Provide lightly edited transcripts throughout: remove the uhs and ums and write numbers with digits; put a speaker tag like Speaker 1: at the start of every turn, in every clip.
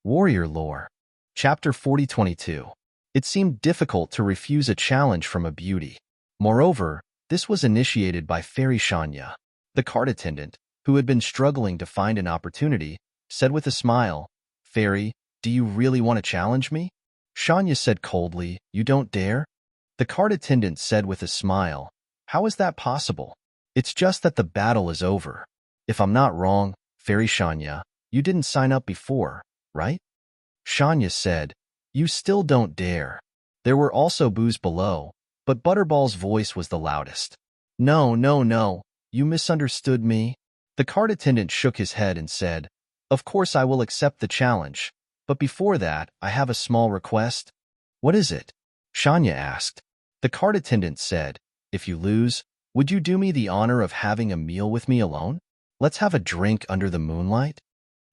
Speaker 1: Warrior Lore. Chapter 4022. It seemed difficult to refuse a challenge from a beauty. Moreover, this was initiated by Fairy Shanya. The card attendant, who had been struggling to find an opportunity, said with a smile, "Fairy, do you really want to challenge me?" Shanya said coldly, "You don't dare?" The card attendant said with a smile, "How is that possible? It's just that the battle is over. If I'm not wrong, Fairy Shanya, you didn't sign up before, right?" Shanya said, "You still don't dare." There were also boos below, but Butterball's voice was the loudest. "No, no, no, you misunderstood me." The card attendant shook his head and said, "Of course I will accept the challenge, but before that, I have a small request." "What is it?" Shanya asked. The card attendant said, "If you lose, would you do me the honor of having a meal with me alone? Let's have a drink under the moonlight."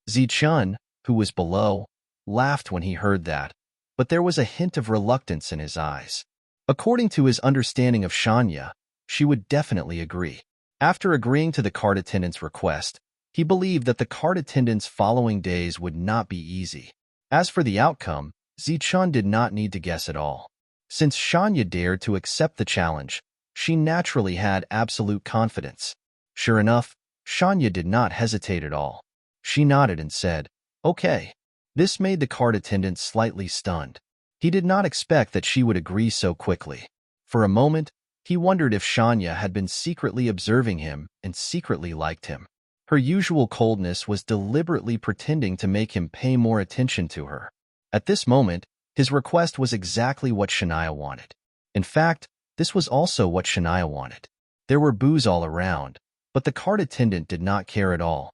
Speaker 1: Zichun, who was below, laughed when he heard that, but there was a hint of reluctance in his eyes. According to his understanding of Shanya, she would definitely agree. After agreeing to the card attendant's request, he believed that the card attendant's following days would not be easy. As for the outcome, Zichun did not need to guess at all. Since Shanya dared to accept the challenge, she naturally had absolute confidence. Sure enough, Shanya did not hesitate at all. She nodded and said, "Okay." This made the card attendant slightly stunned. He did not expect that she would agree so quickly. For a moment, he wondered if Shanya had been secretly observing him and secretly liked him. Her usual coldness was deliberately pretending to make him pay more attention to her. At this moment, his request was exactly what Shania wanted. In fact, this was also what Shania wanted. There were boos all around, but the card attendant did not care at all.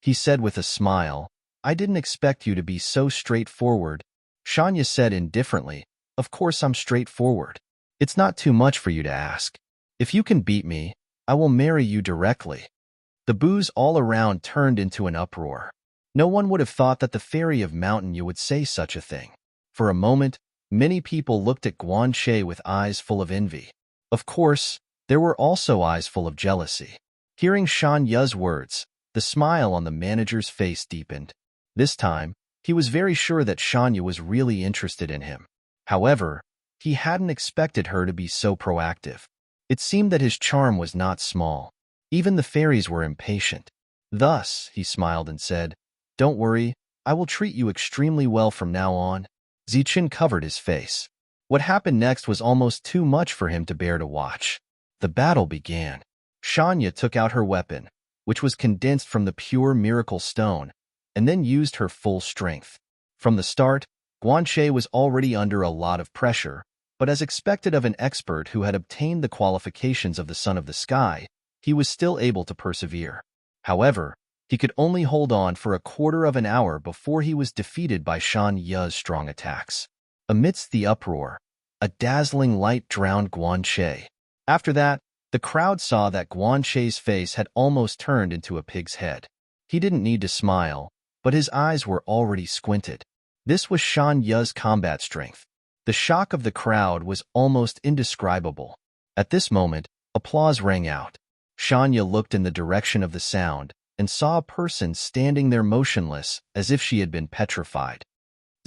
Speaker 1: He said with a smile, "I didn't expect you to be so straightforward." Shanya said indifferently, "Of course I'm straightforward. It's not too much for you to ask. If you can beat me, I will marry you directly." The boos all around turned into an uproar. No one would have thought that the fairy of Mountain You would say such a thing. For a moment, many people looked at Guanche with eyes full of envy. Of course, there were also eyes full of jealousy. Hearing Shanya's words, the smile on the manager's face deepened. This time, he was very sure that Shanya was really interested in him. However, he hadn't expected her to be so proactive. It seemed that his charm was not small. Even the fairies were impatient. Thus, he smiled and said, "Don't worry, I will treat you extremely well from now on." Zichun covered his face. What happened next was almost too much for him to bear to watch. The battle began. Shanya took out her weapon, which was condensed from the pure miracle stone, and then used her full strength. From the start, Guanche was already under a lot of pressure, but as expected of an expert who had obtained the qualifications of the Son of the Sky, he was still able to persevere. However, he could only hold on for a quarter of an hour before he was defeated by Shan Ya's strong attacks. Amidst the uproar, a dazzling light drowned Guanche. After that, the crowd saw that Guanche's face had almost turned into a pig's head. He didn't need to smile, but his eyes were already squinted. This was Shan Ya's combat strength. The shock of the crowd was almost indescribable. At this moment, applause rang out. Shanya looked in the direction of the sound and saw a person standing there motionless as if she had been petrified.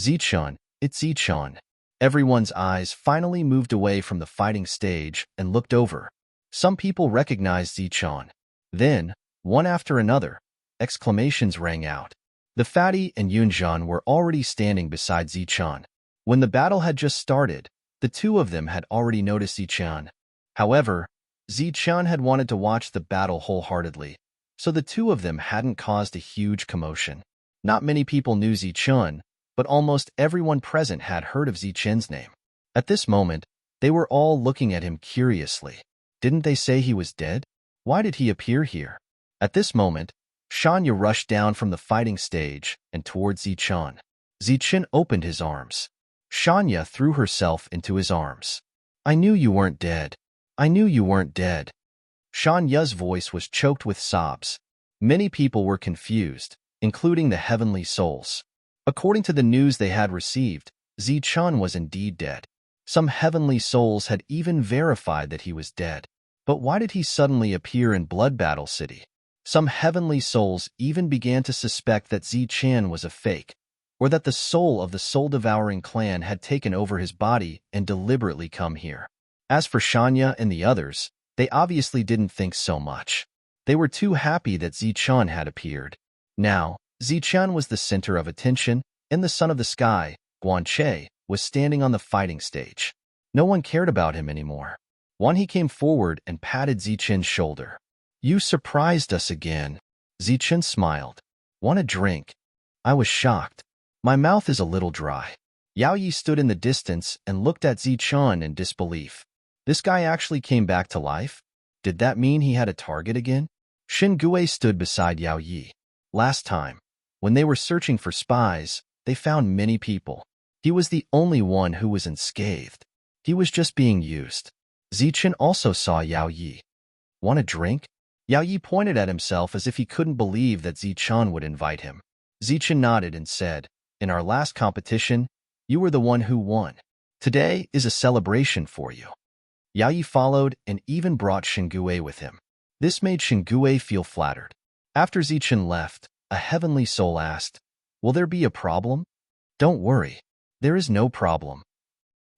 Speaker 1: "Zichun, it's Zichun." Everyone's eyes finally moved away from the fighting stage and looked over. Some people recognized Zichun. Then, one after another, exclamations rang out. The fatty and Yunzhan were already standing beside Zichun. When the battle had just started, the two of them had already noticed Zichun. However, Zichun had wanted to watch the battle wholeheartedly, so the two of them hadn't caused a huge commotion. Not many people knew Zichun, but almost everyone present had heard of Zichun's name. At this moment, they were all looking at him curiously. Didn't they say he was dead? Why did he appear here? At this moment, Shanya rushed down from the fighting stage and towards Zichun. Zichun opened his arms. Shanya threw herself into his arms. "I knew you weren't dead. I knew you weren't dead." Shanya's voice was choked with sobs. Many people were confused, including the heavenly souls. According to the news they had received, Zichun was indeed dead. Some heavenly souls had even verified that he was dead. But why did he suddenly appear in Blood Battle City? Some heavenly souls even began to suspect that Zichun was a fake. or that the soul of the soul-devouring clan had taken over his body and deliberately come here. As for Shanya and the others, they obviously didn't think so much. They were too happy that Zichun had appeared. Now, Zichun was the center of attention, and the son of the sky, Guanche, was standing on the fighting stage. No one cared about him anymore. He came forward and patted Zichun's shoulder. "You surprised us again." Zichun smiled. "Want a drink?" I was shocked. My mouth is a little dry. Yao Yi stood in the distance and looked at Zichun in disbelief. This guy actually came back to life? Did that mean he had a target again? Shin Gui stood beside Yao Yi. Last time, when they were searching for spies, they found many people. He was the only one who was unscathed. He was just being used. Zichun also saw Yao Yi. "Want a drink?" Yao Yi pointed at himself as if he couldn't believe that Zichun would invite him. Zichun nodded and said, "In our last competition, you were the one who won. Today is a celebration for you." Yao Yi followed and even brought Shingui with him. This made Shingui feel flattered. After Zichun left, a heavenly soul asked, "Will there be a problem?" "Don't worry. There is no problem.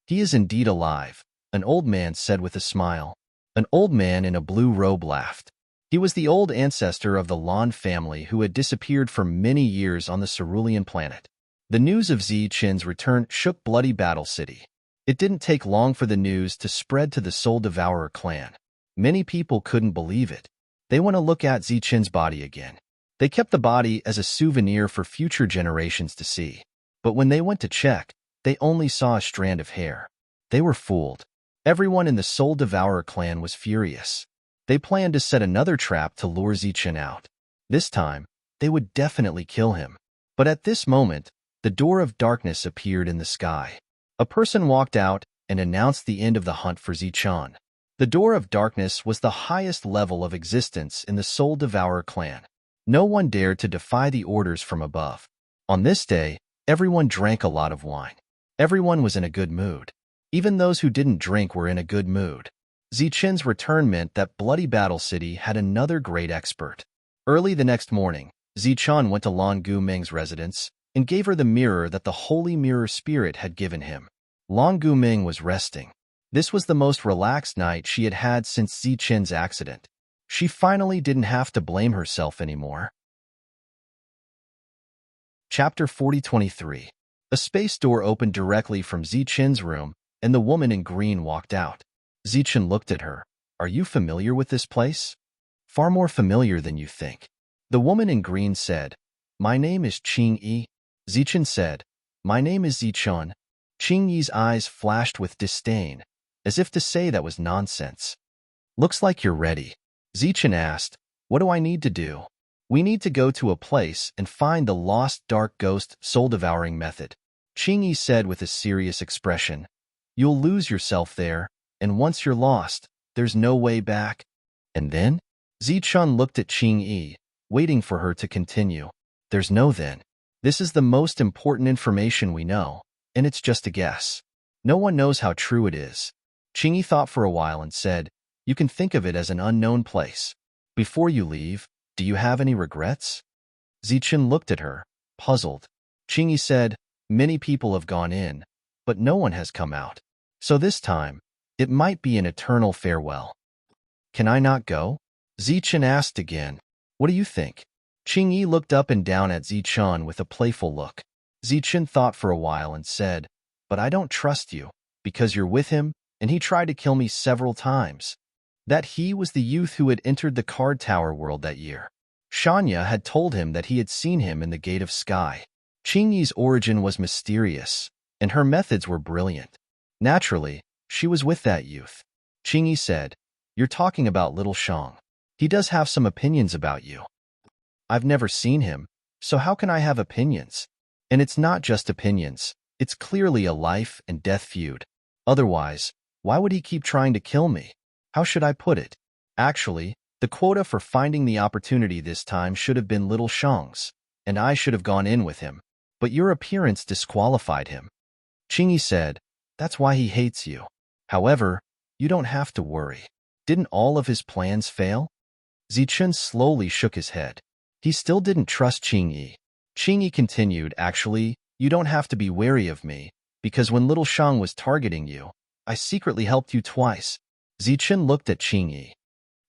Speaker 1: He is indeed alive," an old man said with a smile. An old man in a blue robe laughed. He was the old ancestor of the Lan family who had disappeared for many years on the Cerulean planet. The news of Zichun's return shook Bloody Battle City. It didn't take long for the news to spread to the Soul Devourer clan. Many people couldn't believe it. They want to look at Zichun's body again. They kept the body as a souvenir for future generations to see. But when they went to check, they only saw a strand of hair. They were fooled. Everyone in the Soul Devourer clan was furious. They planned to set another trap to lure Zichun out. This time, they would definitely kill him. But at this moment, the door of darkness appeared in the sky. A person walked out and announced the end of the hunt for Zichun. The door of darkness was the highest level of existence in the Soul Devourer clan. No one dared to defy the orders from above. On this day, everyone drank a lot of wine. Everyone was in a good mood. Even those who didn't drink were in a good mood. Zichun's return meant that Bloody Battle City had another great expert. Early the next morning, Zichun went to Lan Guming's residence and gave her the mirror that the Holy Mirror Spirit had given him. Lan Guming was resting. This was the most relaxed night she had had since Zichun's accident. She finally didn't have to blame herself anymore. Chapter 4023. A space door opened directly from Zichun's room, and the woman in green walked out. Zichun looked at her. "Are you familiar with this place?" "Far more familiar than you think." The woman in green said, "My name is Qing Yi." Zichun said, "My name is Zichun." Qing Yi's eyes flashed with disdain, as if to say that was nonsense. "Looks like you're ready." Zichun asked, "What do I need to do?" "We need to go to a place and find the lost dark ghost soul-devouring method," Qing Yi said with a serious expression. "You'll lose yourself there, and once you're lost, there's no way back." "And then?" Zichun looked at Qing Yi, waiting for her to continue. "There's no then. This is the most important information we know, and it's just a guess. No one knows how true it is." Qing Yi thought for a while and said, "You can think of it as an unknown place. Before you leave, do you have any regrets?" Zichun looked at her, puzzled. Qing Yi said, "Many people have gone in, but no one has come out. So this time, it might be an eternal farewell." "Can I not go?" Zichun asked again. "What do you think?" Qing Yi looked up and down at Zichun with a playful look. Zichun thought for a while and said, "But I don't trust you, because you're with him, and he tried to kill me several times." That he was the youth who had entered the card tower world that year. Shanya had told him that he had seen him in the Gate of Sky. Qing Yi's origin was mysterious, and her methods were brilliant. Naturally, she was with that youth. Qing Yi said, "You're talking about little Shang. He does have some opinions about you." "I've never seen him, so how can I have opinions? And it's not just opinions, it's clearly a life and death feud. Otherwise, why would he keep trying to kill me? How should I put it? Actually, the quota for finding the opportunity this time should have been little Shang's, and I should have gone in with him. But your appearance disqualified him." Qing Yi said, "That's why he hates you. However, you don't have to worry. Didn't all of his plans fail?" Zichun slowly shook his head. He still didn't trust Qing Yi. Qing Yi continued, "Actually, you don't have to be wary of me, because when little Shang was targeting you, I secretly helped you twice. Zichen looked at Qingyi.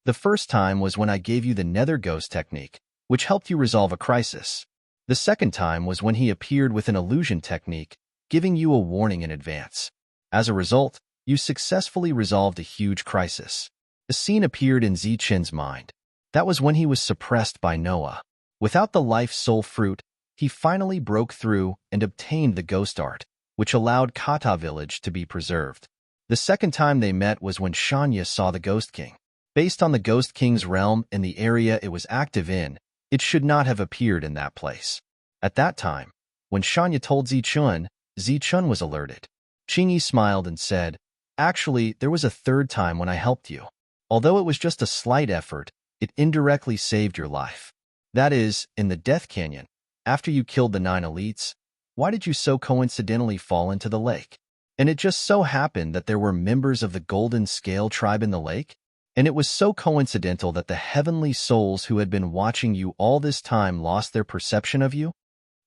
Speaker 1: The first time was when I gave you the Nether Ghost technique, which helped you resolve a crisis. The second time was when he appeared with an illusion technique, giving you a warning in advance. As a result, you successfully resolved a huge crisis. A scene appeared in Zichen's mind. That was when he was suppressed by Noah. Without the life soul fruit, he finally broke through and obtained the ghost art, which allowed Kata village to be preserved. The second time they met was when Shanya saw the Ghost King. Based on the Ghost King's realm and the area it was active in, it should not have appeared in that place. At that time, when Shanya told Zichun was alerted. Qingyi smiled and said, "Actually, there was a third time when I helped you. Although it was just a slight effort, it indirectly saved your life. That is, in the Death Canyon, after you killed the 9 elites, why did you so coincidentally fall into the lake? And it just so happened that there were members of the Golden Scale tribe in the lake? And it was so coincidental that the heavenly souls who had been watching you all this time lost their perception of you?"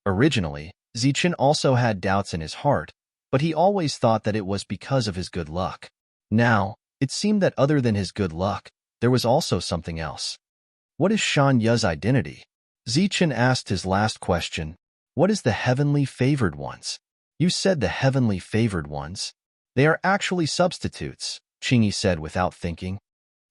Speaker 1: Originally, Zichen also had doubts in his heart, but he always thought that it was because of his good luck. Now, it seemed that other than his good luck, there was also something else. What is Shan Yu's identity? Zichen asked his last question. What is the heavenly favored ones? You said the heavenly favored ones? They are actually substitutes, Qingyi said without thinking.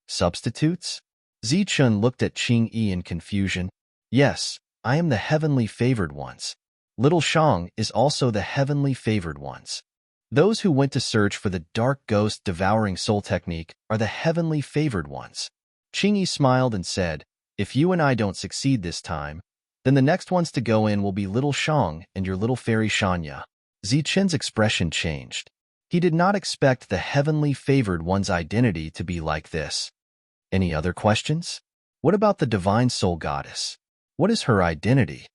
Speaker 1: Substitutes? Zichun looked at Qingyi in confusion. Yes, I am the heavenly favored ones. Little Shang is also the heavenly favored ones. Those who went to search for the dark ghost devouring soul technique are the heavenly favored ones. Qingyi smiled and said, "If you and I don't succeed this time, then the next ones to go in will be Little Shang and your little fairy Shanya." Zichen's expression changed. He did not expect the heavenly favored one's identity to be like this. Any other questions? What about the divine soul goddess? What is her identity?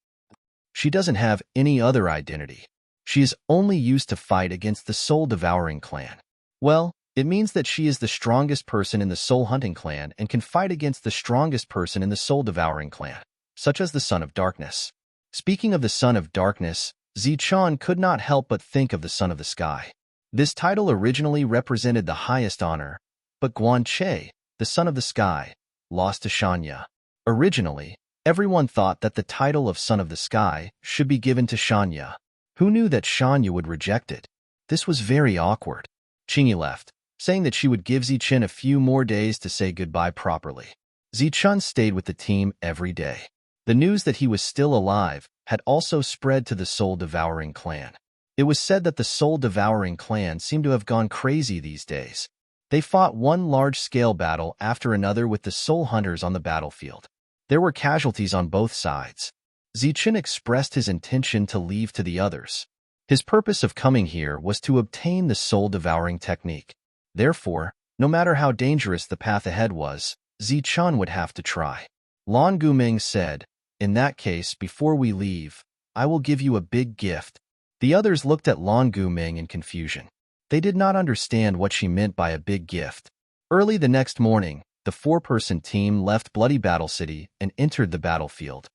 Speaker 1: She doesn't have any other identity. She is only used to fight against the soul-devouring clan. Well, it means that she is the strongest person in the soul-hunting clan and can fight against the strongest person in the soul-devouring clan, such as the Son of Darkness. Speaking of the Son of Darkness, Zichun could not help but think of the Son of the Sky. This title originally represented the highest honor, but Guan Che, the Son of the Sky, lost to Shanya. Originally, everyone thought that the title of Son of the Sky should be given to Shanya. Who knew that Shanya would reject it? This was very awkward. Qingyi left, saying that she would give Zichen a few more days to say goodbye properly. Zichun stayed with the team every day. The news that he was still alive had also spread to the soul-devouring clan. It was said that the soul-devouring clan seemed to have gone crazy these days. They fought one large-scale battle after another with the soul hunters on the battlefield. There were casualties on both sides. Zichen expressed his intention to leave to the others. His purpose of coming here was to obtain the soul-devouring technique. Therefore, no matter how dangerous the path ahead was, Zichen would have to try. Lan Guming said, "In that case, before we leave, I will give you a big gift." The others looked at Lan Guming in confusion. They did not understand what she meant by a big gift. Early the next morning, the 4-person team left Bloody Battle City and entered the battlefield.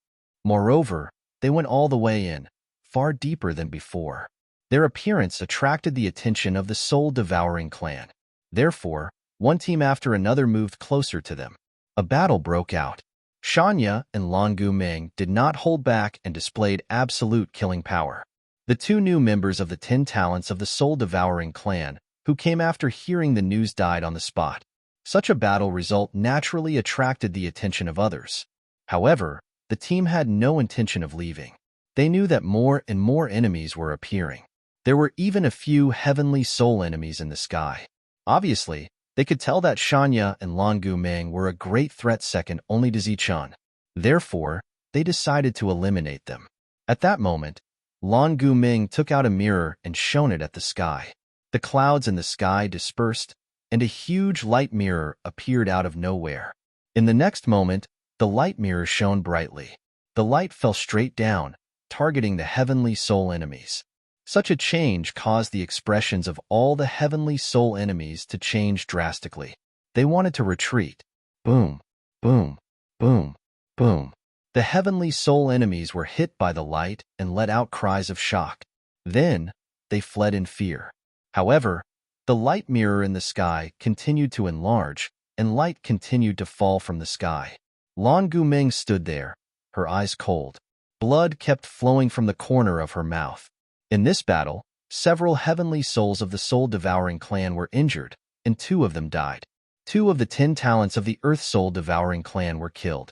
Speaker 1: Moreover, they went all the way in, far deeper than before. Their appearance attracted the attention of the soul-devouring clan. Therefore, one team after another moved closer to them. A battle broke out. Shanya and Lan Guming did not hold back and displayed absolute killing power. The 2 new members of the 10 talents of the soul-devouring clan, who came after hearing the news, died on the spot. Such a battle result naturally attracted the attention of others. However, the team had no intention of leaving. They knew that more and more enemies were appearing. There were even a few heavenly soul enemies in the sky. Obviously, they could tell that Shanya and Lan Guming were a great threat second only to Zichun. Therefore, they decided to eliminate them. At that moment, Lan Guming took out a mirror and shone it at the sky. The clouds in the sky dispersed, and a huge light mirror appeared out of nowhere. In the next moment, the light mirror shone brightly. The light fell straight down, targeting the heavenly soul enemies. Such a change caused the expressions of all the heavenly soul enemies to change drastically. They wanted to retreat. Boom, boom, boom, boom. The heavenly soul enemies were hit by the light and let out cries of shock. Then, they fled in fear. However, the light mirror in the sky continued to enlarge, and light continued to fall from the sky. Lan Guming stood there, her eyes cold. Blood kept flowing from the corner of her mouth. In this battle, several heavenly souls of the soul-devouring clan were injured, and 2 of them died. 2 of the 10 talents of the Earth soul-devouring clan were killed.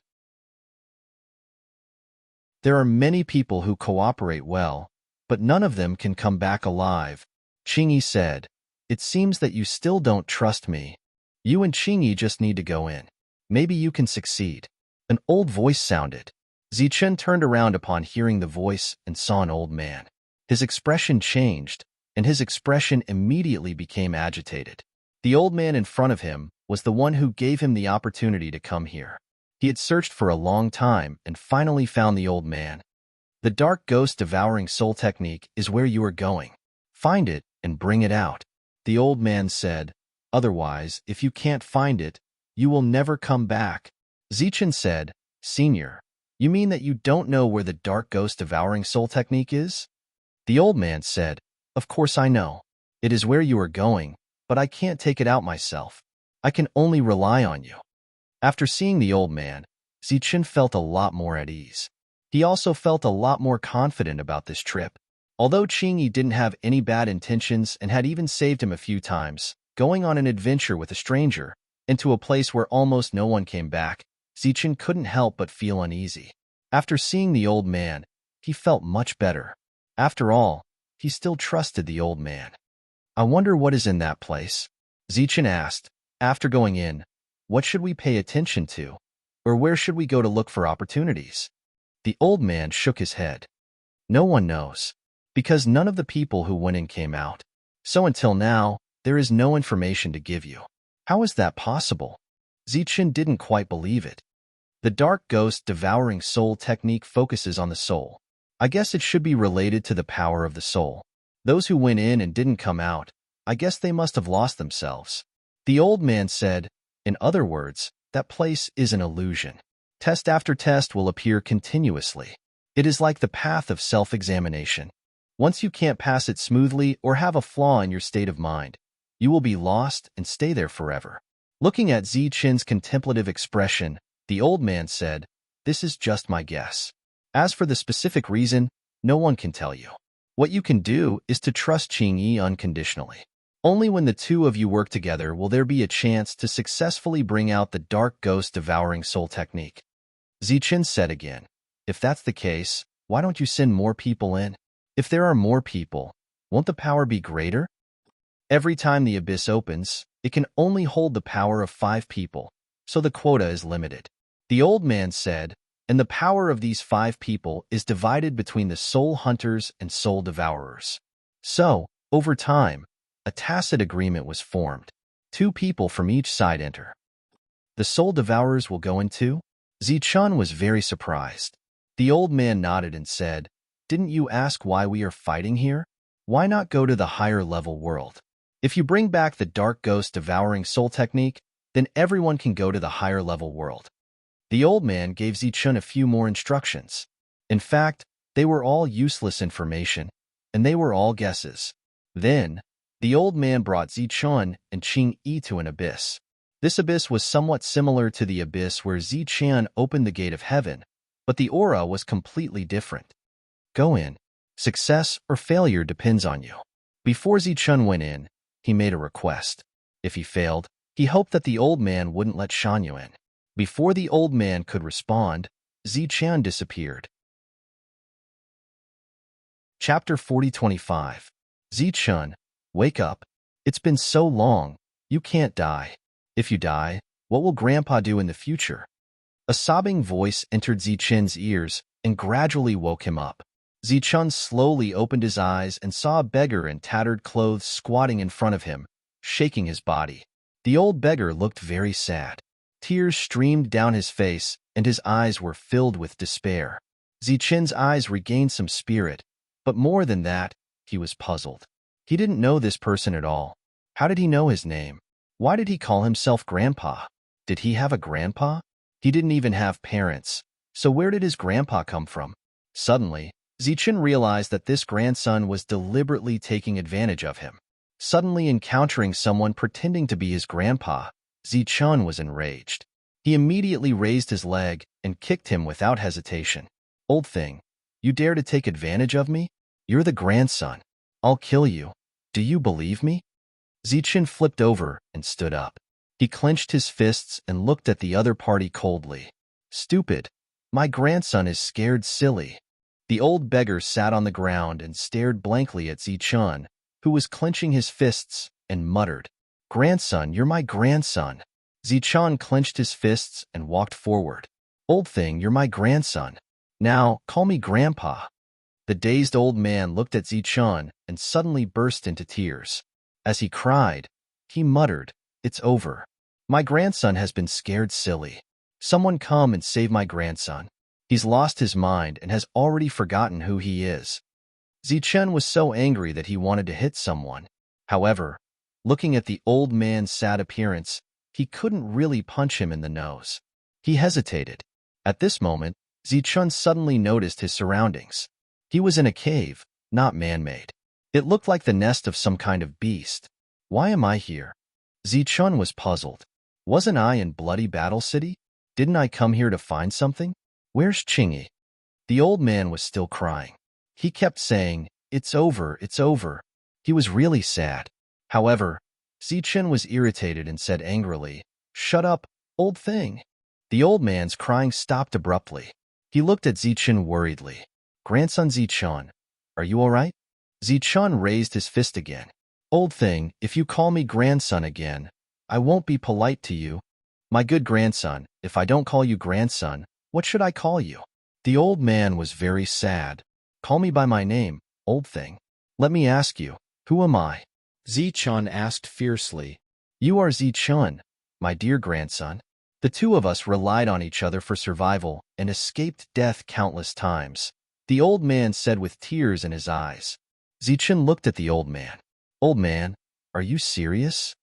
Speaker 1: There are many people who cooperate well, but none of them can come back alive. Qingyi said, "It seems that you still don't trust me. You and Qingyi just need to go in. Maybe you can succeed." An old voice sounded. Zichen turned around upon hearing the voice and saw an old man. His expression changed, and his expression immediately became agitated. The old man in front of him was the one who gave him the opportunity to come here. He had searched for a long time and finally found the old man. "The dark ghost devouring soul technique is where you are going. Find it and bring it out," the old man said. "Otherwise, if you can't find it, you will never come back." Zichen said, "Senior, you mean that you don't know where the dark ghost devouring soul technique is?" The old man said, "Of course I know. It is where you are going, but I can't take it out myself. I can only rely on you." After seeing the old man, Zichen felt a lot more at ease. He also felt a lot more confident about this trip. Although Qingyi didn't have any bad intentions and had even saved him a few times, going on an adventure with a stranger, into a place where almost no one came back, Zichen couldn't help but feel uneasy. After seeing the old man, he felt much better. After all, he still trusted the old man. "I wonder what is in that place?" Zichen asked. After going in, "What should we pay attention to? Or where should we go to look for opportunities?" The old man shook his head. "No one knows, because none of the people who went in came out. So until now, there is no information to give you." "How is that possible?" Zichen didn't quite believe it. "The dark ghost devouring soul technique focuses on the soul. I guess it should be related to the power of the soul. Those who went in and didn't come out, I guess they must have lost themselves." The old man said, "In other words, that place is an illusion. Test after test will appear continuously. It is like the path of self-examination. Once you can't pass it smoothly or have a flaw in your state of mind, you will be lost and stay there forever." Looking at Zichen's contemplative expression, the old man said, "This is just my guess. As for the specific reason, no one can tell you. What you can do is to trust Qingyi unconditionally. Only when the 2 of you work together will there be a chance to successfully bring out the dark ghost devouring soul technique." Zichen said again, "If that's the case, why don't you send more people in? If there are more people, won't the power be greater? Every time the abyss opens, it can only hold the power of 5 people, so the quota is limited." The old man said, "And the power of these 5 people is divided between the soul hunters and soul devourers." So, over time, a tacit agreement was formed. 2 people from each side enter. "The soul devourers will go in too?" Zichen was very surprised. The old man nodded and said, "Didn't you ask why we are fighting here? Why not go to the higher level world? If you bring back the dark ghost devouring soul technique, then everyone can go to the higher level world." The old man gave Zichen a few more instructions. In fact, they were all useless information, and they were all guesses. Then, the old man brought Zichen and Qingyi to an abyss. This abyss was somewhat similar to the abyss where Zichen opened the gate of heaven, but the aura was completely different. "Go in. Success or failure depends on you." Before Zichen went in, he made a request. If he failed, he hoped that the old man wouldn't let Shanyu in. Before the old man could respond, Zichen disappeared. Chapter 4025. Zichen, wake up. It's been so long, you can't die. If you die, what will Grandpa do in the future? A sobbing voice entered Zichen's ears and gradually woke him up. Zichen slowly opened his eyes and saw a beggar in tattered clothes squatting in front of him, shaking his body. The old beggar looked very sad. Tears streamed down his face, and his eyes were filled with despair. Zichen's eyes regained some spirit, but more than that, he was puzzled. He didn't know this person at all. How did he know his name? Why did he call himself Grandpa? Did he have a grandpa? He didn't even have parents, so where did his grandpa come from? Suddenly, Zichen realized that this grandson was deliberately taking advantage of him. Suddenly encountering someone pretending to be his grandpa, Zichen was enraged. He immediately raised his leg and kicked him without hesitation. Old thing, you dare to take advantage of me? You're the grandson. I'll kill you. Do you believe me? Zichen flipped over and stood up. He clenched his fists and looked at the other party coldly. Stupid. My grandson is scared silly. The old beggar sat on the ground and stared blankly at Zichen, who was clenching his fists, and muttered, Grandson, you're my grandson. Zichen clenched his fists and walked forward. Old thing, you're my grandson. Now, call me Grandpa. The dazed old man looked at Zichen and suddenly burst into tears. As he cried, he muttered, It's over. My grandson has been scared silly. Someone come and save my grandson. He's lost his mind and has already forgotten who he is. Zichen was so angry that he wanted to hit someone. However, looking at the old man's sad appearance, he couldn't really punch him in the nose. He hesitated. At this moment, Zichen suddenly noticed his surroundings. He was in a cave, not man-made. It looked like the nest of some kind of beast. Why am I here? Zichen was puzzled. Wasn't I in Bloody Battle City? Didn't I come here to find something? Where's Chingy? The old man was still crying. He kept saying, It's over, it's over. He was really sad. However, Zichen was irritated and said angrily, Shut up, old thing. The old man's crying stopped abruptly. He looked at Zichen worriedly. Grandson Zichen, are you all right? Zichen raised his fist again. Old thing, if you call me grandson again, I won't be polite to you. My good grandson, if I don't call you grandson, what should I call you? The old man was very sad. Call me by my name, old thing. Let me ask you, who am I? Zichen asked fiercely. You are Zichen, my dear grandson. The two of us relied on each other for survival and escaped death countless times. The old man said with tears in his eyes. Zichen looked at the old man. Old man, are you serious?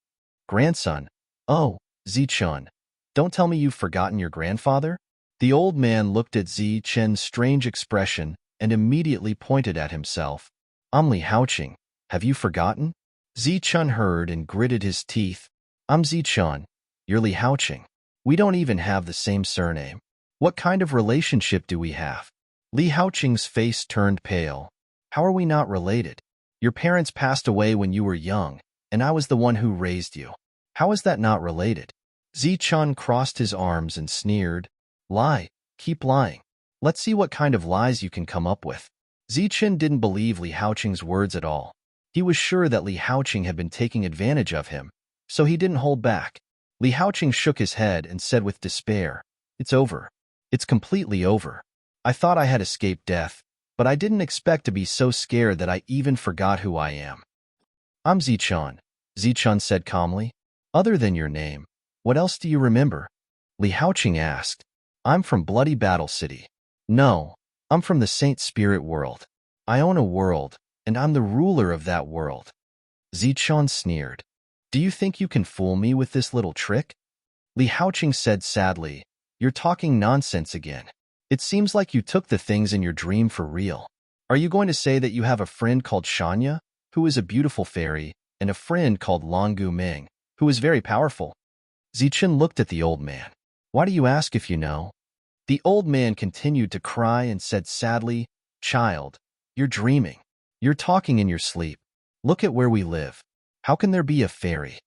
Speaker 1: Grandson, oh, Zichen, don't tell me you've forgotten your grandfather? The old man looked at Zichen's strange expression and immediately pointed at himself. I'm Li Haoqing. Have you forgotten? Zichen heard and gritted his teeth. I'm Zichen. You're Li Haoqing. We don't even have the same surname. What kind of relationship do we have? Li Haoqing's face turned pale. How are we not related? Your parents passed away when you were young, and I was the one who raised you. How is that not related? Zichen crossed his arms and sneered. Lie. Keep lying. Let's see what kind of lies you can come up with. Zichen didn't believe Li Haoqing's words at all. He was sure that Li Haoqing had been taking advantage of him, so he didn't hold back. Li Haoqing shook his head and said with despair, It's over. It's completely over. I thought I had escaped death, but I didn't expect to be so scared that I even forgot who I am. I'm Zichen, Zichen said calmly. Other than your name, what else do you remember? Li Haoqing asked. I'm from Bloody Battle City. No, I'm from the Saint Spirit world. I own a world, and I'm the ruler of that world. Zichen sneered. Do you think you can fool me with this little trick? Li Haoqing said sadly, You're talking nonsense again. It seems like you took the things in your dream for real. Are you going to say that you have a friend called Shanya, who is a beautiful fairy, and a friend called Longu Ming, who is very powerful? Zichen looked at the old man. Why do you ask if you know? The old man continued to cry and said sadly, Child, you're dreaming. You're talking in your sleep. Look at where we live. How can there be a fairy?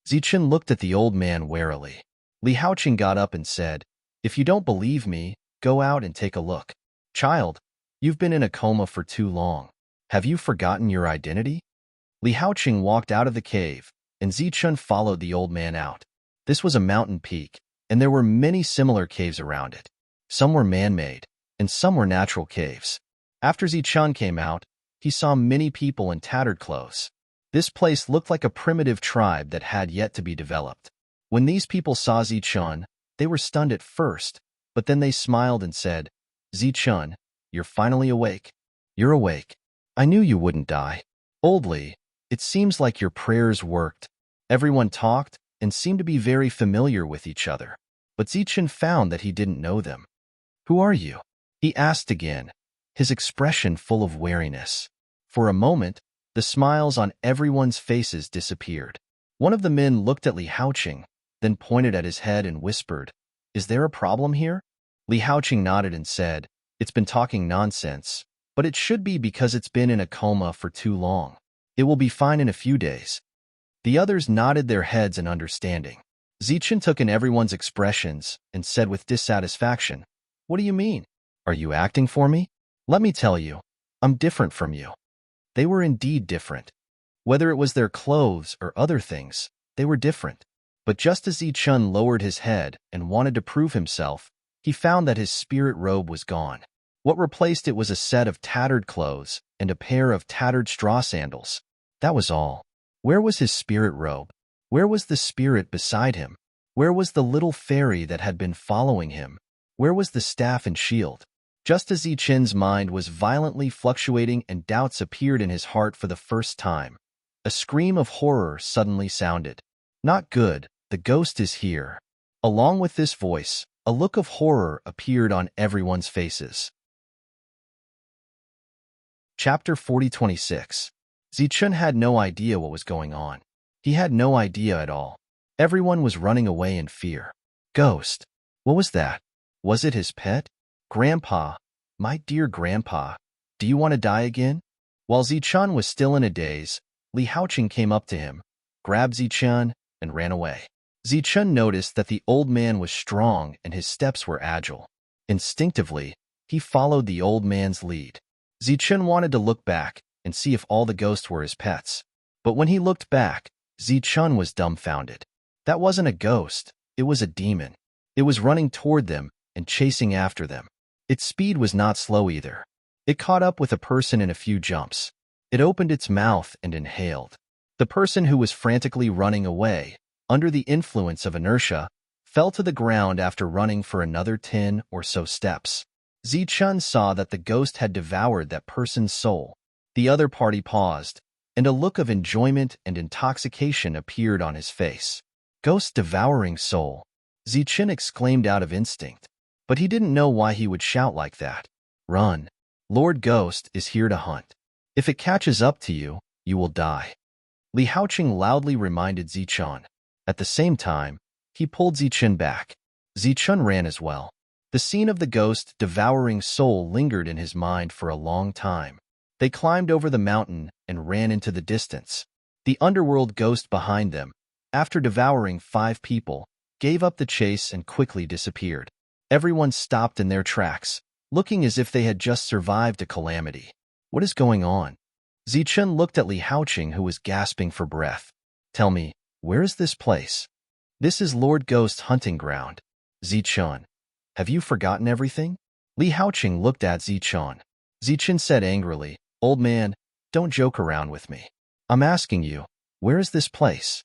Speaker 1: Zichen looked at the old man warily. Li Haoqing got up and said, If you don't believe me, go out and take a look. Child, you've been in a coma for too long. Have you forgotten your identity? Li Haoqing walked out of the cave, and Zichen followed the old man out. This was a mountain peak, and there were many similar caves around it. Some were man-made, and some were natural caves. After Zichen came out, he saw many people in tattered clothes. This place looked like a primitive tribe that had yet to be developed. When these people saw Zichen, they were stunned at first, but then they smiled and said, Zichen, you're finally awake. You're awake. I knew you wouldn't die. Old Li, it seems like your prayers worked. Everyone talked and seemed to be very familiar with each other. But Zichen found that he didn't know them. Who are you? He asked again. his expression full of wariness. For a moment, the smiles on everyone's faces disappeared. One of the men looked at Li Haoqing, then pointed at his head and whispered, "Is there a problem here?" Li Haoqing nodded and said, "It's been talking nonsense, but it should be because it's been in a coma for too long. It will be fine in a few days." The others nodded their heads in understanding. Zichen took in everyone's expressions and said with dissatisfaction, "What do you mean? Are you acting for me? Let me tell you, I'm different from you." They were indeed different. Whether it was their clothes or other things, they were different. But just as Zichen lowered his head and wanted to prove himself, he found that his spirit robe was gone. What replaced it was a set of tattered clothes and a pair of tattered straw sandals. That was all. Where was his spirit robe? Where was the spirit beside him? Where was the little fairy that had been following him? Where was the staff and shield? Just as Zichen's mind was violently fluctuating and doubts appeared in his heart for the first time, a scream of horror suddenly sounded. "Not good, the ghost is here." Along with this voice, a look of horror appeared on everyone's faces. Chapter 4026. Zichen had no idea what was going on. He had no idea at all. Everyone was running away in fear. Ghost. What was that? Was it his pet? "Grandpa, my dear grandpa, do you want to die again?" While Zichen was still in a daze, Li Haoqing came up to him, grabbed Zichen, and ran away. Zichen noticed that the old man was strong and his steps were agile. Instinctively, he followed the old man's lead. Zichen wanted to look back and see if all the ghosts were his pets. But when he looked back, Zichen was dumbfounded. That wasn't a ghost, it was a demon. It was running toward them and chasing after them. Its speed was not slow either. It caught up with a person in a few jumps. It opened its mouth and inhaled. The person who was frantically running away, under the influence of inertia, fell to the ground after running for another 10 or so steps. Zichen saw that the ghost had devoured that person's soul. The other party paused, and a look of enjoyment and intoxication appeared on his face. "Ghost devouring soul," Zichen exclaimed out of instinct. But he didn't know why he would shout like that. "Run. Lord Ghost is here to hunt. If it catches up to you, you will die," Li Haoqing loudly reminded Zichen. At the same time, he pulled Zichen back. Zichen ran as well. The scene of the ghost devouring soul lingered in his mind for a long time. They climbed over the mountain and ran into the distance. The underworld ghost behind them, after devouring 5 people, gave up the chase and quickly disappeared. Everyone stopped in their tracks, looking as if they had just survived a calamity. "What is going on?" Zichen looked at Li Haoqing, who was gasping for breath. "Tell me, where is this place?" "This is Lord Ghost's hunting ground." "Zichen, have you forgotten everything?" Li Haoqing looked at Zichen. Zichen said angrily, "Old man, don't joke around with me. I'm asking you, where is this place?"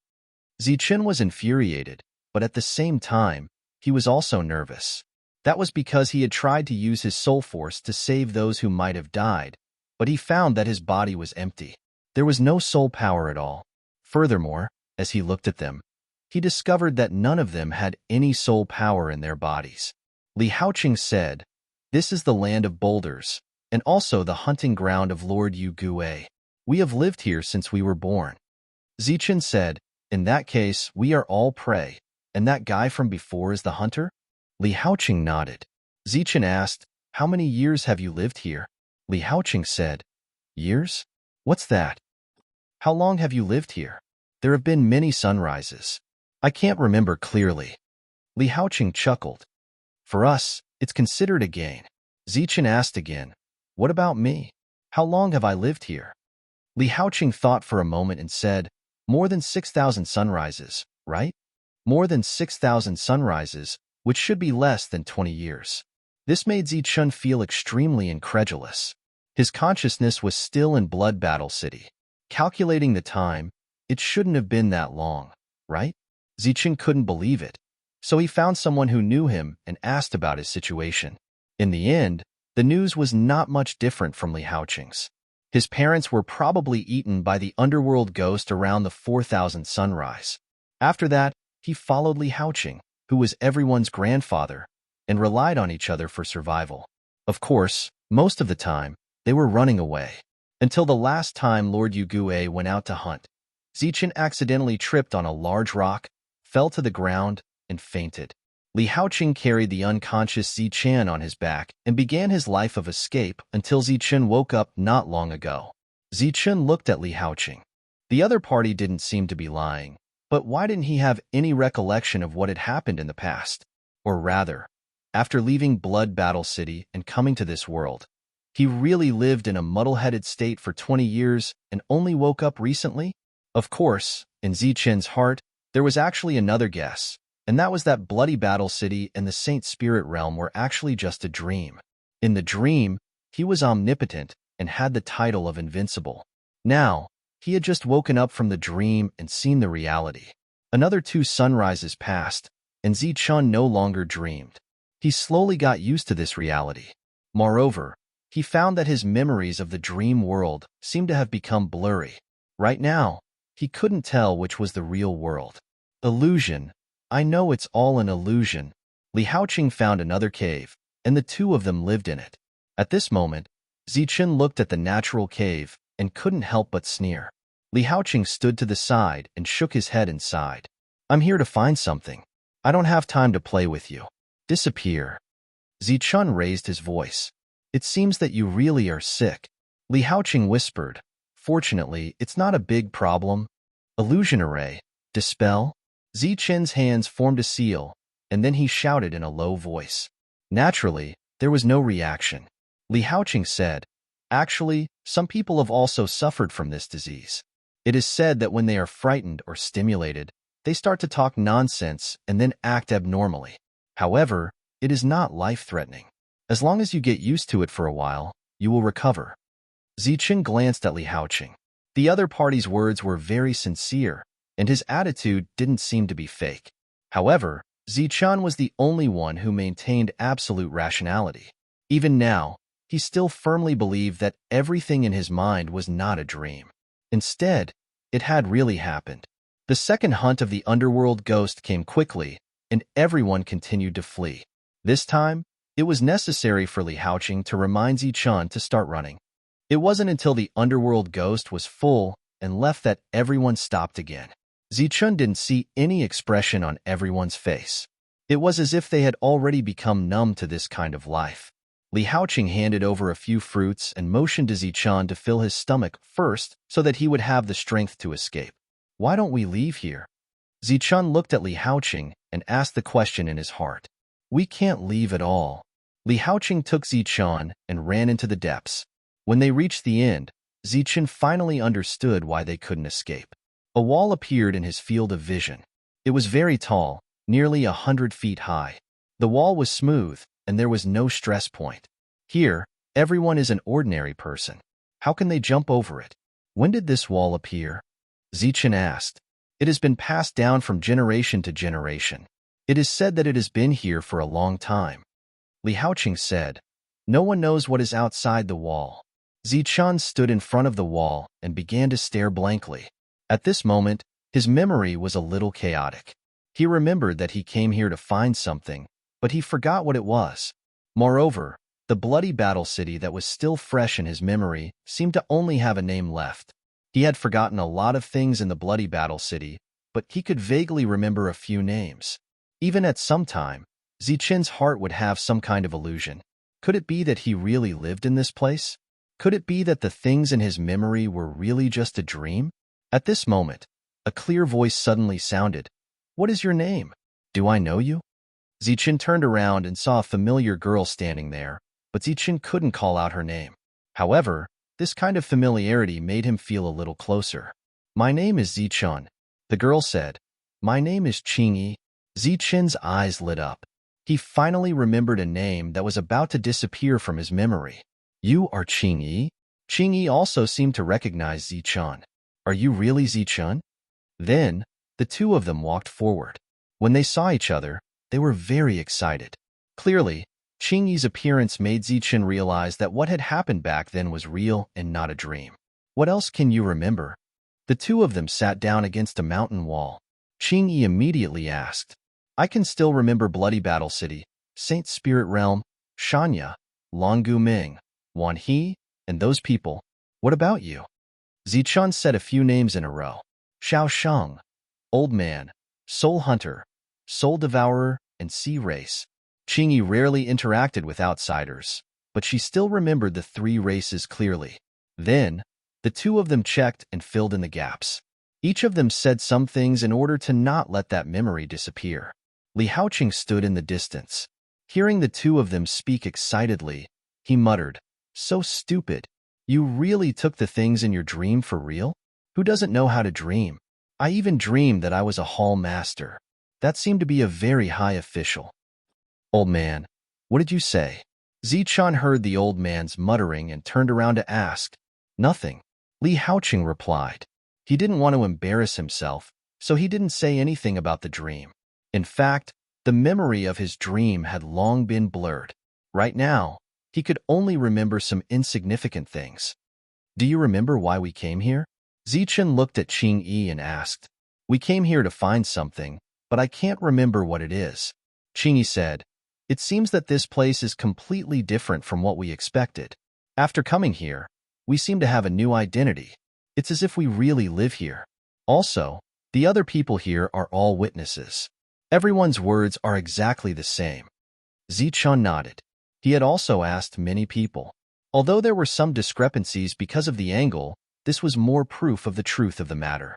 Speaker 1: Zichen was infuriated, but at the same time, he was also nervous. That was because he had tried to use his soul force to save those who might have died, but he found that his body was empty. There was no soul power at all. Furthermore, as he looked at them, he discovered that none of them had any soul power in their bodies. Li Haoqing said, "This is the land of boulders, and also the hunting ground of Lord Yu Gue. We have lived here since we were born." Zichen said, "In that case, we are all prey, and that guy from before is the hunter?" Li Haoqing nodded. Zichen asked, "How many years have you lived here?" Li Haoqing said, "Years? What's that? How long have you lived here?" "There have been many sunrises. I can't remember clearly." Li Haoqing chuckled. "For us, it's considered a gain." Zichen asked again, "What about me? How long have I lived here?" Li Haoqing thought for a moment and said, "More than 6,000 sunrises, right? More than 6,000 sunrises, which should be less than 20 years. This made Zichen feel extremely incredulous. His consciousness was still in Blood Battle City. Calculating the time, it shouldn't have been that long, right? Zichen couldn't believe it, so he found someone who knew him and asked about his situation. In the end, the news was not much different from Li Haoqing's. His parents were probably eaten by the underworld ghost around the 4,000 sunrise. After that, he followed Li Haoqing, who was everyone's grandfather, and relied on each other for survival. Of course, Most of the time, they were running away. Until the last time Lord Yugue went out to hunt, Zichen accidentally tripped on a large rock, fell to the ground, and fainted. Li Haoqing carried the unconscious Zichen on his back and began his life of escape until Zichen woke up not long ago. Zichen looked at Li Haoqing. The other party didn't seem to be lying, but why didn't he have any recollection of what had happened in the past? Or rather, after leaving Blood Battle City and coming to this world, he really lived in a muddle-headed state for 20 years and only woke up recently? Of course, in Zichen's heart, there was actually another guess, and that was that Bloody Battle City and the Saint Spirit Realm were actually just a dream. In the dream, he was omnipotent and had the title of invincible. Now, he had just woken up from the dream and seen the reality. Another 2 sunrises passed, and Zichen no longer dreamed. He slowly got used to this reality. Moreover, he found that his memories of the dream world seemed to have become blurry. Right now, he couldn't tell which was the real world. Illusion. I know it's all an illusion. Li Haoqing found another cave, and the 2 of them lived in it. At this moment, Zichen looked at the natural cave and couldn't help but sneer. Li Haoqing stood to the side and shook his head and sighed. I'm here to find something. I don't have time to play with you. Disappear. Zichen raised his voice. It seems that you really are sick. Li Haoqing whispered. Fortunately, it's not a big problem. Illusion array. Dispel? Zichen's hands formed a seal, and then he shouted in a low voice. Naturally, there was no reaction. Li Haoqing said, actually, some people have also suffered from this disease. It is said that when they are frightened or stimulated, they start to talk nonsense and then act abnormally. However, it is not life-threatening. As long as you get used to it for a while, you will recover. Zichen glanced at Li Haoqing. The other party's words were very sincere, and his attitude didn't seem to be fake. However, Zichen was the only one who maintained absolute rationality. Even now, he still firmly believed that everything in his mind was not a dream. Instead, it had really happened. The second hunt of the underworld ghost came quickly, and everyone continued to flee. This time, it was necessary for Li Haoqing to remind Zichen to start running. It wasn't until the underworld ghost was full and left that everyone stopped again. Zichen didn't see any expression on everyone's face. It was as if they had already become numb to this kind of life. Li Haoqing handed over a few fruits and motioned to Zichen to fill his stomach first so that he would have the strength to escape. Why don't we leave here? Zichen looked at Li Haoqing and asked the question in his heart. We can't leave at all. Li Haoqing took Zichen and ran into the depths. When they reached the end, Zichen finally understood why they couldn't escape. A wall appeared in his field of vision. It was very tall, nearly 100 feet high. The wall was smooth, and there was no stress point. Here, everyone is an ordinary person. How can they jump over it? When did this wall appear? Zichen asked. It has been passed down from generation to generation. It is said that it has been here for a long time. Li Haoqing said, no one knows what is outside the wall. Zichen stood in front of the wall and began to stare blankly. At this moment, his memory was a little chaotic. He remembered that he came here to find something, but he forgot what it was. Moreover, the bloody battle city that was still fresh in his memory seemed to only have a name left. He had forgotten a lot of things in the bloody battle city, but he could vaguely remember a few names. Even at some time, Zichen's heart would have some kind of illusion. Could it be that he really lived in this place? Could it be that the things in his memory were really just a dream? At this moment, a clear voice suddenly sounded. What is your name? Do I know you? Zichen turned around and saw a familiar girl standing there, but Zichen couldn't call out her name. However, this kind of familiarity made him feel a little closer. My name is Zichen, the girl said. My name is Qingyi. Zichen's eyes lit up. He finally remembered a name that was about to disappear from his memory. You are Qingyi? Qingyi also seemed to recognize Zichen. Are you really Zichen? Then, the 2 of them walked forward. When they saw each other, they were very excited. Clearly, Qingyi's appearance made Zichen realize that what had happened back then was real and not a dream. What else can you remember? The 2 of them sat down against a mountain wall. Qingyi immediately asked, I can still remember Bloody Battle City, Saint Spirit Realm, Shanya, Longu Ming. Wan He, and those people. What about you? Zichun said a few names in a row. Xiao Sheng, Old Man, Soul Hunter, Soul Devourer, and Sea Race. Qingyi rarely interacted with outsiders, but she still remembered the three races clearly. Then, the two of them checked and filled in the gaps. Each of them said some things in order to not let that memory disappear. Li Haoqing stood in the distance. Hearing the two of them speak excitedly, he muttered, "So stupid. You really took the things in your dream for real? Who doesn't know how to dream? I even dreamed that I was a hall master. That seemed to be a very high official." "Old man, what did you say?" Zichun heard the old man's muttering and turned around to ask. "Nothing," Li Haoqing replied. He didn't want to embarrass himself, so he didn't say anything about the dream. In fact, the memory of his dream had long been blurred. Right now, he could only remember some insignificant things. "Do you remember why we came here?" Zichun looked at Qingyi and asked. "We came here to find something, but I can't remember what it is." Qingyi said, "It seems that this place is completely different from what we expected. After coming here, we seem to have a new identity. It's as if we really live here. Also, the other people here are all witnesses. Everyone's words are exactly the same." Zichun nodded. He had also asked many people. Although there were some discrepancies because of the angle, this was more proof of the truth of the matter.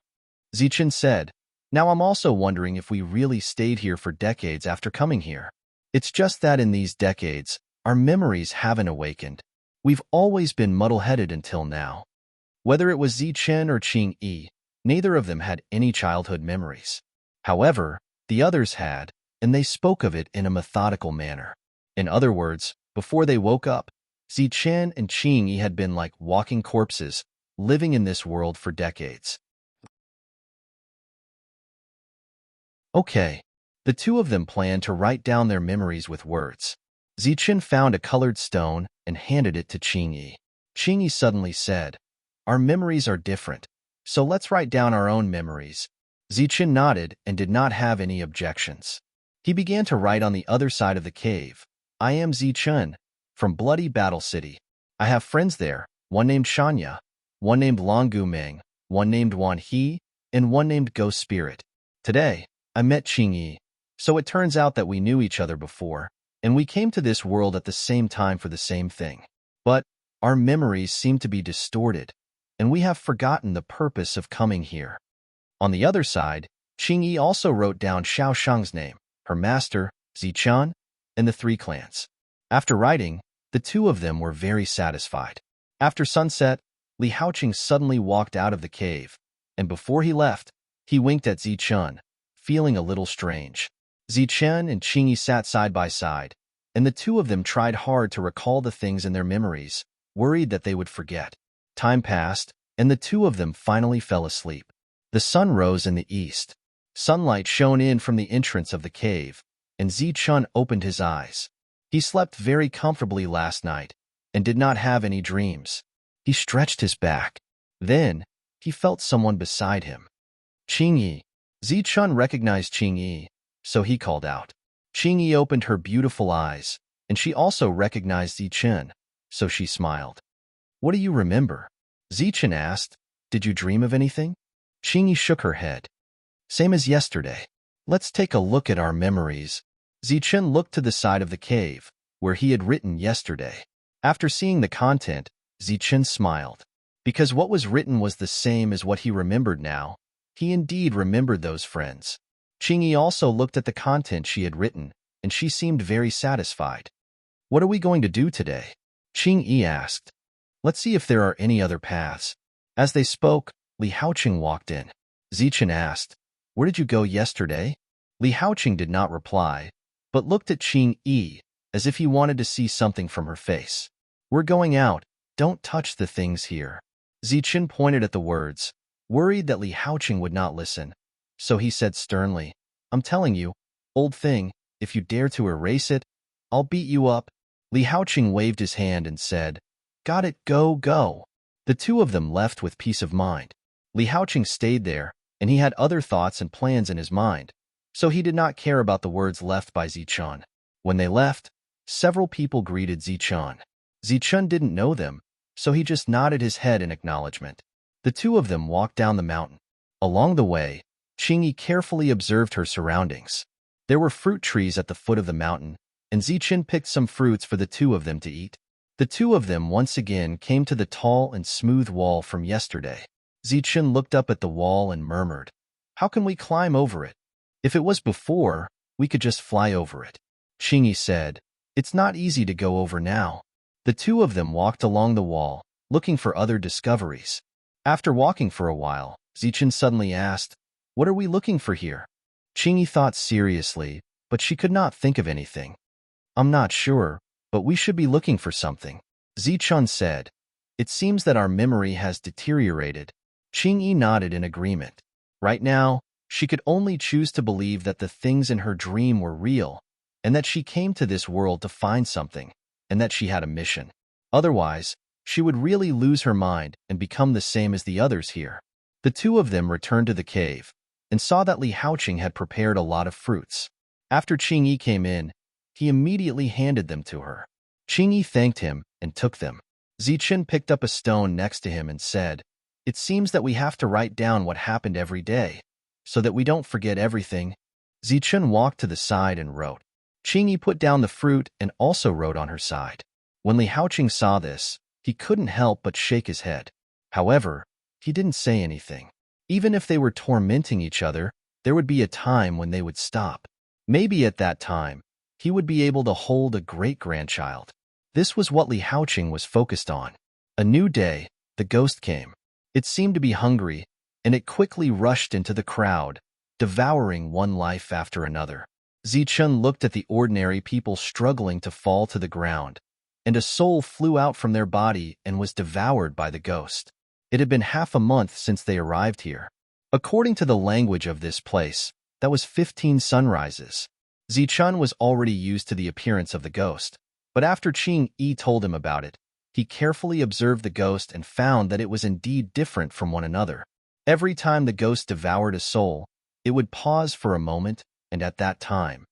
Speaker 1: Zichun said, "Now I'm also wondering if we really stayed here for decades after coming here. It's just that in these decades, our memories haven't awakened. We've always been muddle-headed until now." Whether it was Zichun or Qingyi, neither of them had any childhood memories. However, the others had, and they spoke of it in a methodical manner. In other words, before they woke up, Zichun and Qingyi had been like walking corpses, living in this world for decades. Okay, the two of them planned to write down their memories with words. Zichun found a colored stone and handed it to Qingyi. Qingyi suddenly said, "Our memories are different, so let's write down our own memories." Zichun nodded and did not have any objections. He began to write on the other side of the cave. "I am Zichun, from Bloody Battle City. I have friends there, one named Shanya, one named Longu Meng, one named Wan He, and one named Ghost Spirit. Today, I met Qingyi, so it turns out that we knew each other before, and we came to this world at the same time for the same thing. But our memories seem to be distorted, and we have forgotten the purpose of coming here." On the other side, Qingyi also wrote down Xiao Shang's name, her master, Zichun, and the three clans. After writing, the two of them were very satisfied. After sunset, Li Haoqing suddenly walked out of the cave, and before he left, he winked at Zichun, feeling a little strange. Zichun and Qingyi sat side by side, and the two of them tried hard to recall the things in their memories, worried that they would forget. Time passed, and the two of them finally fell asleep. The sun rose in the east. Sunlight shone in from the entrance of the cave, and Zichun opened his eyes. He slept very comfortably last night, and did not have any dreams. He stretched his back. Then, he felt someone beside him. "Qingyi." Zichun recognized Qingyi, so he called out. Qingyi opened her beautiful eyes, and she also recognized Zichun, so she smiled. "What do you remember?" Zichun asked. "Did you dream of anything?" Qingyi shook her head. "Same as yesterday. Let's take a look at our memories." Zichun looked to the side of the cave, where he had written yesterday. After seeing the content, Zichun smiled. Because what was written was the same as what he remembered now, he indeed remembered those friends. Qingyi also looked at the content she had written, and she seemed very satisfied. "What are we going to do today?" Qingyi asked. "Let's see if there are any other paths." As they spoke, Li Haoqing walked in. Zichun asked, "Where did you go yesterday?" Li Haoqing did not reply, but looked at Qingyi as if he wanted to see something from her face. "We're going out. Don't touch the things here." Zichun pointed at the words, worried that Li Haoqing would not listen, so he said sternly, "I'm telling you, old thing, if you dare to erase it, I'll beat you up." Li Haoqing waved his hand and said, "Got it, go, go." The two of them left with peace of mind. Li Haoqing stayed there, and he had other thoughts and plans in his mind, so he did not care about the words left by Zichun. When they left, several people greeted Zichun. Zichun didn't know them, so he just nodded his head in acknowledgement. The two of them walked down the mountain. Along the way, Qingyi carefully observed her surroundings. There were fruit trees at the foot of the mountain, and Zichun picked some fruits for the two of them to eat. The two of them once again came to the tall and smooth wall from yesterday. Zichun looked up at the wall and murmured, "How can we climb over it? If it was before, we could just fly over it." Qingyi said, "It's not easy to go over now." The two of them walked along the wall, looking for other discoveries. After walking for a while, Zichun suddenly asked, "What are we looking for here?" Qingyi thought seriously, but she could not think of anything. "I'm not sure, but we should be looking for something," Zichun said. "It seems that our memory has deteriorated." Qingyi nodded in agreement. Right now, she could only choose to believe that the things in her dream were real, and that she came to this world to find something, and that she had a mission. Otherwise, she would really lose her mind and become the same as the others here. The two of them returned to the cave and saw that Li Haoqing had prepared a lot of fruits. After Qingyi came in, he immediately handed them to her. Qingyi thanked him and took them. Zichun picked up a stone next to him and said, "It seems that we have to write down what happened every day, so that we don't forget everything." Zichun walked to the side and wrote. Qingyi put down the fruit and also wrote on her side. When Li Haoqing saw this, he couldn't help but shake his head. However, he didn't say anything. Even if they were tormenting each other, there would be a time when they would stop. Maybe at that time, he would be able to hold a great-grandchild. This was what Li Haoqing was focused on. A new day, the ghost came. It seemed to be hungry, and it quickly rushed into the crowd, devouring one life after another. Zichun looked at the ordinary people struggling to fall to the ground, and a soul flew out from their body and was devoured by the ghost. It had been half a month since they arrived here. According to the language of this place, that was 15 sunrises. Zichun was already used to the appearance of the ghost, but after Qingyi told him about it, he carefully observed the ghost and found that it was indeed different from one another. Every time the ghost devoured a soul, it would pause for a moment, and at that time,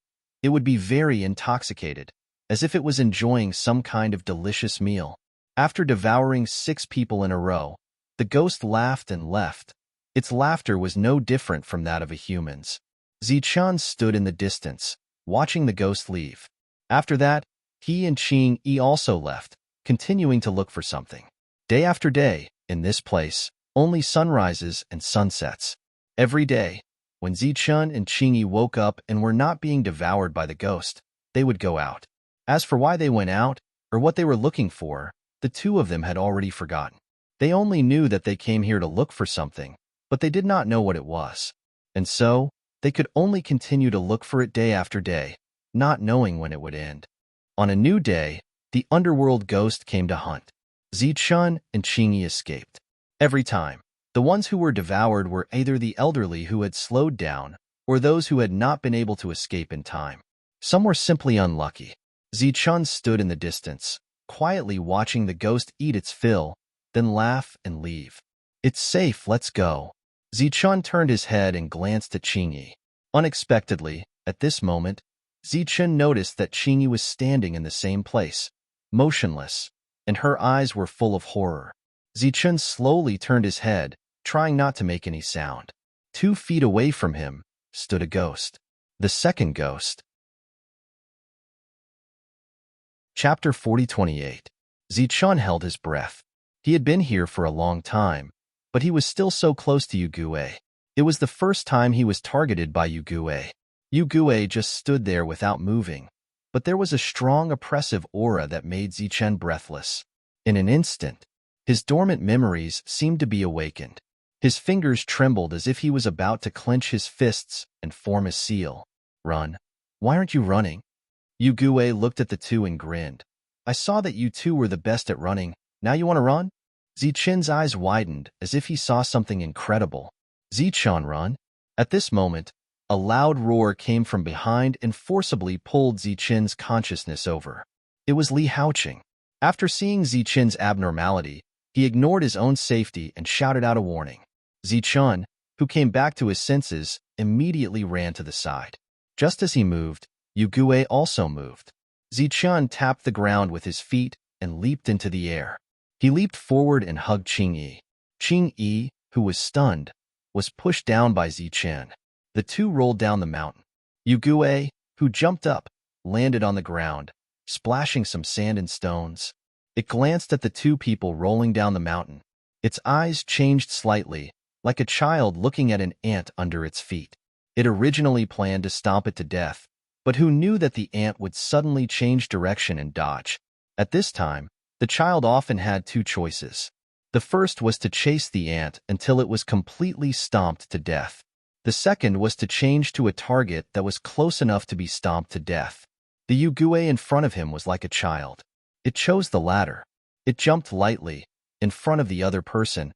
Speaker 1: it would be very intoxicated, as if it was enjoying some kind of delicious meal. After devouring 6 people in a row, the ghost laughed and left. Its laughter was no different from that of a human's. Zichun stood in the distance, watching the ghost leave. After that, he and Qingyi also left, continuing to look for something. Day after day, in this place, only sunrises and sunsets. Every day, when Zichun and Qingyi woke up and were not being devoured by the ghost, they would go out. As for why they went out, or what they were looking for, the two of them had already forgotten. They only knew that they came here to look for something, but they did not know what it was. And so, they could only continue to look for it day after day, not knowing when it would end. On a new day, the underworld ghost came to hunt. Zichun and Qingyi escaped. Every time, the ones who were devoured were either the elderly who had slowed down, or those who had not been able to escape in time. Some were simply unlucky. Zichun stood in the distance, quietly watching the ghost eat its fill, then laugh and leave. "It's safe, let's go." Zichun turned his head and glanced at Qingyi. Unexpectedly, at this moment, Zichun noticed that Qingyi was standing in the same place, motionless, and her eyes were full of horror. Zichun slowly turned his head, trying not to make any sound. 2 feet away from him stood a ghost. The second ghost. Chapter 4028. Zichun held his breath. He had been here for a long time, but he was still so close to Yugue. It was the first time he was targeted by Yugue. Yugue just stood there without moving, but there was a strong oppressive aura that made Zichun breathless. In an instant, his dormant memories seemed to be awakened. His fingers trembled as if he was about to clench his fists and form a seal. "Run. Why aren't you running?" Yugue looked at the two and grinned. "I saw that you two were the best at running. Now you want to run?" Zichun's eyes widened as if he saw something incredible. "Zichun, run." At this moment, a loud roar came from behind and forcibly pulled Zichun's consciousness over. It was Li Haoqing. After seeing Zichun's abnormality, he ignored his own safety and shouted out a warning. Zichun, who came back to his senses, immediately ran to the side. Just as he moved, Yugue also moved. Zichun tapped the ground with his feet and leaped into the air. He leaped forward and hugged Qingyi. Qingyi, who was stunned, was pushed down by Zichen. The two rolled down the mountain. Yugue, who jumped up, landed on the ground, splashing some sand and stones. It glanced at the two people rolling down the mountain. Its eyes changed slightly, like a child looking at an ant under its feet. It originally planned to stomp it to death, but who knew that the ant would suddenly change direction and dodge? At this time, the child often had two choices. The first was to chase the ant until it was completely stomped to death. The second was to change to a target that was close enough to be stomped to death. The Yugue in front of him was like a child. It chose the latter. It jumped lightly, in front of the other person,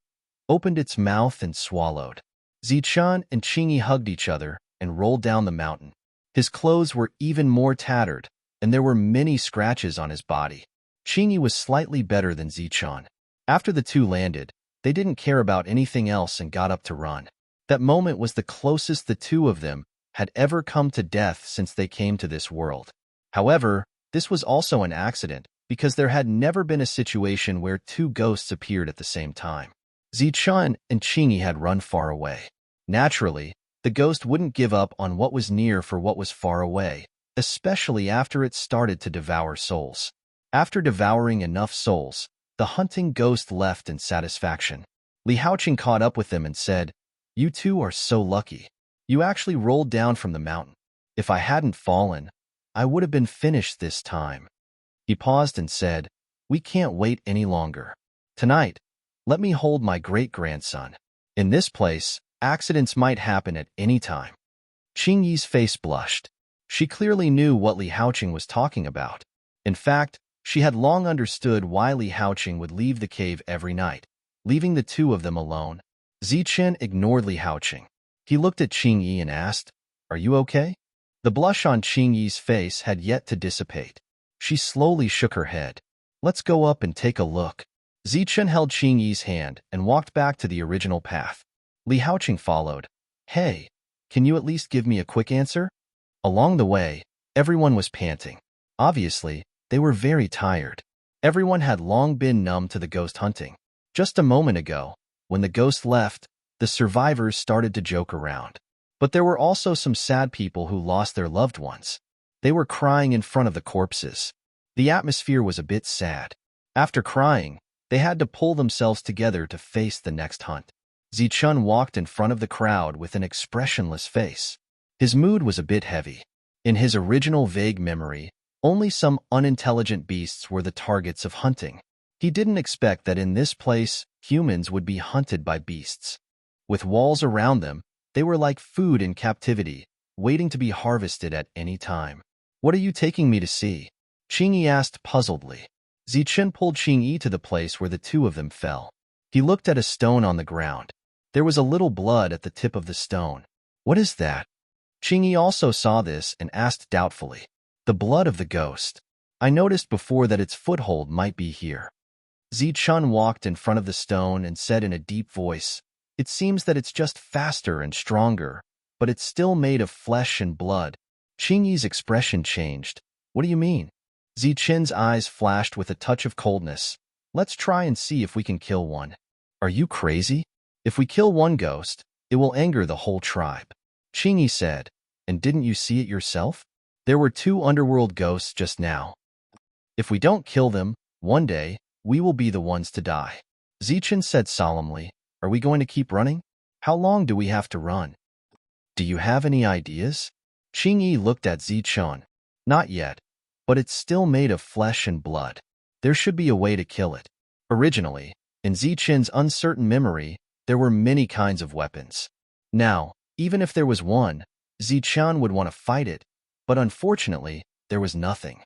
Speaker 1: opened its mouth and swallowed. Zichen and Qingyi hugged each other and rolled down the mountain. His clothes were even more tattered, and there were many scratches on his body. Qingyi was slightly better than Zichen. After the two landed, they didn't care about anything else and got up to run. That moment was the closest the two of them had ever come to death since they came to this world. However, this was also an accident, because there had never been a situation where two ghosts appeared at the same time. Zichen and Qingyi had run far away. Naturally, the ghost wouldn't give up on what was near for what was far away, especially after it started to devour souls. After devouring enough souls, the hunting ghost left in satisfaction. Li Haoqing caught up with them and said, "You two are so lucky. You actually rolled down from the mountain. If I hadn't fallen, I would have been finished this time." He paused and said, "We can't wait any longer. Tonight, let me hold my great-grandson. In this place, accidents might happen at any time." Qingyi's face blushed. She clearly knew what Li Haoqing was talking about. In fact, she had long understood why Li Haoqing would leave the cave every night, leaving the two of them alone. Zichen ignored Li Haoqing. He looked at Qingyi and asked, "Are you okay?" The blush on Qingyi's face had yet to dissipate. She slowly shook her head. "Let's go up and take a look." Zichen held Qingyi's hand and walked back to the original path. Li Haoqing followed. "Hey, can you at least give me a quick answer?" Along the way, everyone was panting. Obviously, they were very tired. Everyone had long been numb to the ghost hunting. Just a moment ago, when the ghost left, the survivors started to joke around. But there were also some sad people who lost their loved ones. They were crying in front of the corpses. The atmosphere was a bit sad. After crying, they had to pull themselves together to face the next hunt. Zichen walked in front of the crowd with an expressionless face. His mood was a bit heavy. In his original vague memory, only some unintelligent beasts were the targets of hunting. He didn't expect that in this place, humans would be hunted by beasts. With walls around them, they were like food in captivity, waiting to be harvested at any time. "What are you taking me to see?" Qingyi asked puzzledly. Zichen pulled Qingyi to the place where the two of them fell. He looked at a stone on the ground. There was a little blood at the tip of the stone. "What is that?" Qingyi also saw this and asked doubtfully. "The blood of the ghost. I noticed before that its foothold might be here." Zichen walked in front of the stone and said in a deep voice, "It seems that it's just faster and stronger, but it's still made of flesh and blood." Qingyi's expression changed. "What do you mean?" Zichen's eyes flashed with a touch of coldness. "Let's try and see if we can kill one." "Are you crazy? If we kill one ghost, it will anger the whole tribe." Qingyi said, "And didn't you see it yourself? There were two underworld ghosts just now. If we don't kill them, one day, we will be the ones to die." Zichen said solemnly, "Are we going to keep running? How long do we have to run? Do you have any ideas?" Qingyi looked at Zichen. "Not yet, but it's still made of flesh and blood. There should be a way to kill it." Originally, in Zichen's uncertain memory, there were many kinds of weapons. Now, even if there was one, Zichen would want to fight it, but unfortunately, there was nothing.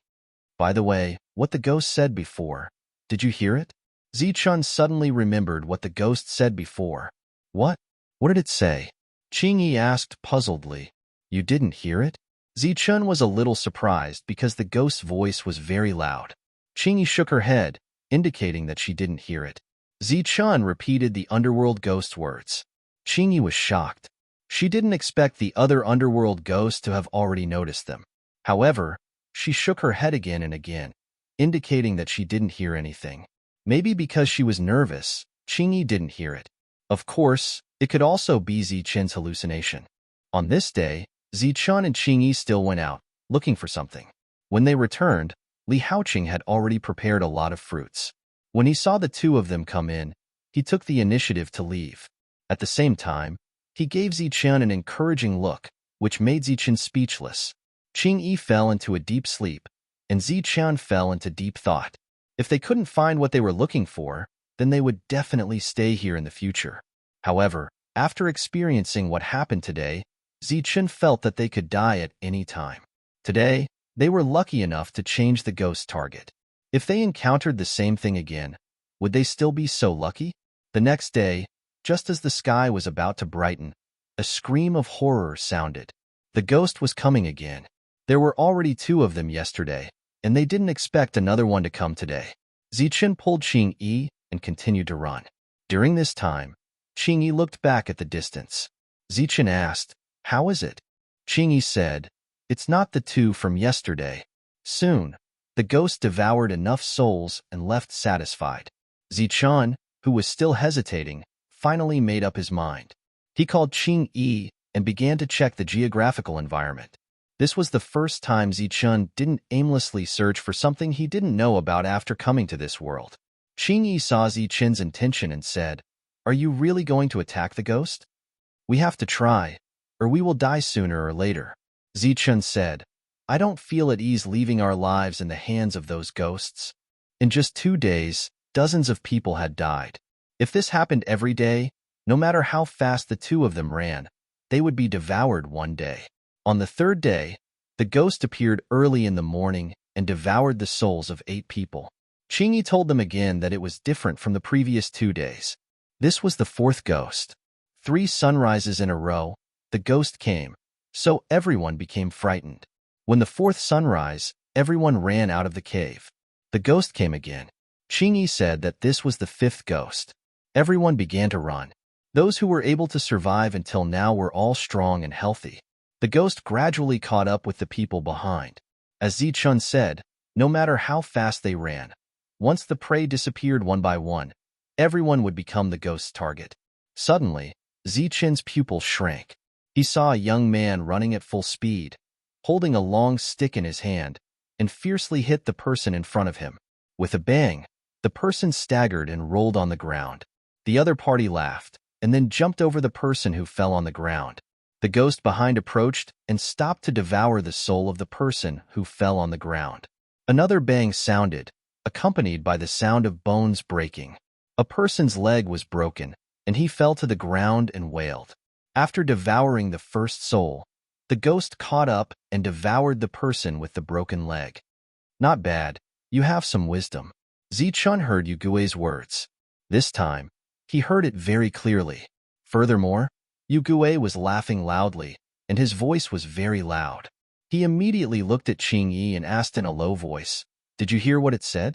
Speaker 1: By the way, what the ghost said before, did you hear it? Zichen suddenly remembered what the ghost said before. "What? What did it say?" Qingyi asked puzzledly. "You didn't hear it?" Zichen was a little surprised because the ghost's voice was very loud. Qingyi shook her head, indicating that she didn't hear it. Zichen repeated the underworld ghost words. Qingyi was shocked. She didn't expect the other underworld ghosts to have already noticed them. However, she shook her head again and again, indicating that she didn't hear anything. Maybe because she was nervous, Qingyi didn't hear it. Of course, it could also be Zichen's hallucination. On this day, Zichun and Qingyi still went out, looking for something. When they returned, Li Haoqing had already prepared a lot of fruits. When he saw the two of them come in, he took the initiative to leave. At the same time, he gave Zichun an encouraging look, which made Zichun speechless. Qingyi fell into a deep sleep, and Zichun fell into deep thought. If they couldn't find what they were looking for, then they would definitely stay here in the future. However, after experiencing what happened today, Zichun felt that they could die at any time. Today, they were lucky enough to change the ghost target. If they encountered the same thing again, would they still be so lucky? The next day, just as the sky was about to brighten, a scream of horror sounded. The ghost was coming again. There were already two of them yesterday, and they didn't expect another one to come today. Zichun pulled Qingyi and continued to run. During this time, Qingyi looked back at the distance. Zichun asked, "How is it?" Qingyi said, "It's not the two from yesterday." Soon, the ghost devoured enough souls and left satisfied. Zichun, who was still hesitating, finally made up his mind. He called Qingyi and began to check the geographical environment. This was the first time Zichun didn't aimlessly search for something he didn't know about after coming to this world. Qingyi saw Zichun's intention and said, "Are you really going to attack the ghost? We have to try, or we will die sooner or later." Zichun said, "I don't feel at ease leaving our lives in the hands of those ghosts." In just 2 days, dozens of people had died. If this happened every day, no matter how fast the two of them ran, they would be devoured one day. On the third day, the ghost appeared early in the morning and devoured the souls of 8 people. Qingyi told them again that it was different from the previous 2 days. This was the 4th ghost. 3 sunrises in a row, the ghost came, so everyone became frightened. When the 4th sunrise, everyone ran out of the cave. The ghost came again. Qingyi said that this was the 5th ghost. Everyone began to run. Those who were able to survive until now were all strong and healthy. The ghost gradually caught up with the people behind. As Zichun said, no matter how fast they ran, once the prey disappeared one by one, everyone would become the ghost's target. Suddenly, Zichun's pupil shrank. He saw a young man running at full speed, holding a long stick in his hand, and fiercely hit the person in front of him. With a bang, the person staggered and rolled on the ground. The other party laughed, and then jumped over the person who fell on the ground. The ghost behind approached and stopped to devour the soul of the person who fell on the ground. Another bang sounded, accompanied by the sound of bones breaking. A person's leg was broken, and he fell to the ground and wailed. After devouring the first soul, the ghost caught up and devoured the person with the broken leg. "Not bad, you have some wisdom." Zichun heard Yugue's words. This time, he heard it very clearly. Furthermore, Yugue was laughing loudly, and his voice was very loud. He immediately looked at Qingyi and asked in a low voice, "Did you hear what it said?"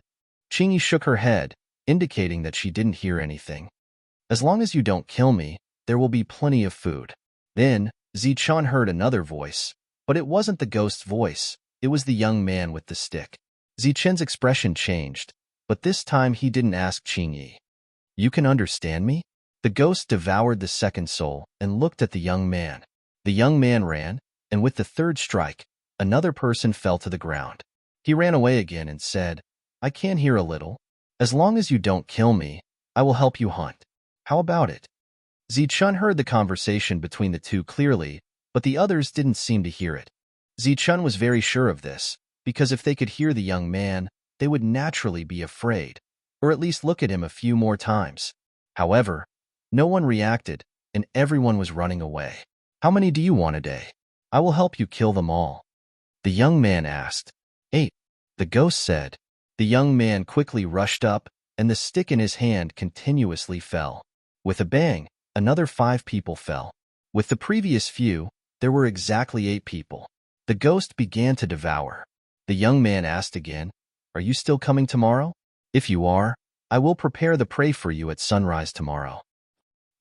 Speaker 1: Qingyi shook her head, indicating that she didn't hear anything. "As long as you don't kill me, there will be plenty of food." Then, Zichun heard another voice, but it wasn't the ghost's voice, it was the young man with the stick. Zichun's expression changed, but this time he didn't ask Qingyi, "You can understand me?" The ghost devoured the second soul and looked at the young man. The young man ran, and with the third strike, another person fell to the ground. He ran away again and said, "I can hear a little. As long as you don't kill me, I will help you hunt. How about it?" Zichun heard the conversation between the two clearly, but the others didn't seem to hear it. Zichun was very sure of this, because if they could hear the young man, they would naturally be afraid, or at least look at him a few more times. However, no one reacted, and everyone was running away. "How many do you want a day? I will help you kill them all." The young man asked. 8. The ghost said. The young man quickly rushed up, and the stick in his hand continuously fell. With a bang, another 5 people fell. With the previous few, there were exactly 8 people. The ghost began to devour. The young man asked again, "Are you still coming tomorrow? If you are, I will prepare the prey for you at sunrise tomorrow.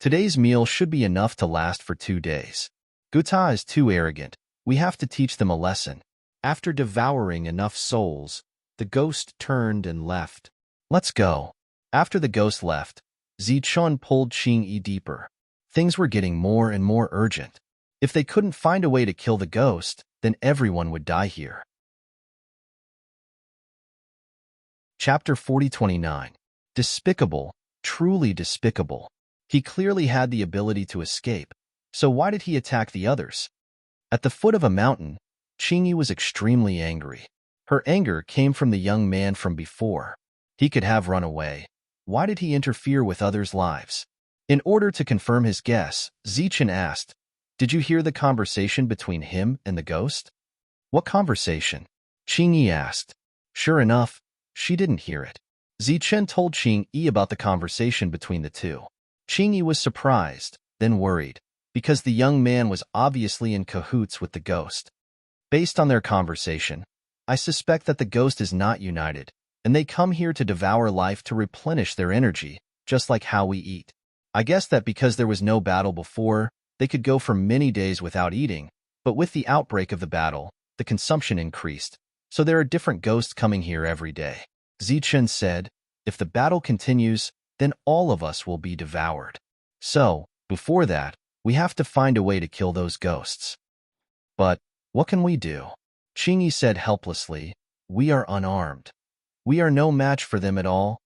Speaker 1: Today's meal should be enough to last for 2 days. Guta is too arrogant. We have to teach them a lesson." After devouring enough souls, The ghost turned and left. Let's go. After the ghost left, Zichun pulled Qingyi deeper. Things were getting more and more urgent. If they couldn't find a way to kill the ghost, then everyone would die here. Chapter 4029. Despicable, truly despicable. He clearly had the ability to escape, so why did he attack the others? At the foot of a mountain, Qingyi was extremely angry. Her anger came from the young man from before. He could have run away. Why did he interfere with others' lives? In order to confirm his guess, Zichun asked, "Did you hear the conversation between him and the ghost?" "What conversation?" Qingyi asked. Sure enough, she didn't hear it. Zichun told Qingyi about the conversation between the two. Qingyi was surprised, then worried, because the young man was obviously in cahoots with the ghost. Based on their conversation, I suspect that the ghost is not united, and they come here to devour life to replenish their energy, just like how we eat. I guess that because there was no battle before, they could go for many days without eating, but with the outbreak of the battle, the consumption increased, so there are different ghosts coming here every day. Zichun said, if the battle continues, then all of us will be devoured. So, before that, we have to find a way to kill those ghosts. But, what can we do? Qingyi said helplessly, we are unarmed. We are no match for them at all.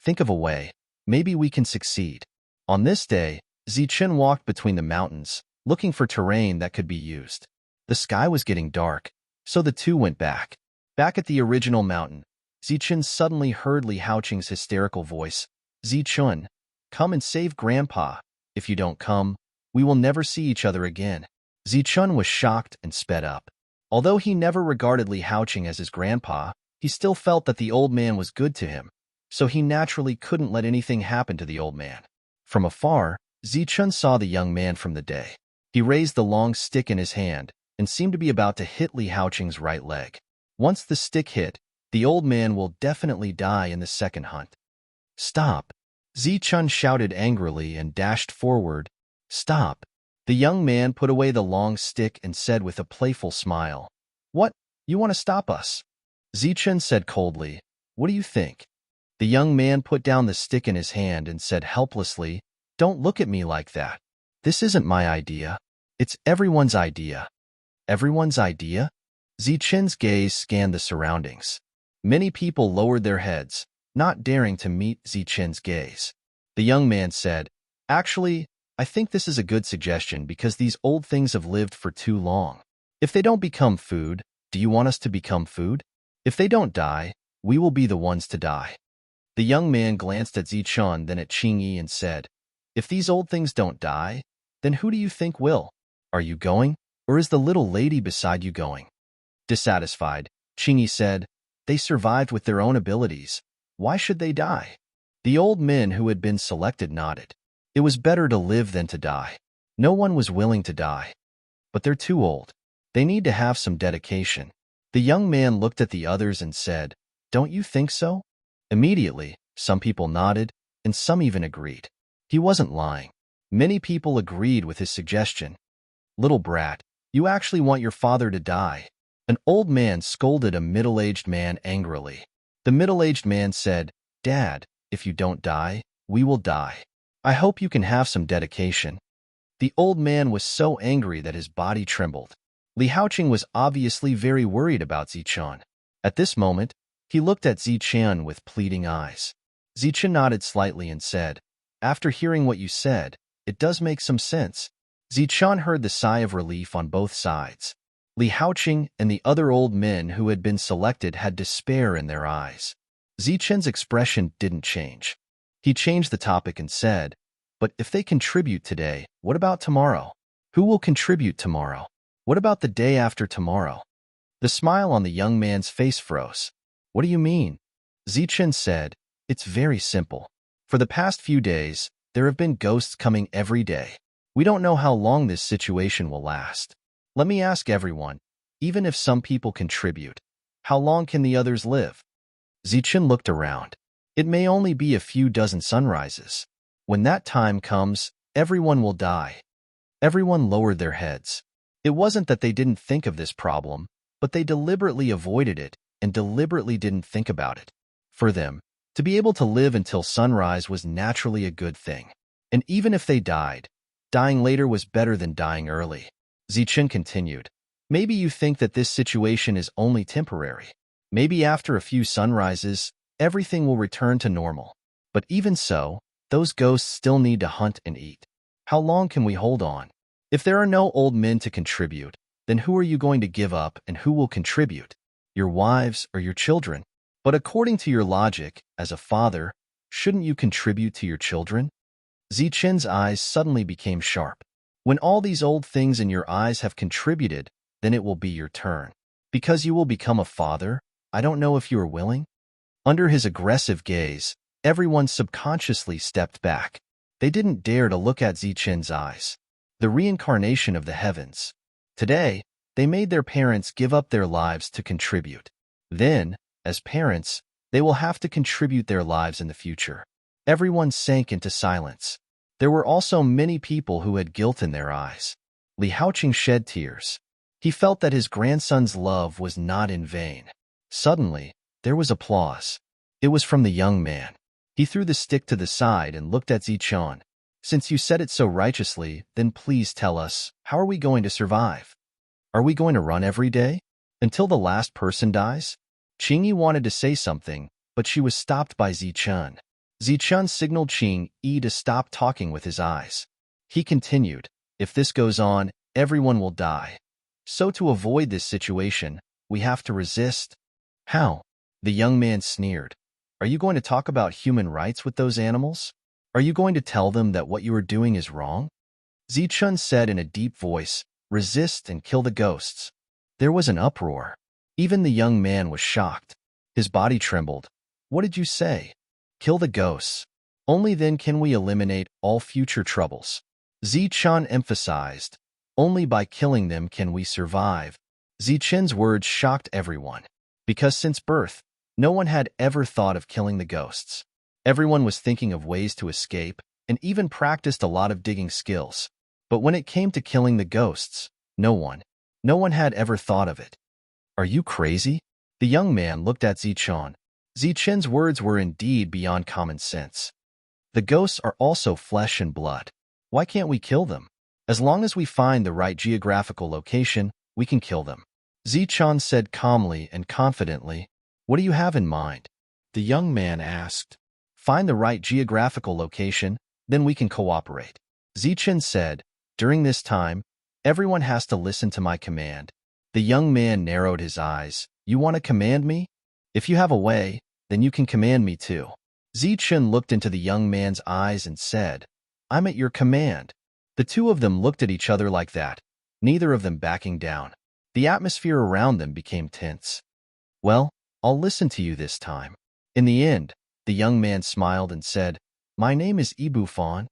Speaker 1: Think of a way. Maybe we can succeed. On this day, Zichun walked between the mountains, looking for terrain that could be used. The sky was getting dark, so the two went back. Back at the original mountain, Zichun suddenly heard Li Haoqing's hysterical voice. Zichun, come and save Grandpa. If you don't come, we will never see each other again. Zichun was shocked and sped up. Although he never regarded Li Haoqing as his grandpa, he still felt that the old man was good to him, so he naturally couldn't let anything happen to the old man. From afar, Zichun saw the young man from the day. He raised the long stick in his hand and seemed to be about to hit Li Haoqing's right leg. Once the stick hit, the old man will definitely die in the second hunt. Stop! Zichun shouted angrily and dashed forward. Stop! The young man put away the long stick and said with a playful smile, What? You want to stop us? Zichun said coldly, What do you think? The young man put down the stick in his hand and said helplessly, Don't look at me like that. This isn't my idea. It's everyone's idea. Everyone's idea? Zichun's gaze scanned the surroundings. Many people lowered their heads, not daring to meet Zichun's gaze. The young man said, Actually, I think this is a good suggestion because these old things have lived for too long. If they don't become food, do you want us to become food? If they don't die, we will be the ones to die. The young man glanced at Zichun, then at Qingyi and said, If these old things don't die, then who do you think will? Are you going, or is the little lady beside you going? Dissatisfied, Qingyi said, They survived with their own abilities. Why should they die? The old men who had been selected nodded. It was better to live than to die. No one was willing to die. But they're too old. They need to have some dedication. The young man looked at the others and said, Don't you think so? Immediately, some people nodded, and some even agreed. He wasn't lying. Many people agreed with his suggestion. Little brat, you actually want your father to die. An old man scolded a middle-aged man angrily. The middle-aged man said, Dad, if you don't die, we will die. I hope you can have some dedication. The old man was so angry that his body trembled. Li Haoqing was obviously very worried about Zichun. At this moment, he looked at Zichun with pleading eyes. Zichun nodded slightly and said, After hearing what you said, it does make some sense. Zichun heard the sigh of relief on both sides. Li Haoqing and the other old men who had been selected had despair in their eyes. Zichun's expression didn't change. He changed the topic and said, But if they contribute today, what about tomorrow? Who will contribute tomorrow? What about the day after tomorrow? The smile on the young man's face froze. What do you mean? Zichun said, It's very simple. For the past few days, there have been ghosts coming every day. We don't know how long this situation will last. Let me ask everyone, even if some people contribute, how long can the others live? Zichun looked around. It may only be a few dozen sunrises. When that time comes, everyone will die. Everyone lowered their heads. It wasn't that they didn't think of this problem, but they deliberately avoided it, and deliberately didn't think about it. For them, to be able to live until sunrise was naturally a good thing. And even if they died, dying later was better than dying early. Zichen continued. Maybe you think that this situation is only temporary. Maybe after a few sunrises, everything will return to normal. But even so, those ghosts still need to hunt and eat. How long can we hold on? If there are no old men to contribute, then who are you going to give up and who will contribute? Your wives or your children? But according to your logic, as a father, shouldn't you contribute to your children? Zichen's eyes suddenly became sharp. When all these old things in your eyes have contributed, then it will be your turn. Because you will become a father, I don't know if you are willing. Under his aggressive gaze, everyone subconsciously stepped back. They didn't dare to look at Zichen's eyes. The reincarnation of the heavens. Today, they made their parents give up their lives to contribute. Then, as parents, they will have to contribute their lives in the future. Everyone sank into silence. There were also many people who had guilt in their eyes. Li Haoqing shed tears. He felt that his grandson's love was not in vain. Suddenly, there was applause. It was from the young man. He threw the stick to the side and looked at Zichen. Since you said it so righteously, then please tell us, how are we going to survive? Are we going to run every day? Until the last person dies? Qingyi wanted to say something, but she was stopped by Zichen. Zichen signaled Qingyi to stop talking with his eyes. He continued, if this goes on, everyone will die. So to avoid this situation, we have to resist. How? The young man sneered. Are you going to talk about human rights with those animals? Are you going to tell them that what you are doing is wrong? Zichen said in a deep voice, resist and kill the ghosts. There was an uproar. Even the young man was shocked. His body trembled. What did you say? Kill the ghosts. Only then can we eliminate all future troubles. Zichen emphasized. Only by killing them can we survive. Zichen's words shocked everyone. Because since birth, no one had ever thought of killing the ghosts. Everyone was thinking of ways to escape and even practiced a lot of digging skills. But when it came to killing the ghosts, no one had ever thought of it. Are you crazy? The young man looked at Zichen. Zichen's words were indeed beyond common sense. The ghosts are also flesh and blood. Why can't we kill them? As long as we find the right geographical location, we can kill them. Zichen said calmly and confidently. What do you have in mind? The young man asked. Find the right geographical location, then we can cooperate. Zichen said, during this time, everyone has to listen to my command. The young man narrowed his eyes. You want to command me? If you have a way, then you can command me too. Zichen looked into the young man's eyes and said, I'm at your command. The two of them looked at each other like that, neither of them backing down. The atmosphere around them became tense. Well, I'll listen to you this time. In the end, the young man smiled and said, My name is Ibufan.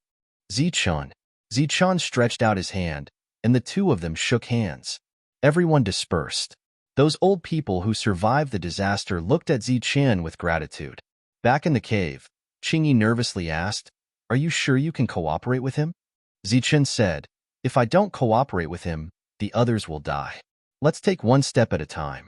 Speaker 1: Zichen. Zichen stretched out his hand, and the two of them shook hands. Everyone dispersed. Those old people who survived the disaster looked at Zichen with gratitude. Back in the cave, Qingyi nervously asked, Are you sure you can cooperate with him? Zichen said, If I don't cooperate with him, the others will die. Let's take one step at a time.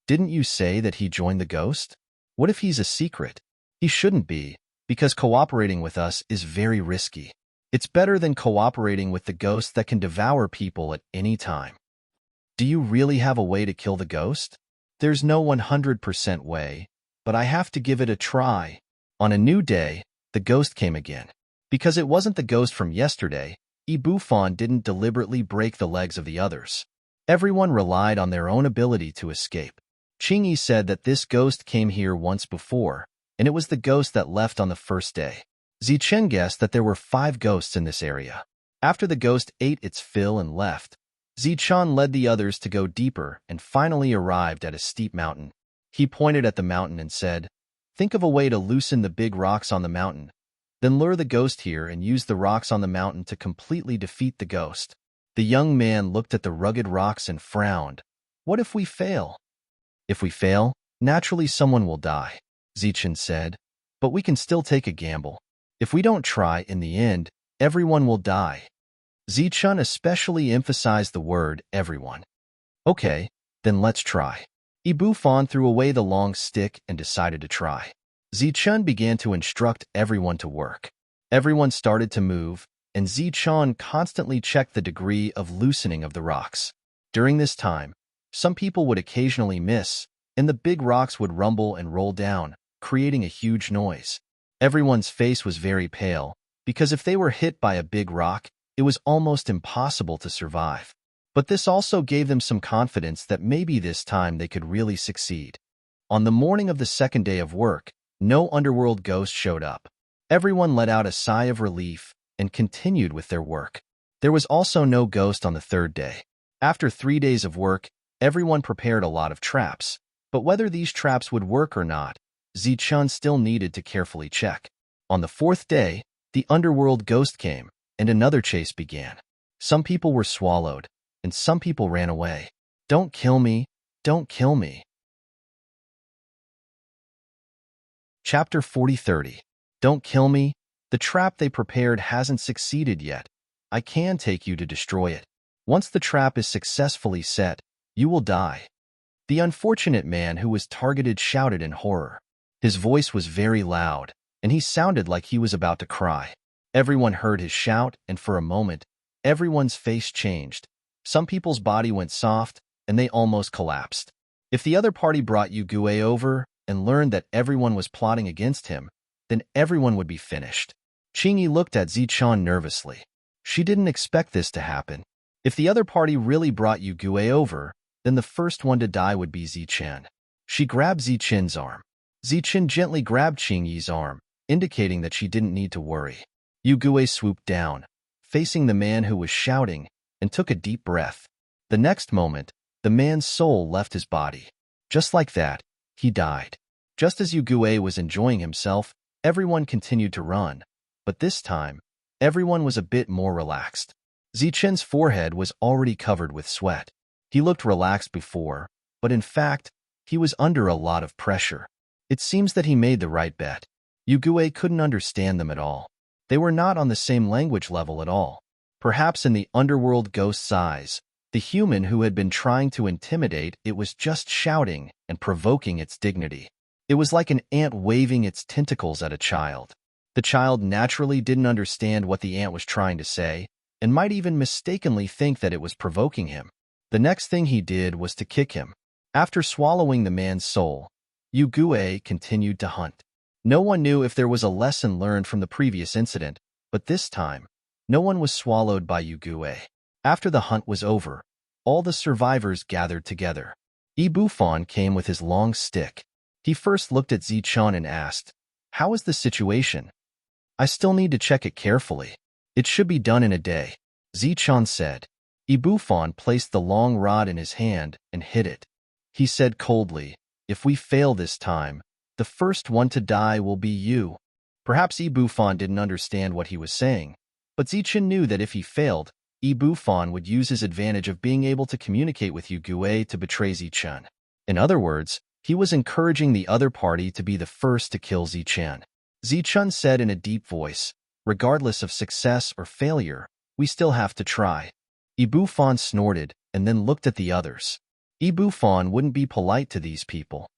Speaker 1: Didn't you say that he joined the ghost? What if he's a secret? He shouldn't be, because cooperating with us is very risky. It's better than cooperating with the ghost that can devour people at any time. Do you really have a way to kill the ghost? There's no 100% way, but I have to give it a try. On a new day, the ghost came again. Because it wasn't the ghost from yesterday, Ibufan didn't deliberately break the legs of the others. Everyone relied on their own ability to escape. Qingyi said that this ghost came here once before, and it was the ghost that left on the first day. Zichen guessed that there were 5 ghosts in this area. After the ghost ate its fill and left, Zichen led the others to go deeper and finally arrived at a steep mountain. He pointed at the mountain and said, Think of a way to loosen the big rocks on the mountain. Then lure the ghost here and use the rocks on the mountain to completely defeat the ghost. The young man looked at the rugged rocks and frowned. What if we fail? If we fail, naturally someone will die, Zichen said. But we can still take a gamble. If we don't try, in the end, everyone will die. Zichen especially emphasized the word everyone. Okay, then let's try. Ibufan threw away the long stick and decided to try. Zichun began to instruct everyone to work. Everyone started to move, and Zichun constantly checked the degree of loosening of the rocks. During this time, some people would occasionally miss, and the big rocks would rumble and roll down, creating a huge noise. Everyone's face was very pale, because if they were hit by a big rock, it was almost impossible to survive. But this also gave them some confidence that maybe this time they could really succeed. On the morning of the second day of work, no underworld ghost showed up. Everyone let out a sigh of relief and continued with their work. There was also no ghost on the third day. After 3 days of work, everyone prepared a lot of traps, but whether these traps would work or not, Zichun still needed to carefully check. On the fourth day, the underworld ghost came, and another chase began. Some people were swallowed, and some people ran away. Don't kill me, don't kill me. Chapter 40:30. Don't kill me. The trap they prepared hasn't succeeded yet. I can take you to destroy it. Once the trap is successfully set, you will die. The unfortunate man who was targeted shouted in horror. His voice was very loud, and he sounded like he was about to cry. Everyone heard his shout, and for a moment, everyone's face changed. Some people's body went soft, and they almost collapsed. If the other party brought Yugue over and learned that everyone was plotting against him, then everyone would be finished. Qingyi looked at Zichun nervously. She didn't expect this to happen. If the other party really brought Yugue over, then the first one to die would be Zichun. She grabbed Zichun's arm. Zichun gently grabbed Qingyi's arm, indicating that she didn't need to worry. Yugue swooped down, facing the man who was shouting, and took a deep breath. The next moment, the man's soul left his body. Just like that, he died. Just as Yugue was enjoying himself, everyone continued to run, but this time, everyone was a bit more relaxed. Zichun's forehead was already covered with sweat. He looked relaxed before, but in fact, he was under a lot of pressure. It seems that he made the right bet. Yugue couldn't understand them at all. They were not on the same language level at all. Perhaps in the underworld ghost's eyes, the human who had been trying to intimidate it was just shouting and provoking its dignity. It was like an ant waving its tentacles at a child. The child naturally didn't understand what the ant was trying to say, and might even mistakenly think that it was provoking him. The next thing he did was to kick him. After swallowing the man's soul, Yugue continued to hunt. No one knew if there was a lesson learned from the previous incident, but this time, no one was swallowed by Yugue. After the hunt was over, all the survivors gathered together. Ibufan came with his long stick. He first looked at Zichun and asked, "How is the situation?" "I still need to check it carefully. It should be done in a day," Zichun said. Ibufan placed the long rod in his hand and hit it. He said coldly, "If we fail this time, the first one to die will be you." Perhaps Ibufan didn't understand what he was saying, but Zichun knew that if he failed, Ibufan would use his advantage of being able to communicate with Yugue to betray Zichun. In other words, he was encouraging the other party to be the first to kill Zichun. Zichun said in a deep voice, "Regardless of success or failure, we still have to try." Ibufan snorted and then looked at the others. Ibufan wouldn't be polite to these people.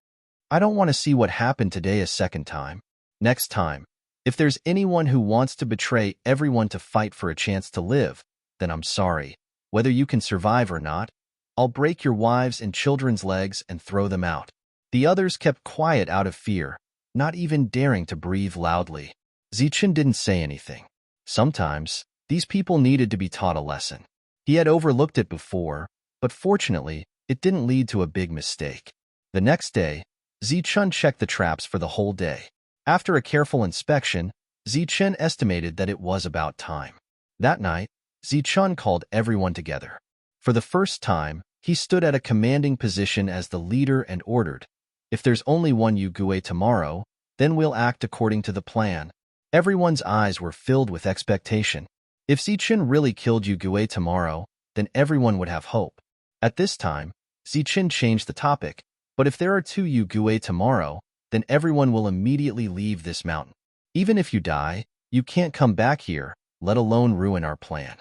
Speaker 1: "I don't want to see what happened today a second time. Next time, if there's anyone who wants to betray everyone to fight for a chance to live, then I'm sorry. Whether you can survive or not, I'll break your wives' and children's legs and throw them out." The others kept quiet out of fear, not even daring to breathe loudly. Zichun didn't say anything. Sometimes, these people needed to be taught a lesson. He had overlooked it before, but fortunately, it didn't lead to a big mistake. The next day, Zichun checked the traps for the whole day. After a careful inspection, Zichun estimated that it was about time. That night, Zichun called everyone together. For the first time, he stood at a commanding position as the leader and ordered, "If there's only one Yugue tomorrow, then we'll act according to the plan." Everyone's eyes were filled with expectation. If Zichun really killed Yugue tomorrow, then everyone would have hope. At this time, Zichun changed the topic, "But if there are 2 Yugue tomorrow, then everyone will immediately leave this mountain. Even if you die, you can't come back here, let alone ruin our plan."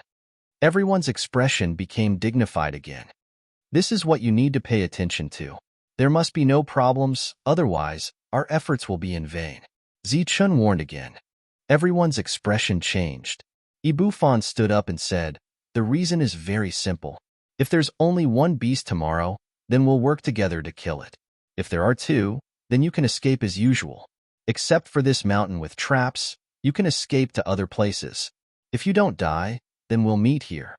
Speaker 1: Everyone's expression became dignified again. This is what you need to pay attention to. There must be no problems, otherwise our efforts will be in vain. Zichun warned again. Everyone's expression changed. Ibufan stood up and said, "The reason is very simple. If there's only one beast tomorrow, then we'll work together to kill it. If there are two, then you can escape as usual. Except for this mountain with traps, you can escape to other places. If you don't die, then we'll meet here."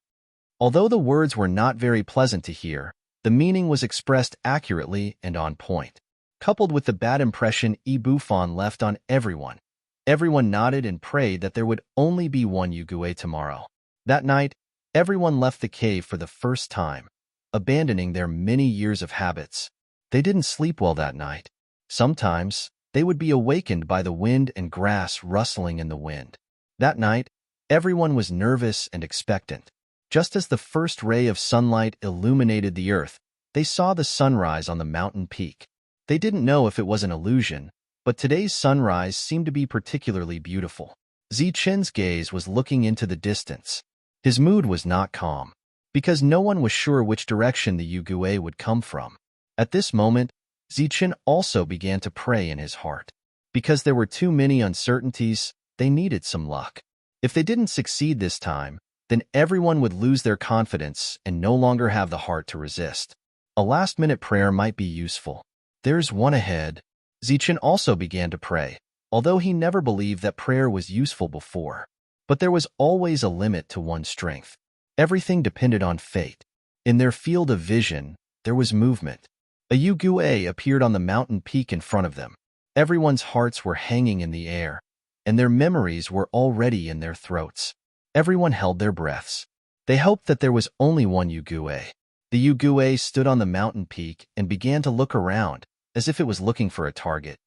Speaker 1: Although the words were not very pleasant to hear, the meaning was expressed accurately and on point. Coupled with the bad impression Ibufan left on everyone, everyone nodded and prayed that there would only be one Yugue tomorrow. That night, everyone left the cave for the first time, abandoning their many years of habits. They didn't sleep well that night. Sometimes, they would be awakened by the wind and grass rustling in the wind. That night, everyone was nervous and expectant. Just as the first ray of sunlight illuminated the earth, they saw the sunrise on the mountain peak. They didn't know if it was an illusion, but today's sunrise seemed to be particularly beautiful. Zichen's gaze was looking into the distance. His mood was not calm, because no one was sure which direction the Yugue would come from. At this moment, Zichen also began to pray in his heart. Because there were too many uncertainties, they needed some luck. If they didn't succeed this time, then everyone would lose their confidence and no longer have the heart to resist. A last-minute prayer might be useful. There's one ahead. Zichen also began to pray, although he never believed that prayer was useful before. But there was always a limit to one's strength. Everything depended on fate. In their field of vision, there was movement. A Yugue appeared on the mountain peak in front of them. Everyone's hearts were hanging in the air, and their memories were already in their throats. Everyone held their breaths. They hoped that there was only one Yugue. The Yugue stood on the mountain peak and began to look around, as if it was looking for a target.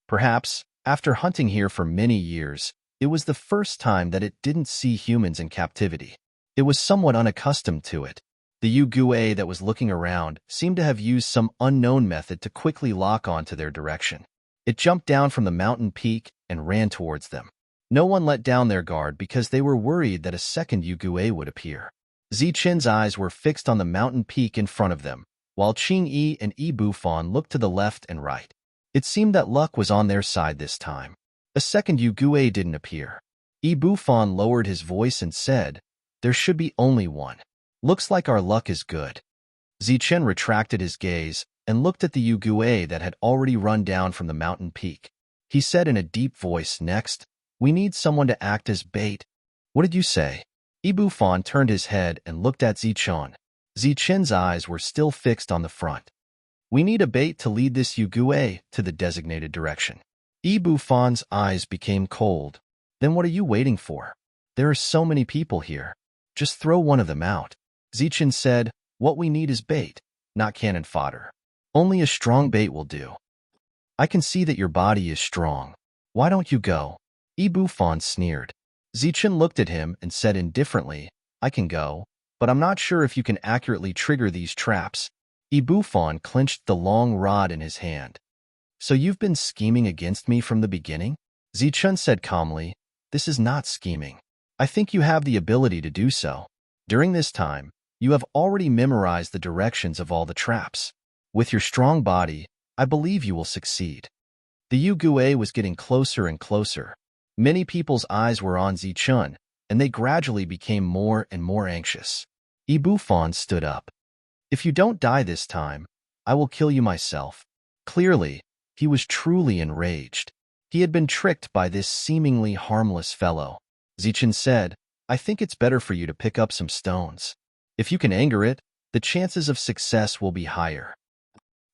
Speaker 1: Perhaps, after hunting here for many years, it was the first time that it didn't see humans in captivity. It was somewhat unaccustomed to it. The Yugue that was looking around seemed to have used some unknown method to quickly lock on to their direction. It jumped down from the mountain peak and ran towards them. No one let down their guard because they were worried that a second Yugue would appear. Zichen's eyes were fixed on the mountain peak in front of them, while Qingyi and Ibufan looked to the left and right. It seemed that luck was on their side this time. A second Yugue didn't appear. Ibufan lowered his voice and said, "There should be only one. Looks like our luck is good." Zichen retracted his gaze and looked at the Yugue that had already run down from the mountain peak. He said in a deep voice, "Next, we need someone to act as bait." "What did you say?" Ibufan turned his head and looked at Zichen. Zichen's eyes were still fixed on the front. "We need a bait to lead this Yugue to the designated direction." Ibufan's eyes became cold. "Then what are you waiting for? There are so many people here. Just throw one of them out." Zichen said, "What we need is bait, not cannon fodder. Only a strong bait will do." "I can see that your body is strong. Why don't you go?" Ibufan sneered. Zichen looked at him and said indifferently, "I can go, but I'm not sure if you can accurately trigger these traps." Ibufan clenched the long rod in his hand. "So you've been scheming against me from the beginning?" Zichen said calmly, "This is not scheming. I think you have the ability to do so. During this time, you have already memorized the directions of all the traps. With your strong body, I believe you will succeed." The Yugue was getting closer and closer. Many people's eyes were on Zichen, and they gradually became more and more anxious. Ibufan stood up. "If you don't die this time, I will kill you myself." Clearly, he was truly enraged. He had been tricked by this seemingly harmless fellow. Zichen said, "I think it's better for you to pick up some stones. If you can anger it, the chances of success will be higher."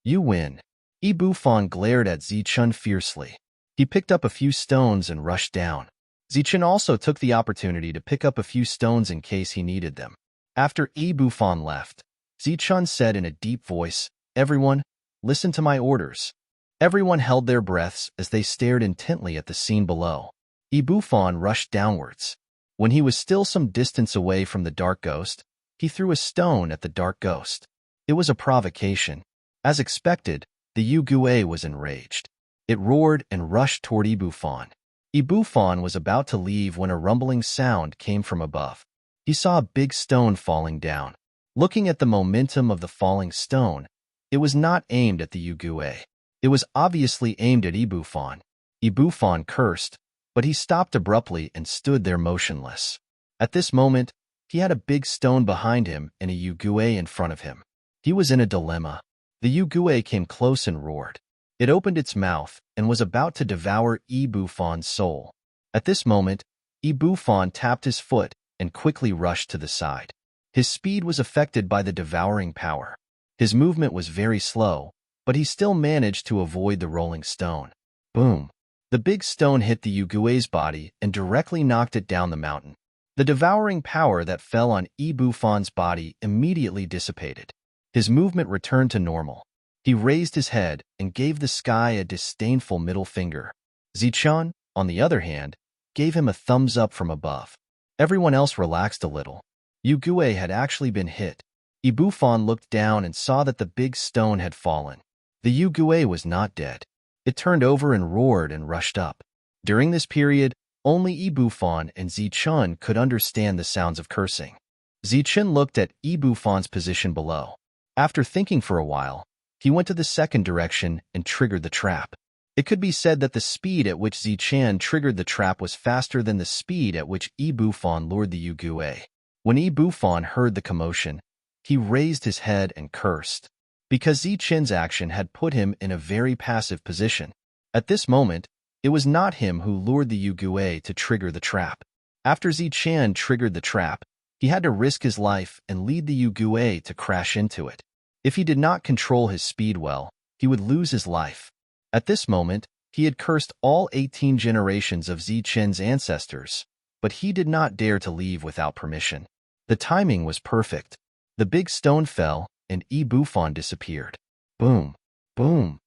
Speaker 1: "You win." Ibufan glared at Zichen fiercely. He picked up a few stones and rushed down. Zichen also took the opportunity to pick up a few stones in case he needed them. After Ibufan left, Zichen said in a deep voice, "Everyone, listen to my orders." Everyone held their breaths as they stared intently at the scene below. Ibufan rushed downwards. When he was still some distance away from the dark ghost, he threw a stone at the dark ghost. It was a provocation. As expected, the Yugue was enraged. It roared and rushed toward Ibufan. Ibufan was about to leave when a rumbling sound came from above. He saw a big stone falling down. Looking at the momentum of the falling stone, It was not aimed at the Yugue. It was obviously aimed at Ibufan. Ibufan cursed, but he stopped abruptly and stood there motionless. At this moment, he had a big stone behind him and a Yugue in front of him. He was in a dilemma. The Yugue came close and roared. It opened its mouth and was about to devour Ibufon's soul. At this moment, Ibufan tapped his foot and quickly rushed to the side. His speed was affected by the devouring power. His movement was very slow, but he still managed to avoid the rolling stone. Boom! The big stone hit the Yugue's body and directly knocked it down the mountain. The devouring power that fell on Ibufon's body immediately dissipated. His movement returned to normal. He raised his head and gave the sky a disdainful middle finger. Zichun, on the other hand, gave him a thumbs up from above. Everyone else relaxed a little. Yugue had actually been hit. Ibufan looked down and saw that the big stone had fallen. The Yugue was not dead. It turned over and roared and rushed up. During this period, only Ibufan and Zichun could understand the sounds of cursing. Zichun looked at Ibufon's position below. After thinking for a while, he went to the second direction and triggered the trap. It could be said that the speed at which Zichun triggered the trap was faster than the speed at which Ibufan lured the Yugue. When Ibufan heard the commotion, he raised his head and cursed, because Zichun's action had put him in a very passive position. At this moment, it was not him who lured the Yugue to trigger the trap. After Zichun triggered the trap, he had to risk his life and lead the Yugue to crash into it. If he did not control his speed well, he would lose his life. At this moment, he had cursed all 18 generations of Zichun's ancestors, but he did not dare to leave without permission. The timing was perfect. The big stone fell, and Ibufan disappeared. Boom! Boom!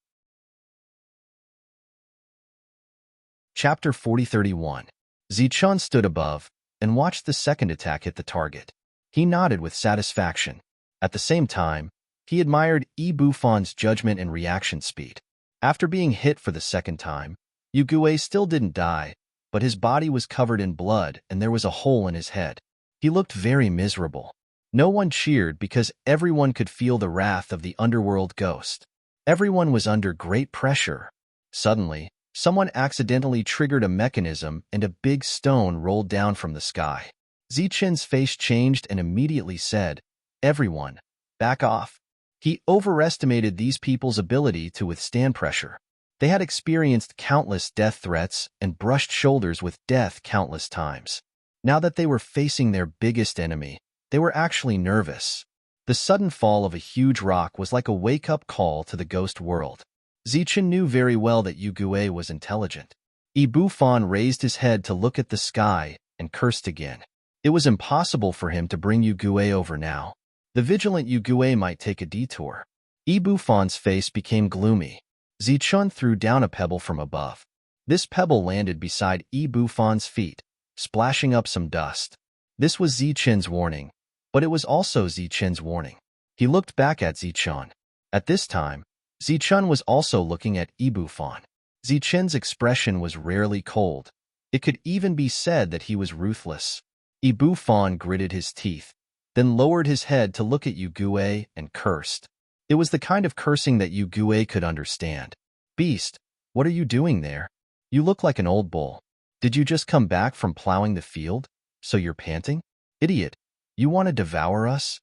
Speaker 1: Chapter 4031. Zichun stood above and watched the second attack hit the target. He nodded with satisfaction. At the same time, he admired Ibufon's judgment and reaction speed. After being hit for the second time, Yugue still didn't die, but his body was covered in blood and there was a hole in his head. He looked very miserable. No one cheered because everyone could feel the wrath of the underworld ghost. Everyone was under great pressure. Suddenly, someone accidentally triggered a mechanism and a big stone rolled down from the sky. Zichun's face changed and immediately said, "Everyone, back off." He overestimated these people's ability to withstand pressure. They had experienced countless death threats and brushed shoulders with death countless times. Now that they were facing their biggest enemy, they were actually nervous. The sudden fall of a huge rock was like a wake-up call to the ghost world. Zichun knew very well that Yugue was intelligent. Ibufan raised his head to look at the sky and cursed again. It was impossible for him to bring Yugue over now. The vigilant Yugue might take a detour. Ibufon's face became gloomy. Zichun threw down a pebble from above. This pebble landed beside Ibufon's feet, splashing up some dust. This was Zichun's warning, but it was also Zichun's warning. He looked back at Zichun. At this time, Zichun was also looking at Ibufan. Zichun's expression was rarely cold. It could even be said that he was ruthless. Ibufan gritted his teeth, then lowered his head to look at Yugue and cursed. It was the kind of cursing that Yugue could understand. "Beast, what are you doing there? You look like an old bull. Did you just come back from plowing the field? So you're panting? Idiot, you want to devour us?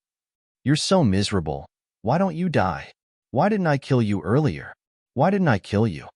Speaker 1: You're so miserable. Why don't you die? Why didn't I kill you earlier? Why didn't I kill you?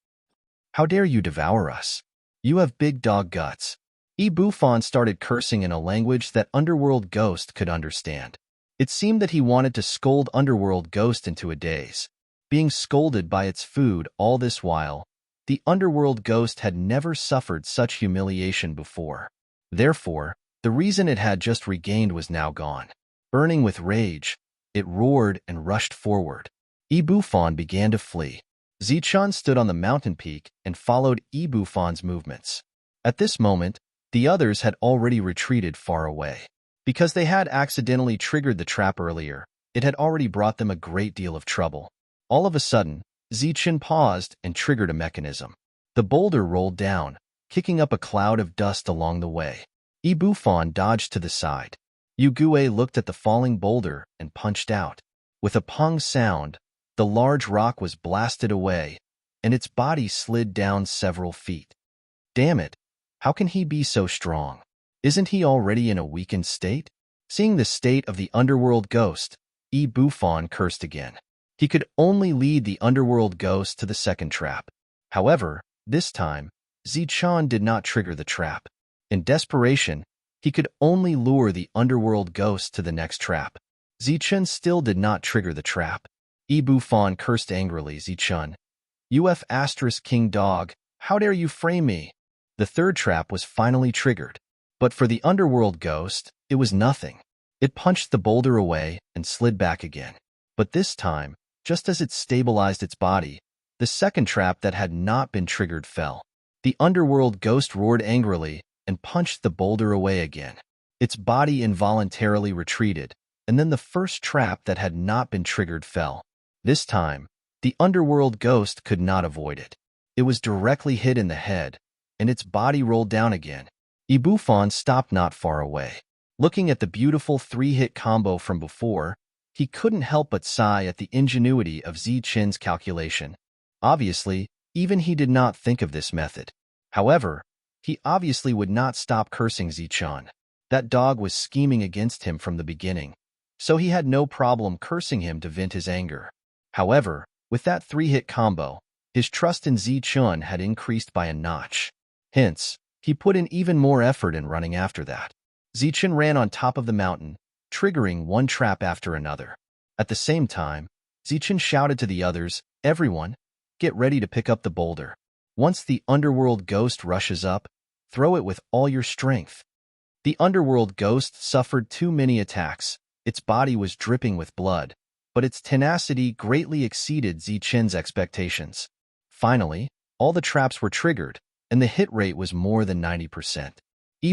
Speaker 1: How dare you devour us? You have big dog guts." Ibufan started cursing in a language that Underworld Ghost could understand. It seemed that he wanted to scold Underworld Ghost into a daze. Being scolded by its food all this while, the Underworld Ghost had never suffered such humiliation before. Therefore, the reason it had just regained was now gone. Burning with rage, it roared and rushed forward. Ibufan began to flee. Zichun stood on the mountain peak and followed Ibufon's movements. At this moment, the others had already retreated far away. Because they had accidentally triggered the trap earlier, it had already brought them a great deal of trouble. All of a sudden, Zichun paused and triggered a mechanism. The boulder rolled down, kicking up a cloud of dust along the way. Ibufan dodged to the side. Yugue looked at the falling boulder and punched out. With a pung sound, The large rock was blasted away, and its body slid down several feet. Damn it! How can he be so strong? Isn't he already in a weakened state? Seeing the state of the underworld ghost, Buffon cursed again. He could only lead the underworld ghost to the second trap. However, this time, Zichun did not trigger the trap. In desperation, he could only lure the underworld ghost to the next trap. Zichun still did not trigger the trap. Buffon cursed angrily, Zichun. "UF asterisk king dog, how dare you frame me?" The third trap was finally triggered. But for the underworld ghost, it was nothing. It punched the boulder away and slid back again. But this time, just as it stabilized its body, the second trap that had not been triggered fell. The underworld ghost roared angrily and punched the boulder away again. Its body involuntarily retreated, and then the first trap that had not been triggered fell. This time, the underworld ghost could not avoid it. It was directly hit in the head, and its body rolled down again. Buffon stopped not far away. Looking at the beautiful three-hit combo from before, he couldn't help but sigh at the ingenuity of Zichun's calculation. Obviously, even he did not think of this method. However, he obviously would not stop cursing Zichun. That dog was scheming against him from the beginning, so he had no problem cursing him to vent his anger. However, with that three-hit combo, his trust in Zichun had increased by a notch. Hence, he put in even more effort in running after that. Zichun ran on top of the mountain, triggering one trap after another. At the same time, Zichun shouted to the others, "Everyone, get ready to pick up the boulder. Once the underworld ghost rushes up, throw it with all your strength." The underworld ghost suffered too many attacks. Its body was dripping with blood, but its tenacity greatly exceeded Zichun's expectations. Finally, all the traps were triggered, and the hit rate was more than 90%.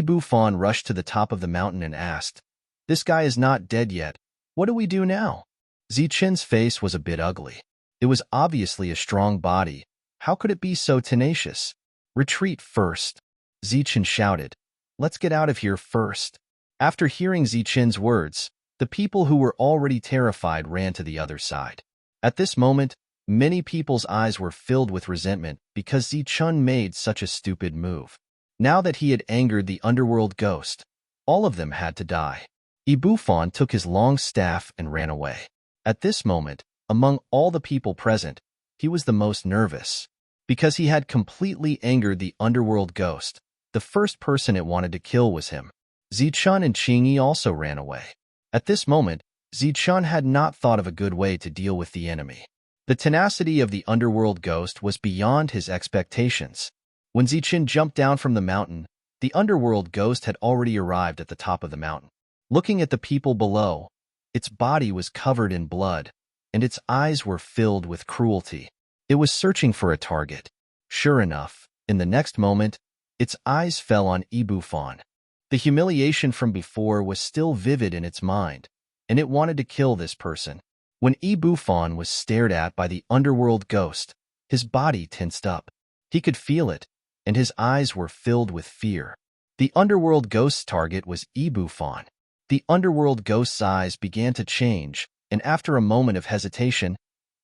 Speaker 1: Buffon rushed to the top of the mountain and asked, "This guy is not dead yet. What do we do now?" Zichun's face was a bit ugly. It was obviously a strong body. How could it be so tenacious? "Retreat first," Zichun shouted. "Let's get out of here first." After hearing Zichun's words, the people who were already terrified ran to the other side. At this moment, many people's eyes were filled with resentment because Zichun made such a stupid move. Now that he had angered the underworld ghost, all of them had to die. Buffon took his long staff and ran away. At this moment, among all the people present, he was the most nervous. Because he had completely angered the underworld ghost, the first person it wanted to kill was him. Zichun and Qingyi also ran away. At this moment, Zichun had not thought of a good way to deal with the enemy. The tenacity of the underworld ghost was beyond his expectations. When Zichun jumped down from the mountain, the underworld ghost had already arrived at the top of the mountain. Looking at the people below, its body was covered in blood, and its eyes were filled with cruelty. It was searching for a target. Sure enough, in the next moment, its eyes fell on Buffon. The humiliation from before was still vivid in its mind, and it wanted to kill this person. When Buffon was stared at by the underworld ghost, his body tensed up. He could feel it, and his eyes were filled with fear. The underworld ghost's target was Buffon. The underworld ghost's eyes began to change, and after a moment of hesitation,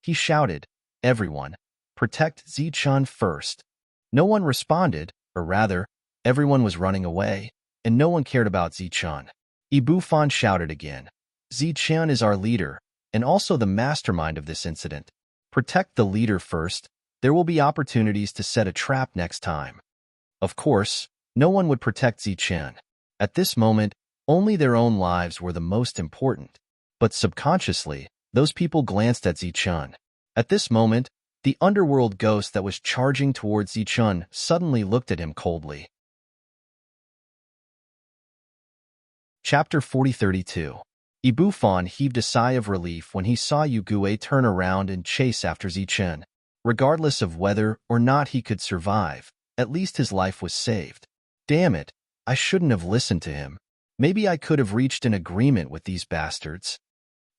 Speaker 1: he shouted, "Everyone, protect Zichun first." No one responded, or rather, everyone was running away, and no one cared about Zichun. Buffon shouted again, "Zichun is our leader, and also the mastermind of this incident. Protect the leader first. There will be opportunities to set a trap next time." Of course, no one would protect Zichun. At this moment, only their own lives were the most important. But subconsciously, those people glanced at Zichun. At this moment, the underworld ghost that was charging towards Zichun suddenly looked at him coldly. Chapter 4032. Buffon heaved a sigh of relief when he saw Yugue turn around and chase after Zichun. Regardless of whether or not he could survive, at least his life was saved. Damn it, I shouldn't have listened to him. Maybe I could have reached an agreement with these bastards.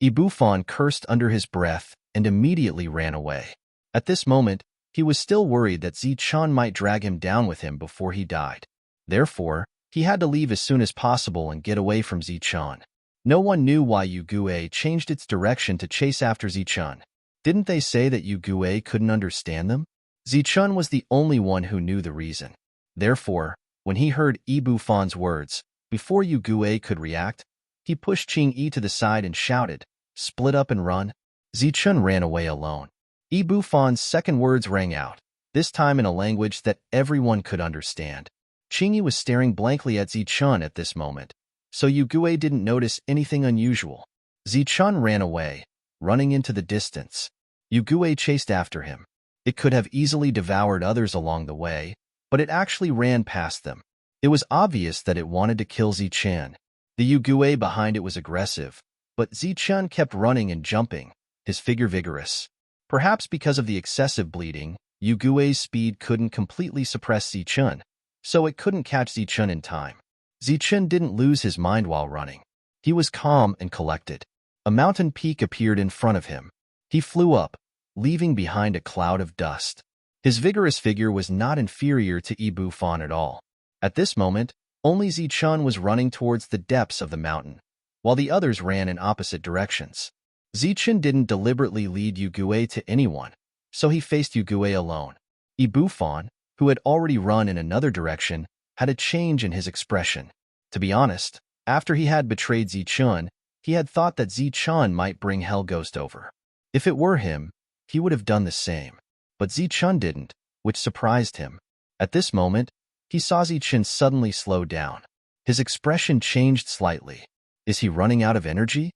Speaker 1: Buffon cursed under his breath and immediately ran away. At this moment, he was still worried that Zichun might drag him down with him before he died. Therefore, he had to leave as soon as possible and get away from Zichun. No one knew why Yugue changed its direction to chase after Zichun. Didn't they say that Yu couldn't understand them? Zichun was the only one who knew the reason. Therefore, when he heard Ibu Fan's words, before Yu could react, he pushed Qing Yi to the side and shouted, "Split up and run." Zichun ran away alone. Ibu Fan's second words rang out, this time in a language that everyone could understand. Qing Yi was staring blankly at Zichun at this moment, so Yu didn't notice anything unusual. Zichun ran away, running into the distance. Yu chased after him. It could have easily devoured others along the way, but it actually ran past them. It was obvious that it wanted to kill Zichun. The Yu behind it was aggressive, but Zichun kept running and jumping, his figure vigorous. Perhaps because of the excessive bleeding, Yu speed couldn't completely suppress Zichun, so it couldn't catch Zichun in time. Zichun didn't lose his mind while running. He was calm and collected. A mountain peak appeared in front of him. He flew up, leaving behind a cloud of dust. His vigorous figure was not inferior to Ibu Fan at all. At this moment, only Zichun was running towards the depths of the mountain, while the others ran in opposite directions. Zichun didn't deliberately lead Yu to anyone, so he faced Yu alone. Ibu Fan, who had already run in another direction, had a change in his expression. To be honest, after he had betrayed Zichun, he had thought that Zichun might bring Hell Ghost over. If it were him, he would have done the same. But Zichun didn't, which surprised him. At this moment, he saw Zichun suddenly slow down. His expression changed slightly. Is he running out of energy?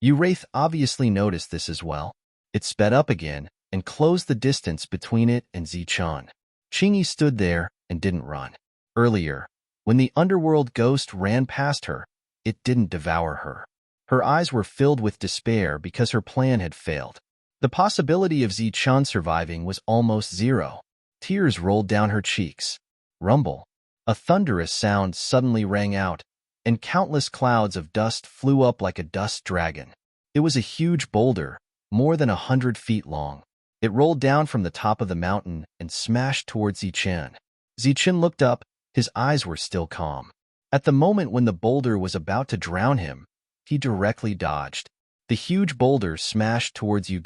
Speaker 1: Wraith obviously noticed this as well. It sped up again and closed the distance between it and Zichun. Qing Yi stood there and didn't run. Earlier, when the underworld ghost ran past her, it didn't devour her. Her eyes were filled with despair because her plan had failed. The possibility of Zichun surviving was almost zero. Tears rolled down her cheeks. Rumble. A thunderous sound suddenly rang out, and countless clouds of dust flew up like a dust dragon. It was a huge boulder, more than 100 feet long. It rolled down from the top of the mountain and smashed towards Zichun. Zichun looked up, his eyes were still calm. At the moment when the boulder was about to drown him, he directly dodged. The huge boulder smashed towards Yu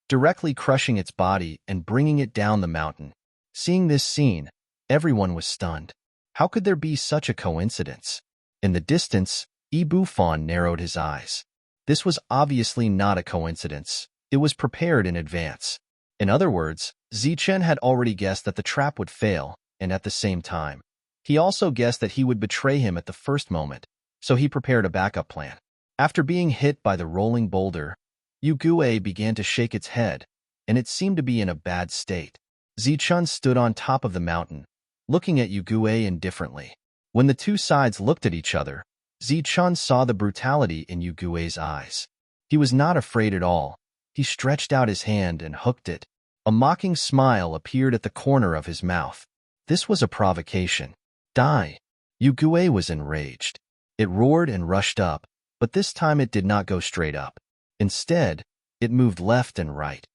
Speaker 1: directly crushing its body and bringing it down the mountain. Seeing this scene, everyone was stunned. How could there be such a coincidence? In the distance, Ibu Fan narrowed his eyes. This was obviously not a coincidence. It was prepared in advance. In other words, Zichun had already guessed that the trap would fail, and at the same time, he also guessed that he would betray him at the first moment, so he prepared a backup plan. After being hit by the rolling boulder, Yu began to shake its head, and it seemed to be in a bad state. Zichun stood on top of the mountain, looking at Yu indifferently. When the two sides looked at each other, Zichun saw the brutality in Yu eyes. He was not afraid at all. He stretched out his hand and hooked it. A mocking smile appeared at the corner of his mouth. This was a provocation. Die! Yu was enraged. It roared and rushed up, but this time it did not go straight up. Instead, it moved left and right.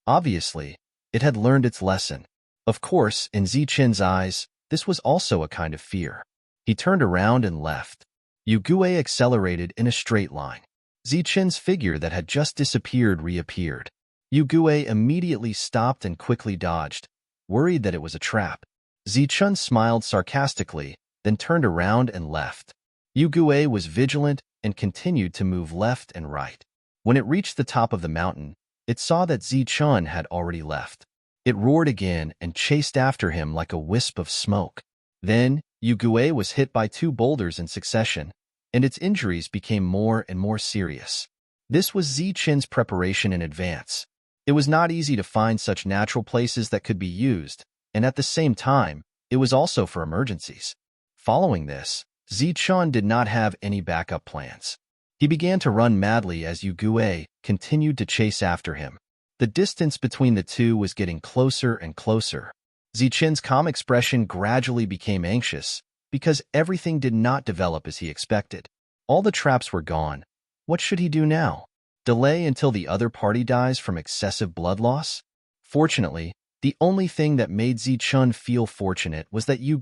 Speaker 1: Obviously, it had learned its lesson. Of course, in Zichun's eyes, this was also a kind of fear. He turned around and left. Yu accelerated in a straight line. Zichun's figure that had just disappeared reappeared. Yu immediately stopped and quickly dodged, worried that it was a trap. Zichun smiled sarcastically, then turned around and left. Yu was vigilant and continued to move left and right. When it reached the top of the mountain, it saw that Zichun had already left. It roared again and chased after him like a wisp of smoke. Then, Yu was hit by 2 boulders in succession, and its injuries became more and more serious. This was Zichun's preparation in advance. It was not easy to find such natural places that could be used, and at the same time, it was also for emergencies. Following this, Zichun did not have any backup plans. He began to run madly as Yu continued to chase after him. The distance between the two was getting closer and closer. Zichun's calm expression gradually became anxious because everything did not develop as he expected. All the traps were gone. What should he do now? Delay until the other party dies from excessive blood loss? Fortunately, the only thing that made Zichun feel fortunate was that Yu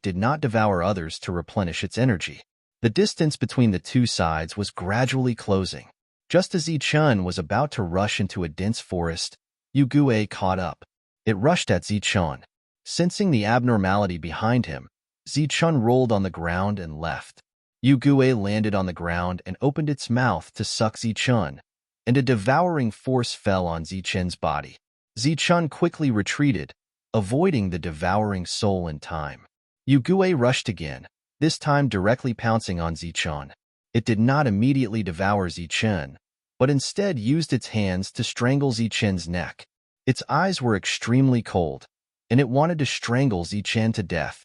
Speaker 1: did not devour others to replenish its energy. The distance between the two sides was gradually closing. Just as Zichun was about to rush into a dense forest, Yugue caught up. It rushed at Zichun. Sensing the abnormality behind him, Zichun rolled on the ground and left. Yugue landed on the ground and opened its mouth to suck Zichun, and a devouring force fell on Zichun's body. Zichun quickly retreated, avoiding the devouring soul in time. Yugue rushed again, this time directly pouncing on Zichun. It did not immediately devour Zichun, but instead used its hands to strangle Zichun's neck. Its eyes were extremely cold, and it wanted to strangle Zichun to death.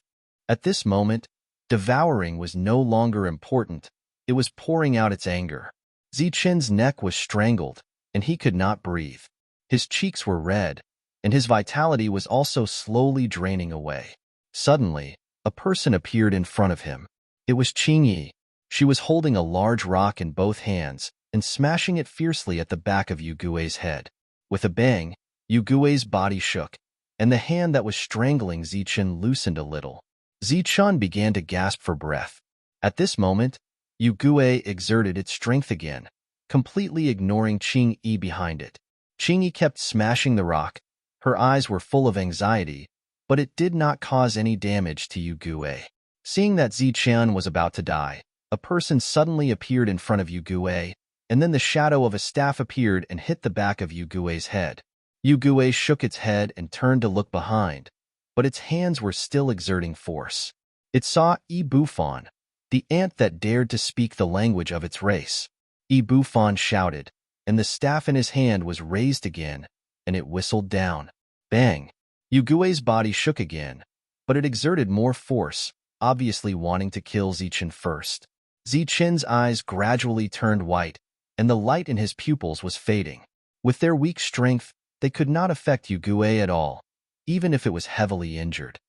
Speaker 1: At this moment, devouring was no longer important. It was pouring out its anger. Zichun's neck was strangled, and he could not breathe. His cheeks were red, and his vitality was also slowly draining away. Suddenly, a person appeared in front of him. It was Qingyi. She was holding a large rock in both hands and smashing it fiercely at the back of Yugue's head. With a bang, Yugue's body shook, and the hand that was strangling Zichun loosened a little. Zichun began to gasp for breath. At this moment, Yugue exerted its strength again, completely ignoring Qingyi behind it. Qingyi kept smashing the rock. Her eyes were full of anxiety, but it did not cause any damage to Yugue. Seeing that Zichun was about to die, a person suddenly appeared in front of Yugue, and then the shadow of a staff appeared and hit the back of Yugue's head. Yugue shook its head and turned to look behind, but its hands were still exerting force. It saw Bufon, the ant that dared to speak the language of its race. Bufon shouted, and the staff in his hand was raised again, and it whistled down. Bang! Yugue's body shook again, but it exerted more force, obviously wanting to kill Zichun first. Zichun's eyes gradually turned white, and the light in his pupils was fading. With their weak strength, they could not affect Yugue at all, even if it was heavily injured.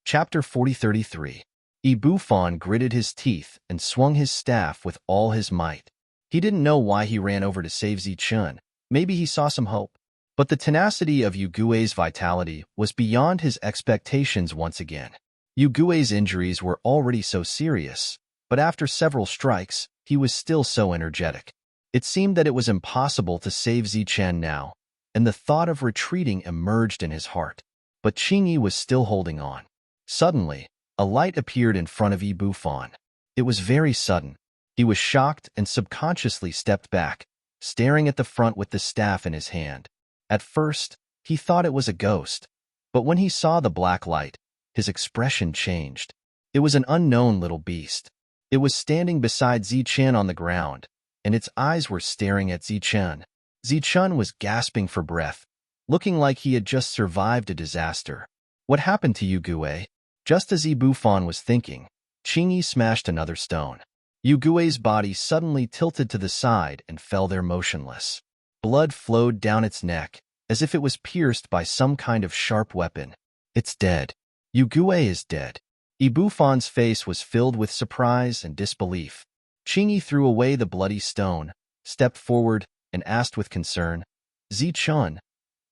Speaker 1: Chapter 4033. Bufon gritted his teeth and swung his staff with all his might. He didn't know why he ran over to save Zichun. Maybe he saw some hope. But the tenacity of Yugue's vitality was beyond his expectations once again. Yugue's injuries were already so serious, but after several strikes, he was still so energetic. It seemed that it was impossible to save Zichun now, and the thought of retreating emerged in his heart. But Qingyi was still holding on. Suddenly, a light appeared in front of Bufon. It was very sudden. He was shocked and subconsciously stepped back, staring at the front with the staff in his hand. At first, he thought it was a ghost, but when he saw the black light, his expression changed. It was an unknown little beast. It was standing beside Zichun on the ground, and its eyes were staring at Zichun. Zichun was gasping for breath, looking like he had just survived a disaster. What happened to Yugue? Just as Bufon was thinking, Qingyi smashed another stone. Yugue's body suddenly tilted to the side and fell there motionless. Blood flowed down its neck, as if it was pierced by some kind of sharp weapon. It's dead. Yugue is dead. Bufon's face was filled with surprise and disbelief. Qingyi threw away the bloody stone, stepped forward, and asked with concern, Zichun,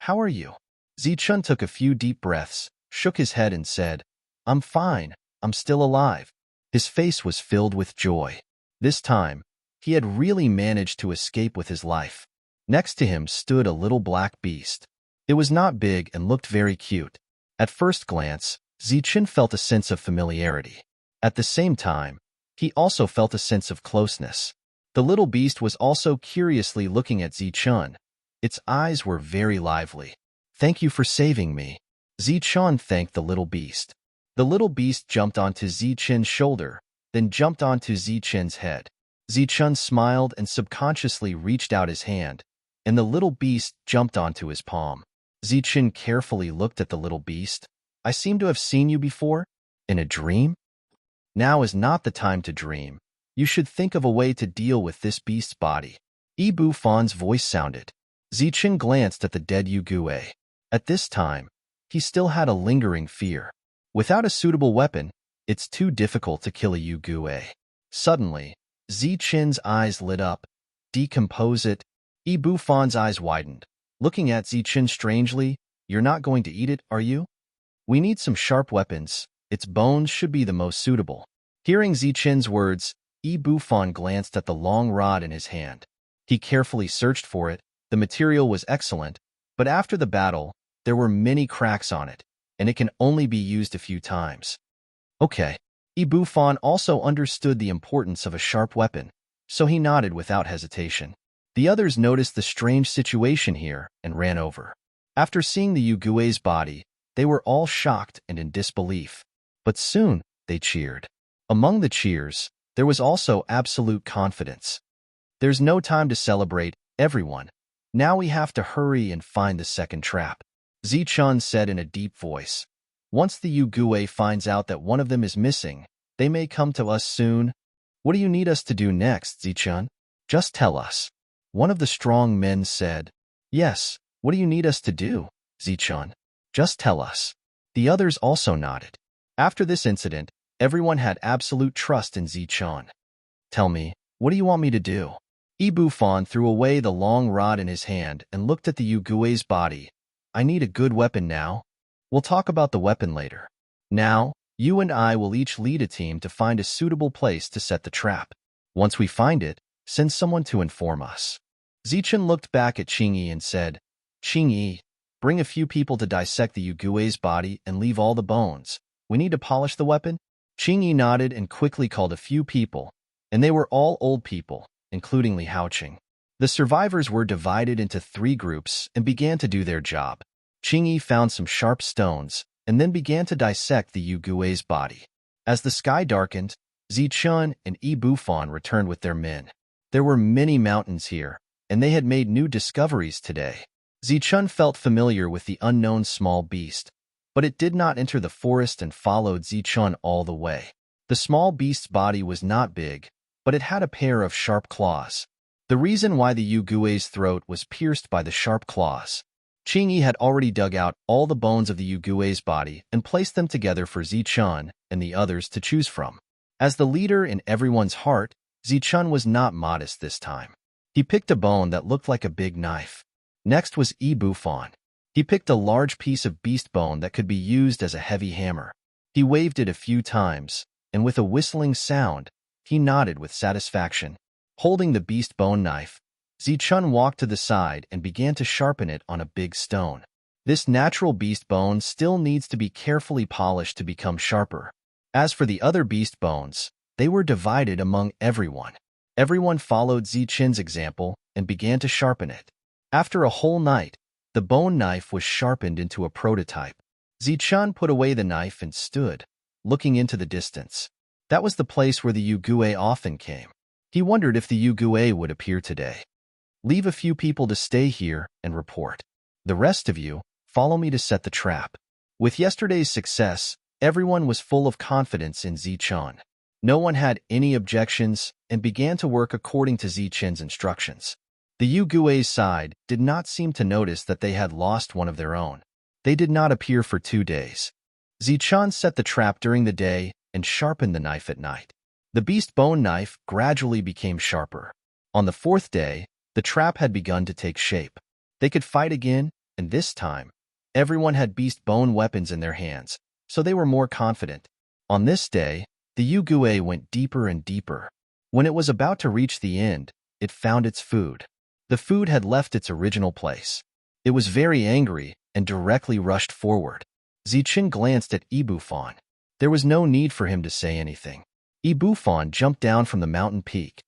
Speaker 1: how are you? Zichun took a few deep breaths, shook his head and said, I'm fine, I'm still alive. His face was filled with joy. This time, he had really managed to escape with his life. Next to him stood a little black beast. It was not big and looked very cute. At first glance, Zichun felt a sense of familiarity. At the same time, he also felt a sense of closeness. The little beast was also curiously looking at Zichun. Its eyes were very lively. Thank you for saving me. Zichun thanked the little beast. The little beast jumped onto Zichun's shoulder, then jumped onto Zichun's head. Zichun smiled and subconsciously reached out his hand, and the little beast jumped onto his palm. Zichun carefully looked at the little beast. I seem to have seen you before? In a dream? Now is not the time to dream. You should think of a way to deal with this beast's body. Bufon's voice sounded. Zichun glanced at the dead Yugue. At this time, he still had a lingering fear. Without a suitable weapon, it's too difficult to kill a Yugue. Suddenly, Zichun's eyes lit up. Decompose it. Bufon's eyes widened. Looking at Zichun strangely, you're not going to eat it, are you? We need some sharp weapons. Its bones should be the most suitable. Hearing Zichun's words, Bufon glanced at the long rod in his hand. He carefully searched for it. The material was excellent, but after the battle, there were many cracks on it, and it can only be used a few times. Okay. Bufon also understood the importance of a sharp weapon, so he nodded without hesitation. The others noticed the strange situation here and ran over. After seeing the Yugue's body, they were all shocked and in disbelief. But soon, they cheered. Among the cheers, there was also absolute confidence. There's no time to celebrate, everyone. Now we have to hurry and find the second trap, Zichun said in a deep voice. Once the Yugue finds out that one of them is missing, they may come to us soon. What do you need us to do next, Zichun? Just tell us. One of the strong men said. Yes, what do you need us to do, Zichun? Just tell us. The others also nodded. After this incident, everyone had absolute trust in Zichun. Tell me, what do you want me to do? Bufon threw away the long rod in his hand and looked at the Yugue's body. I need a good weapon now. We'll talk about the weapon later. Now, you and I will each lead a team to find a suitable place to set the trap. Once we find it, send someone to inform us. Zichun looked back at Qingyi and said, Qingyi, bring a few people to dissect the Yugue's body and leave all the bones. We need to polish the weapon? Qingyi nodded and quickly called a few people, and they were all old people, including Li Haoqing. The survivors were divided into 3 groups and began to do their job. Qingyi found some sharp stones and then began to dissect the Yugue's body. As the sky darkened, Zichun and Bufon returned with their men. There were many mountains here, and they had made new discoveries today. Zichun felt familiar with the unknown small beast, but it did not enter the forest and followed Zichun all the way. The small beast's body was not big, but it had a pair of sharp claws. The reason why the Yugue's throat was pierced by the sharp claws. Qingyi had already dug out all the bones of the Yugue's body and placed them together for Zichun and the others to choose from. As the leader in everyone's heart, Zichun was not modest this time. He picked a bone that looked like a big knife. Next was Bufon. He picked a large piece of beast bone that could be used as a heavy hammer. He waved it a few times, and with a whistling sound, he nodded with satisfaction. Holding the beast bone knife, Zichun walked to the side and began to sharpen it on a big stone. This natural beast bone still needs to be carefully polished to become sharper. As for the other beast bones, they were divided among everyone. Everyone followed Zichun's example and began to sharpen it. After a whole night, the bone knife was sharpened into a prototype. Zichun put away the knife and stood, looking into the distance. That was the place where the Yugue often came. He wondered if the Yugue would appear today. Leave a few people to stay here and report. The rest of you, follow me to set the trap. With yesterday's success, everyone was full of confidence in Zichun. No one had any objections and began to work according to Zichun's instructions. The Yugue's side did not seem to notice that they had lost one of their own. They did not appear for 2 days. Zichun set the trap during the day and sharpened the knife at night. The beast bone knife gradually became sharper. On the 4th day, the trap had begun to take shape. They could fight again, and this time, everyone had beast bone weapons in their hands, so they were more confident. On this day, the Yugue went deeper and deeper. When it was about to reach the end, it found its food. The food had left its original place. It was very angry and directly rushed forward. Zichun glanced at Bufon. There was no need for him to say anything. Bufon jumped down from the mountain peak.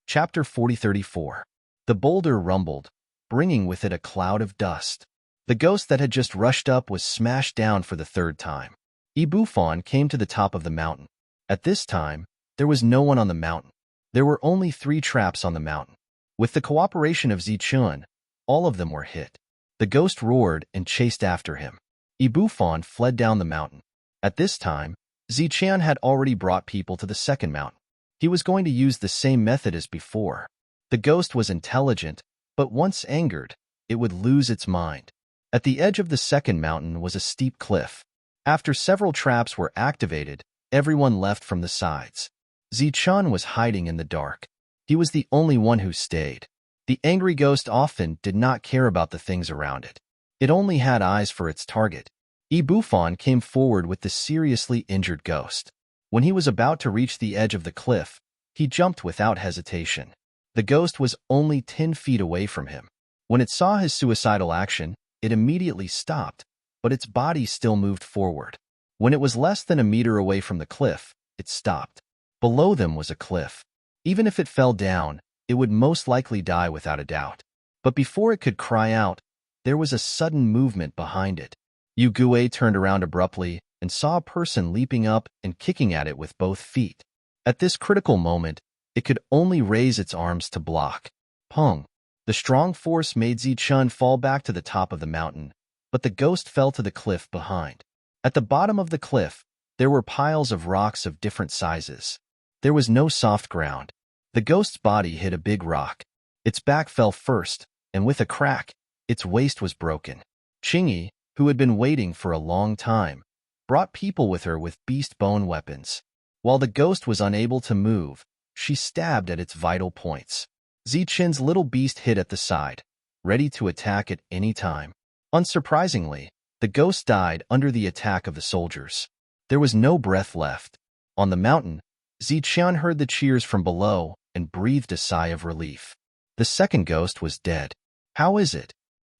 Speaker 1: Chapter 4034. The boulder rumbled, bringing with it a cloud of dust. The ghost that had just rushed up was smashed down for the 3rd time. Bufon came to the top of the mountain. At this time, there was no one on the mountain. There were only 3 traps on the mountain. With the cooperation of Zichun, all of them were hit. The ghost roared and chased after him. Bufon fled down the mountain. At this time, Zichun had already brought people to the 2nd mountain. He was going to use the same method as before. The ghost was intelligent, but once angered, it would lose its mind. At the edge of the 2nd mountain was a steep cliff. After several traps were activated, everyone left from the sides. Zichun was hiding in the dark. He was the only one who stayed. The angry ghost often did not care about the things around it. It only had eyes for its target. Bufon came forward with the seriously injured ghost. When he was about to reach the edge of the cliff, he jumped without hesitation. The ghost was only 10 feet away from him. When it saw his suicidal action, it immediately stopped, but its body still moved forward. When it was less than a meter away from the cliff, it stopped. Below them was a cliff. Even if it fell down, it would most likely die without a doubt. But before it could cry out, there was a sudden movement behind it. Yu turned around abruptly and saw a person leaping up and kicking at it with both feet. At this critical moment, it could only raise its arms to block. Pong! The strong force made Zichun fall back to the top of the mountain, but the ghost fell to the cliff behind. At the bottom of the cliff, there were piles of rocks of different sizes. There was no soft ground. The ghost's body hit a big rock. Its back fell first, and with a crack, its waist was broken. Qingyi, who had been waiting for a long time, brought people with her with beast bone weapons. While the ghost was unable to move, she stabbed at its vital points. Zichun's little beast hid at the side, ready to attack at any time. Unsurprisingly, the ghost died under the attack of the soldiers. There was no breath left. On the mountain, Zichun heard the cheers from below and breathed a sigh of relief. The second ghost was dead. How is it?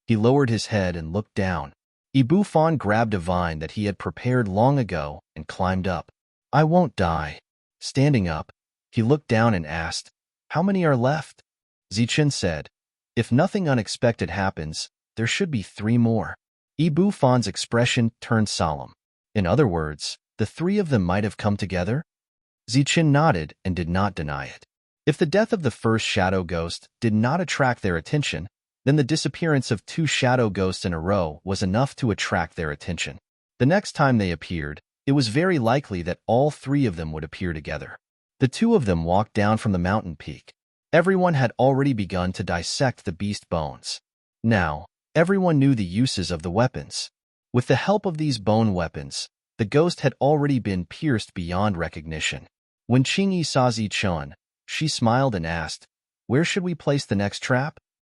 Speaker 1: He lowered his head and looked down. Bufon grabbed a vine that he had prepared long ago and climbed up. I won't die. Standing up, he looked down and asked, How many are left? Zichun said, If nothing unexpected happens, there should be 3 more. Bufon's expression turned solemn. In other words, the 3 of them might have come together? Zichun nodded and did not deny it. If the death of the first shadow ghost did not attract their attention, then the disappearance of 2 shadow ghosts in a row was enough to attract their attention. The next time they appeared, it was very likely that all 3 of them would appear together. The 2 of them walked down from the mountain peak. Everyone had already begun to dissect the beast bones. Now, everyone knew the uses of the weapons. With the help of these bone weapons, the ghost had already been pierced beyond recognition. When Qingyi saw Zichun, she smiled and asked, Where should we place the next trap?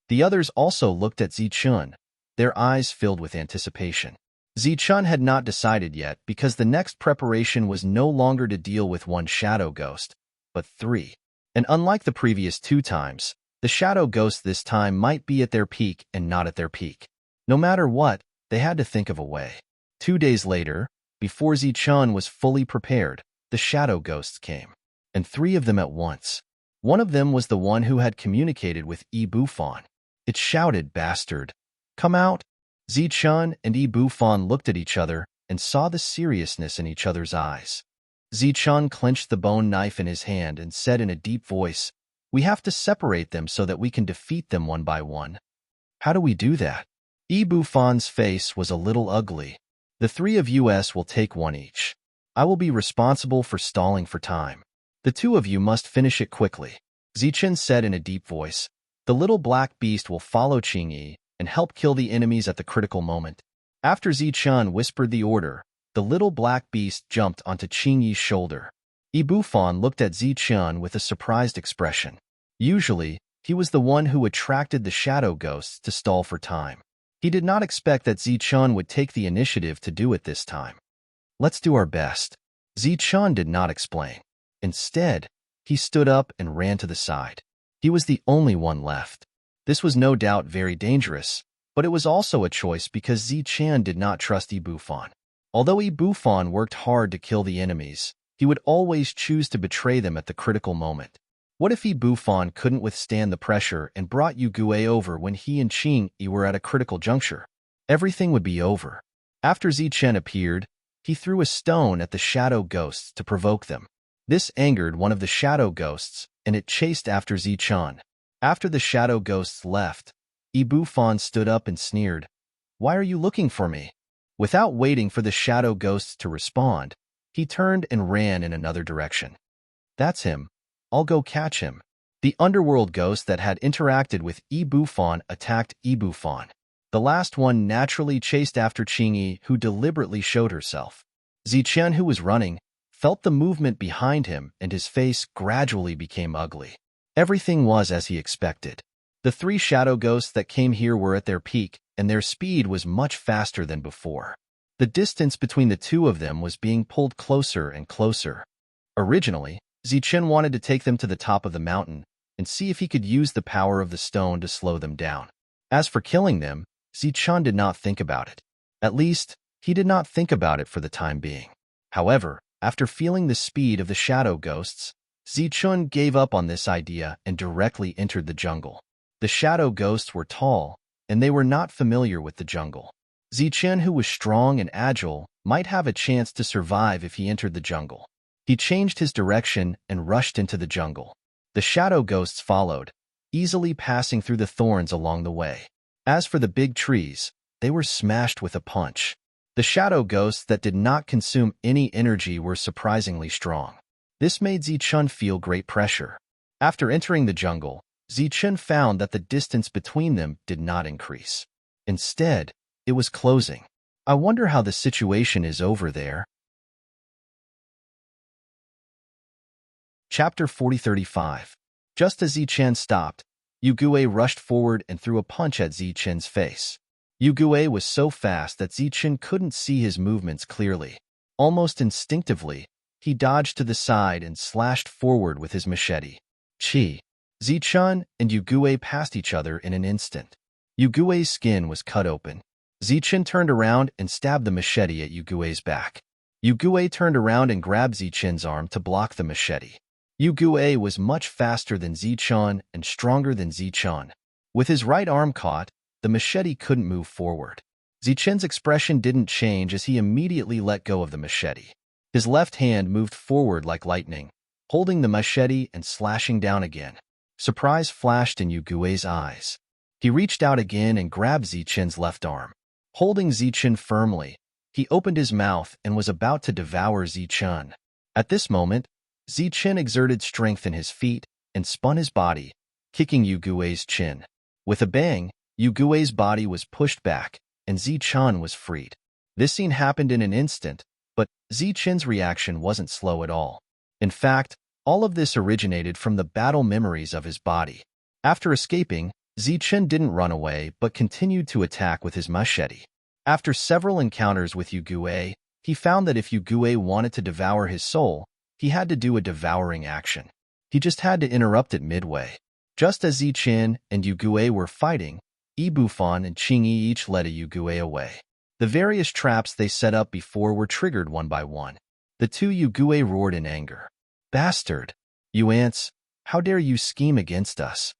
Speaker 1: The others also looked at Zichun, their eyes filled with anticipation. Zichun had not decided yet because the next preparation was no longer to deal with 1 shadow ghost, but 3. And unlike the previous 2 times, the shadow ghosts this time might be at their peak and not at their peak. No matter what, they had to think of a way. 2 days later, before Zichun was fully prepared, the shadow ghosts came, and 3 of them at once. One of them was the one who had communicated with Bufon. It shouted, Bastard! Come out! Zichun and Bufon looked at each other and saw the seriousness in each other's eyes. Zichun clenched the bone knife in his hand and said in a deep voice, We have to separate them so that we can defeat them one by one. How do we do that? Bufon's face was a little ugly. The 3 of us will take 1 each. I will be responsible for stalling for time. The 2 of you must finish it quickly. Zichun said in a deep voice. The little black beast will follow Qingyi and help kill the enemies at the critical moment. After Zichun whispered the order, the little black beast jumped onto Qingyi's shoulder. Bufon looked at Zichun with a surprised expression. Usually, he was the one who attracted the shadow ghosts to stall for time. He did not expect that Zichun would take the initiative to do it this time. Let's do our best. Zichun did not explain. Instead, he stood up and ran to the side. He was the only one left. This was no doubt very dangerous, but it was also a choice because Zichun did not trust Bufon. Although Bufon worked hard to kill the enemies, he would always choose to betray them at the critical moment. What if Bufon couldn't withstand the pressure and brought Yu over when he and Qingyi were at a critical juncture? Everything would be over. After Zichun appeared, he threw a stone at the shadow ghosts to provoke them. This angered one of the shadow ghosts, and it chased after Zichun. After the shadow ghosts left, Bufon stood up and sneered, Why are you looking for me? Without waiting for the shadow ghosts to respond, he turned and ran in another direction. That's him. I'll go catch him. The underworld ghost that had interacted with Bufon attacked Bufon. The last one naturally chased after Qingyi, who deliberately showed herself. Zichun, who was running, felt the movement behind him and his face gradually became ugly. Everything was as he expected. The 3 shadow ghosts that came here were at their peak, and their speed was much faster than before. The distance between the two of them was being pulled closer and closer. Originally, Zichen wanted to take them to the top of the mountain and see if he could use the power of the stone to slow them down. As for killing them, Zichen did not think about it. At least, he did not think about it for the time being. However, after feeling the speed of the shadow ghosts, Zichen gave up on this idea and directly entered the jungle. The shadow ghosts were tall, and they were not familiar with the jungle. Zichen, who was strong and agile, might have a chance to survive if he entered the jungle. He changed his direction and rushed into the jungle. The shadow ghosts followed, easily passing through the thorns along the way. As for the big trees, they were smashed with a punch. The shadow ghosts that did not consume any energy were surprisingly strong. This made Zichen feel great pressure. After entering the jungle, Zichen found that the distance between them did not increase. Instead, it was closing. I wonder how the situation is over there. Chapter 4035. Just as Zichen stopped, Yugue rushed forward and threw a punch at Zichen's face. Yugue was so fast that Zichen couldn't see his movements clearly. Almost instinctively, he dodged to the side and slashed forward with his machete. Chi! Zichen and Yugue passed each other in an instant. Yugue's skin was cut open. Zichen turned around and stabbed the machete at Yugue's back. Yugue turned around and grabbed Zichen's arm to block the machete. Yugue was much faster than Zichen and stronger than Zichen. With his right arm caught, the machete couldn't move forward. Zichen's expression didn't change as he immediately let go of the machete. His left hand moved forward like lightning, holding the machete and slashing down again. Surprise flashed in Yugue's eyes. He reached out again and grabbed Zichen's left arm. Holding Zichen firmly, he opened his mouth and was about to devour Zichen. At this moment, Zichen exerted strength in his feet and spun his body, kicking Yugue's chin. With a bang, Yugue's body was pushed back, and Zichen was freed. This scene happened in an instant, but Zichen's reaction wasn't slow at all. In fact, all of this originated from the battle memories of his body. After escaping, Zichen didn't run away but continued to attack with his machete. After several encounters with Yugue, he found that if Yugue wanted to devour his soul, he had to do a devouring action. He just had to interrupt it midway. Just as Zichen and Yugue were fighting, Ibufan and Qingyi each led a Yugue away. The various traps they set up before were triggered one by one. The two Yugue roared in anger. "Bastard! You ants! How dare you scheme against us?"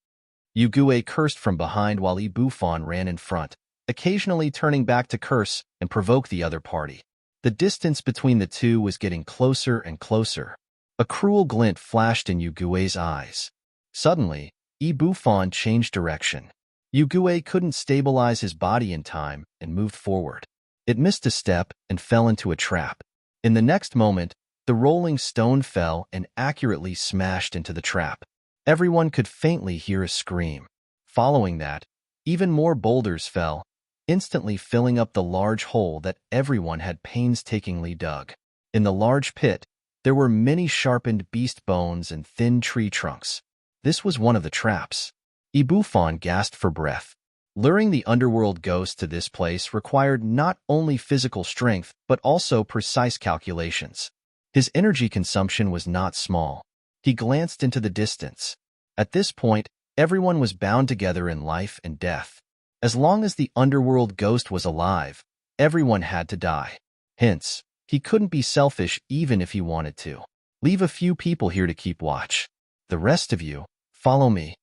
Speaker 1: Yugue cursed from behind while Ibufan ran in front, occasionally turning back to curse and provoke the other party. The distance between the two was getting closer and closer. A cruel glint flashed in Yugue's eyes. Suddenly, Ibufan changed direction. Yugue couldn't stabilize his body in time and moved forward. It missed a step and fell into a trap. In the next moment, the rolling stone fell and accurately smashed into the trap. Everyone could faintly hear a scream. Following that, even more boulders fell, instantly filling up the large hole that everyone had painstakingly dug. In the large pit, there were many sharpened beast bones and thin tree trunks. This was one of the traps. Ibufan gasped for breath. Luring the underworld ghost to this place required not only physical strength but also precise calculations. His energy consumption was not small. He glanced into the distance. At this point, everyone was bound together in life and death. As long as the underworld ghost was alive, everyone had to die. Hence, he couldn't be selfish even if he wanted to. Leave a few people here to keep watch. The rest of you, follow me.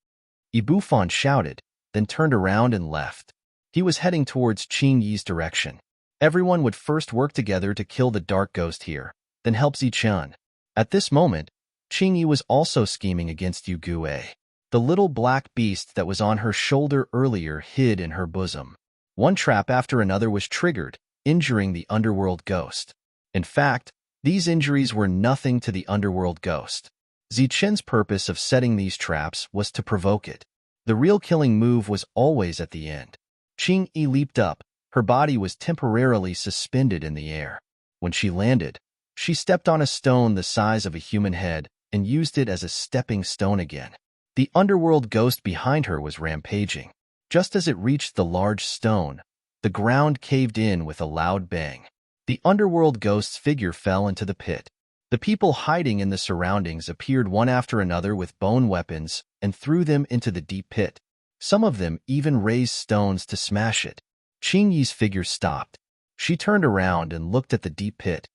Speaker 1: Ibufan shouted, then turned around and left. He was heading towards Qingyi's direction. Everyone would first work together to kill the dark ghost here, then help Zichen. At this moment, Qingyi was also scheming against Yugue. The little black beast that was on her shoulder earlier hid in her bosom. One trap after another was triggered, injuring the underworld ghost. In fact, these injuries were nothing to the underworld ghost. Zichen's purpose of setting these traps was to provoke it. The real killing move was always at the end. Qingyi leaped up. Her body was temporarily suspended in the air. When she landed, she stepped on a stone the size of a human head and used it as a stepping stone again. The underworld ghost behind her was rampaging. Just as it reached the large stone, the ground caved in with a loud bang. The underworld ghost's figure fell into the pit. The people hiding in the surroundings appeared one after another with bone weapons and threw them into the deep pit. Some of them even raised stones to smash it. Qing Yi's figure stopped. She turned around and looked at the deep pit.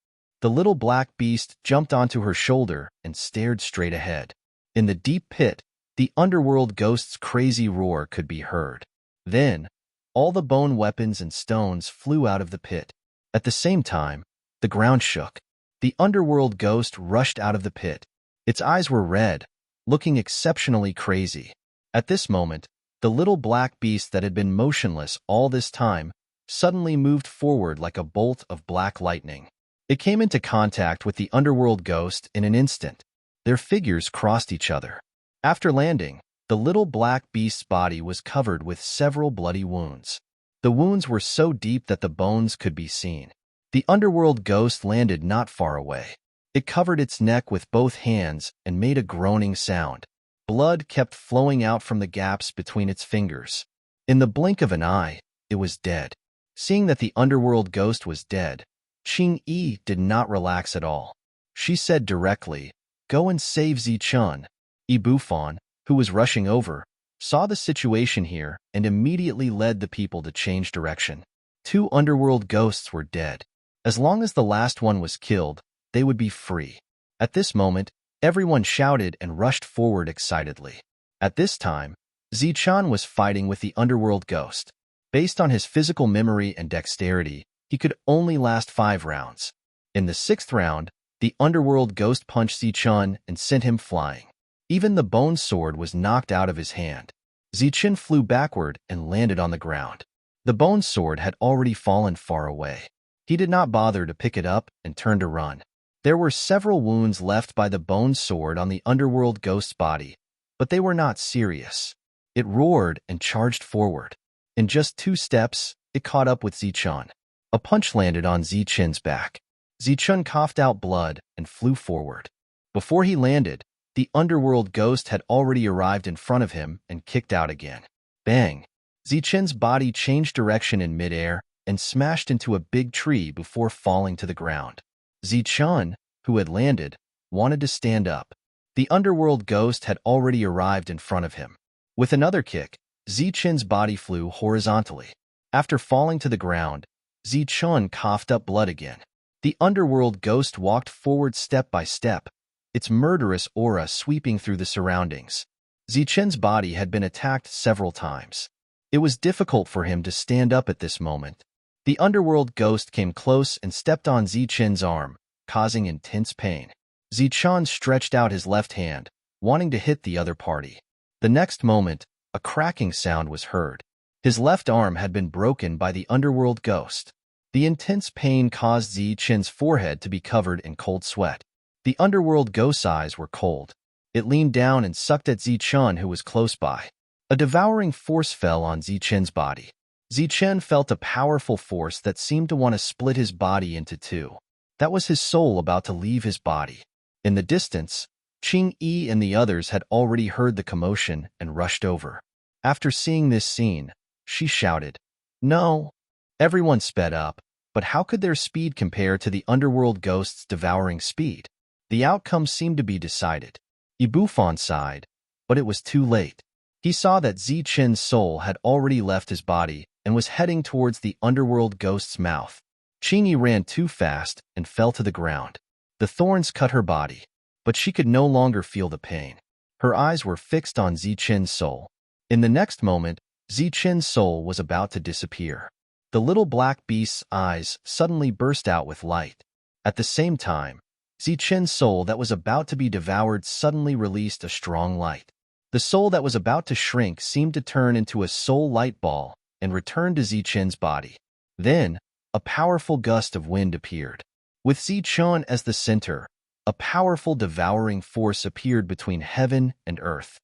Speaker 1: The little black beast jumped onto her shoulder and stared straight ahead. In the deep pit, the underworld ghost's crazy roar could be heard. Then, all the bone weapons and stones flew out of the pit. At the same time, the ground shook. The underworld ghost rushed out of the pit. Its eyes were red, looking exceptionally crazy. At this moment, the little black beast that had been motionless all this time suddenly moved forward like a bolt of black lightning. It came into contact with the underworld ghost in an instant. Their figures crossed each other. After landing, the little black beast's body was covered with several bloody wounds. The wounds were so deep that the bones could be seen. The underworld ghost landed not far away. It covered its neck with both hands and made a groaning sound. Blood kept flowing out from the gaps between its fingers. In the blink of an eye, it was dead. Seeing that the underworld ghost was dead, Qing Yi did not relax at all. She said directly, "Go and save Zichun." Ibufan, who was rushing over, saw the situation here and immediately led the people to change direction. 2 underworld ghosts were dead. As long as the last one was killed, they would be free. At this moment, everyone shouted and rushed forward excitedly. At this time, Zichun was fighting with the underworld ghost. Based on his physical memory and dexterity, he could only last 5 rounds. In the 6th round, the underworld ghost punched Zichun and sent him flying. Even the bone sword was knocked out of his hand. Zichun flew backward and landed on the ground. The bone sword had already fallen far away. He did not bother to pick it up and turned to run. There were several wounds left by the bone sword on the underworld ghost's body, but they were not serious. It roared and charged forward. In just 2 steps, it caught up with Zichun. A punch landed on Zichun's back. Zichun coughed out blood and flew forward. Before he landed, the underworld ghost had already arrived in front of him and kicked out again. Bang! Zichun's body changed direction in midair and smashed into a big tree before falling to the ground. Zichun, who had landed, wanted to stand up. The underworld ghost had already arrived in front of him. With another kick, Zichun's body flew horizontally. After falling to the ground, Zichun coughed up blood again. The underworld ghost walked forward step by step, its murderous aura sweeping through the surroundings. Zichun's body had been attacked several times. It was difficult for him to stand up at this moment. The underworld ghost came close and stepped on Zichun's arm, causing intense pain. Zichun stretched out his left hand, wanting to hit the other party. The next moment, a cracking sound was heard. His left arm had been broken by the underworld ghost. The intense pain caused Zichun's forehead to be covered in cold sweat. The underworld ghost's eyes were cold. It leaned down and sucked at Zichun, who was close by. A devouring force fell on Zichun's body. Zichun felt a powerful force that seemed to want to split his body into 2. That was his soul about to leave his body. In the distance, Qing Yi and the others had already heard the commotion and rushed over. After seeing this scene, she shouted, "No!" Everyone sped up, but how could their speed compare to the underworld ghost's devouring speed? The outcome seemed to be decided. Ibufan sighed, but it was too late. He saw that Zichun's soul had already left his body and was heading towards the underworld ghost's mouth. Qing Yi ran too fast and fell to the ground. The thorns cut her body, but she could no longer feel the pain. Her eyes were fixed on Zichun's soul. In the next moment, Zichun's soul was about to disappear. The little black beast's eyes suddenly burst out with light. At the same time, Zichun's soul that was about to be devoured suddenly released a strong light. The soul that was about to shrink seemed to turn into a soul light ball and return to Zichun's body. Then, a powerful gust of wind appeared. With Zichun as the center, a powerful devouring force appeared between heaven and earth.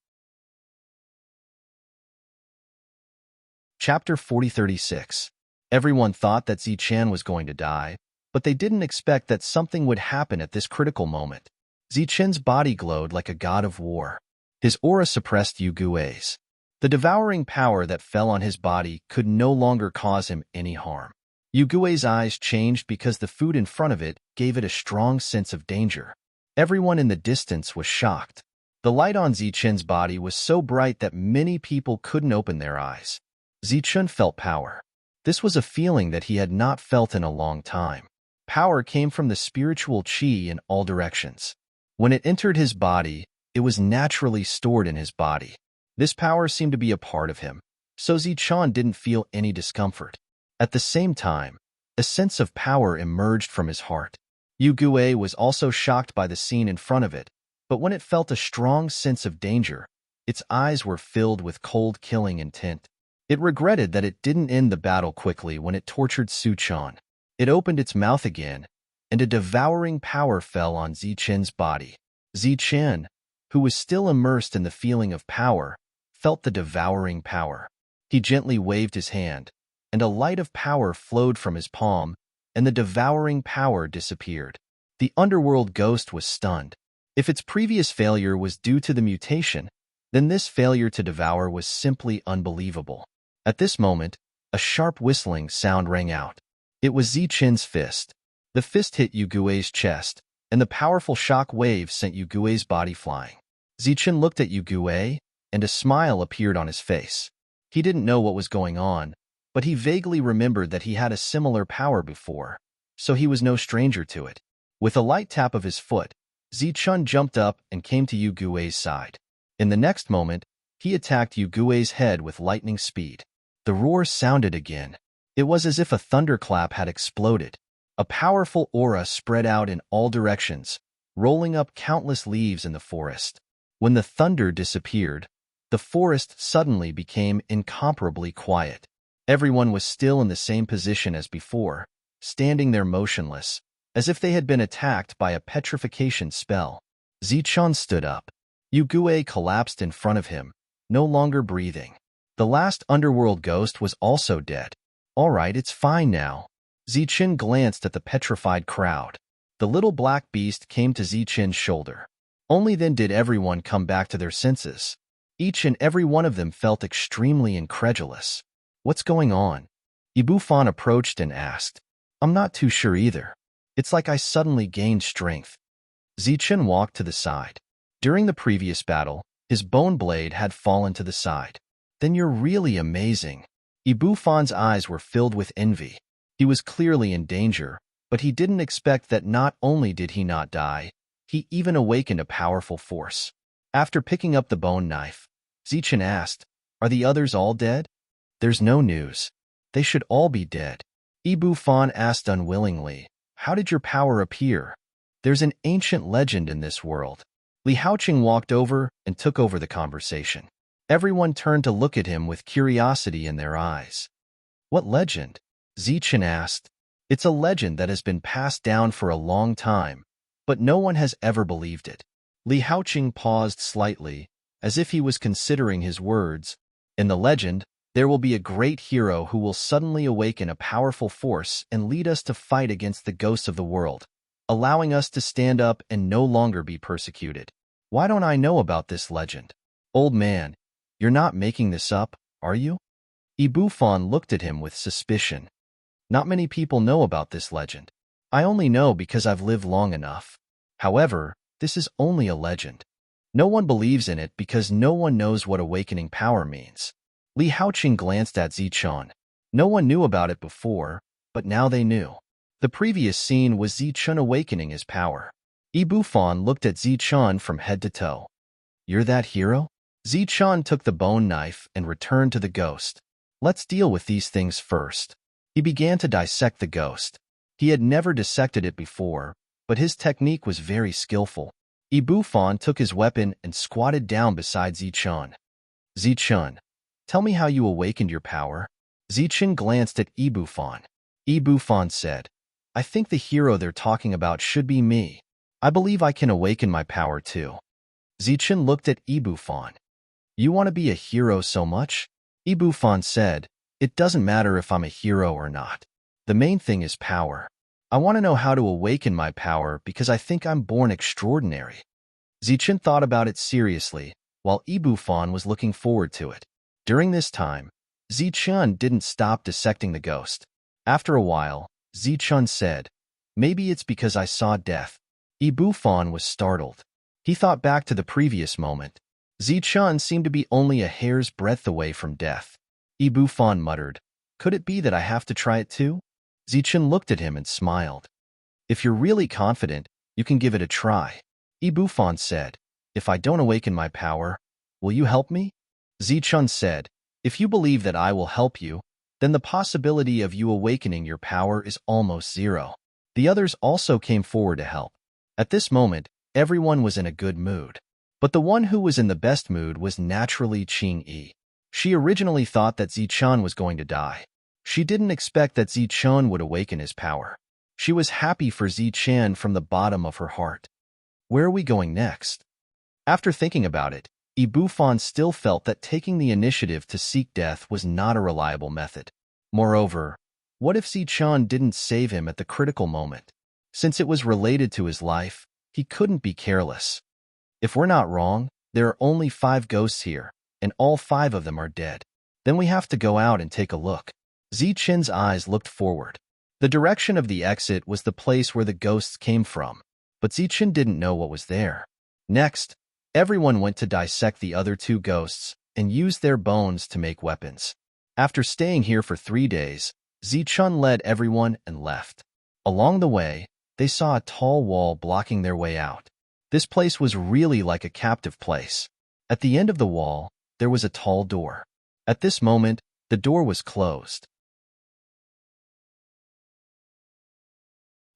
Speaker 1: Chapter 4036. Everyone thought that Zichun was going to die, but they didn't expect that something would happen at this critical moment. Zichun's body glowed like a god of war. His aura suppressed Yu Gui's. The devouring power that fell on his body could no longer cause him any harm. Yugue's eyes changed because the food in front of it gave it a strong sense of danger. Everyone in the distance was shocked. The light on Zichen's body was so bright that many people couldn't open their eyes. Zichen felt power. This was a feeling that he had not felt in a long time. Power came from the spiritual qi in all directions. When it entered his body, it was naturally stored in his body. This power seemed to be a part of him, so Zichen didn't feel any discomfort. At the same time, a sense of power emerged from his heart. Yugue was also shocked by the scene in front of it, but when it felt a strong sense of danger, its eyes were filled with cold killing intent. It regretted that it didn't end the battle quickly when it tortured Suchan. It opened its mouth again, and a devouring power fell on Zichen's body. Zichen, who was still immersed in the feeling of power, felt the devouring power. He gently waved his hand, and a light of power flowed from his palm, and the devouring power disappeared. The underworld ghost was stunned. If its previous failure was due to the mutation, then this failure to devour was simply unbelievable. At this moment, a sharp whistling sound rang out. It was Zichen's fist. The fist hit Yugue's chest, and the powerful shock wave sent Yugue's body flying. Zichen looked at Yugue, and a smile appeared on his face. He didn't know what was going on, but he vaguely remembered that he had a similar power before, so he was no stranger to it. With a light tap of his foot, Zichen jumped up and came to Yugue's side. In the next moment, he attacked Yugue's head with lightning speed. The roar sounded again. It was as if a thunderclap had exploded. A powerful aura spread out in all directions, rolling up countless leaves in the forest. When the thunder disappeared, the forest suddenly became incomparably quiet. Everyone was still in the same position as before, standing there motionless, as if they had been attacked by a petrification spell. Zichen stood up. Yugue collapsed in front of him, no longer breathing. The last underworld ghost was also dead. All right, it's fine now. Zichen glanced at the petrified crowd. The little black beast came to Zichen's shoulder. Only then did everyone come back to their senses. Each and every one of them felt extremely incredulous. What's going on? Ibufan approached and asked. I'm not too sure either. It's like I suddenly gained strength. Zichen walked to the side. During the previous battle, his bone blade had fallen to the side. Then you're really amazing. Ibufon's eyes were filled with envy. He was clearly in danger, but he didn't expect that not only did he not die, he even awakened a powerful force. After picking up the bone knife, Zichen asked, Are the others all dead? There's no news. They should all be dead. Ibufan asked unwillingly, How did your power appear? There's an ancient legend in this world. Li Haoqing walked over and took over the conversation. Everyone turned to look at him with curiosity in their eyes. What legend? Zichen asked. It's a legend that has been passed down for a long time, but no one has ever believed it. Li Haoqing paused slightly, as if he was considering his words. In the legend, there will be a great hero who will suddenly awaken a powerful force and lead us to fight against the ghosts of the world, allowing us to stand up and no longer be persecuted. Why don't I know about this legend? Old man, you're not making this up, are you? Ibufan looked at him with suspicion. Not many people know about this legend. I only know because I've lived long enough. However, this is only a legend. No one believes in it because no one knows what awakening power means. Li Haoqing glanced at Zichen. No one knew about it before, but now they knew. The previous scene was Zichen awakening his power. Ibufan looked at Zichen from head to toe. You're that hero? Zichen took the bone knife and returned to the ghost. Let's deal with these things first. He began to dissect the ghost. He had never dissected it before, but his technique was very skillful. Ibufan took his weapon and squatted down beside Zichen. Zichen, tell me how you awakened your power. Zichen glanced at Ibufan. Ibufan said, I think the hero they're talking about should be me. I believe I can awaken my power too. Zichen looked at Ibufan. You want to be a hero so much? Ibufan said, It doesn't matter if I'm a hero or not. The main thing is power. I want to know how to awaken my power because I think I'm born extraordinary. Zichen thought about it seriously, while Ibufan was looking forward to it. During this time, Zichen didn't stop dissecting the ghost. After a while, Zichun said, "Maybe it's because I saw death." Ibufan was startled. He thought back to the previous moment. Zichun seemed to be only a hair's breadth away from death. Ibufan muttered, "Could it be that I have to try it too?" Zichun looked at him and smiled. "If you're really confident, you can give it a try." Ibufan said, "If I don't awaken my power, will you help me?" Zichun said, "If you believe that I will help you, then the possibility of you awakening your power is almost zero." The others also came forward to help. At this moment, everyone was in a good mood. But the one who was in the best mood was naturally Qingyi. She originally thought that Zichun was going to die. She didn't expect that Zichun would awaken his power. She was happy for Zichun from the bottom of her heart. Where are we going next? After thinking about it, Ibufan still felt that taking the initiative to seek death was not a reliable method. Moreover, what if Zichun didn't save him at the critical moment? Since it was related to his life, he couldn't be careless. If we're not wrong, there are only 5 ghosts here, and all 5 of them are dead. Then we have to go out and take a look. Zichun's eyes looked forward. The direction of the exit was the place where the ghosts came from, but Zichun didn't know what was there. Next, everyone went to dissect the other 2 ghosts and used their bones to make weapons. After staying here for 3 days, Zichun led everyone and left. Along the way, they saw a tall wall blocking their way out. This place was really like a captive place. At the end of the wall, there was a tall door. At this moment, the door was closed.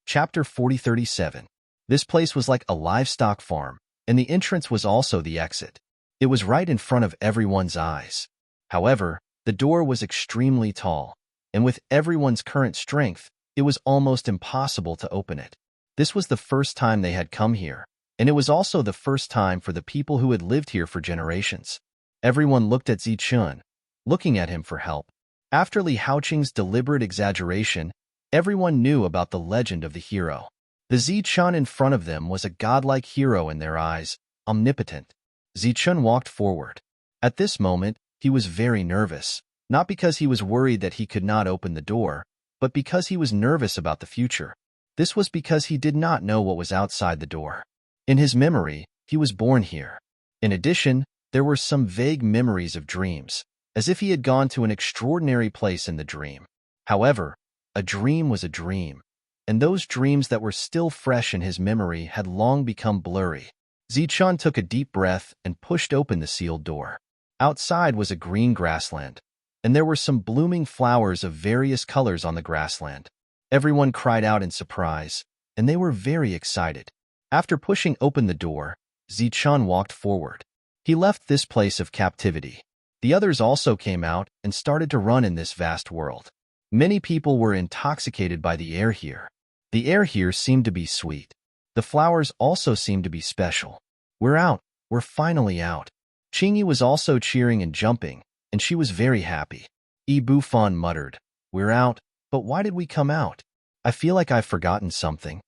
Speaker 1: Chapter 4037. This place was like a livestock farm, and the entrance was also the exit. It was right in front of everyone's eyes. However, the door was extremely tall, and with everyone's current strength, it was almost impossible to open it. This was the first time they had come here, and it was also the first time for the people who had lived here for generations. Everyone looked at Zichun, looking at him for help. After Li Haoqing's deliberate exaggeration, everyone knew about the legend of the hero. The Zichun in front of them was a godlike hero in their eyes, omnipotent. Zichun walked forward. At this moment, he was very nervous, not because he was worried that he could not open the door, but because he was nervous about the future. This was because he did not know what was outside the door. In his memory, he was born here. In addition, there were some vague memories of dreams, as if he had gone to an extraordinary place in the dream. However, a dream was a dream, and those dreams that were still fresh in his memory had long become blurry. Zichun took a deep breath and pushed open the sealed door. Outside was a green grassland, and there were some blooming flowers of various colors on the grassland. Everyone cried out in surprise, and they were very excited. After pushing open the door, Zichun walked forward. He left this place of captivity. The others also came out and started to run in this vast world. Many people were intoxicated by the air here. The air here seemed to be sweet. The flowers also seemed to be special. "We're out. We're finally out." Qingyi was also cheering and jumping, and she was very happy. Ibufan muttered, "We're out, but why did we come out? I feel like I've forgotten something."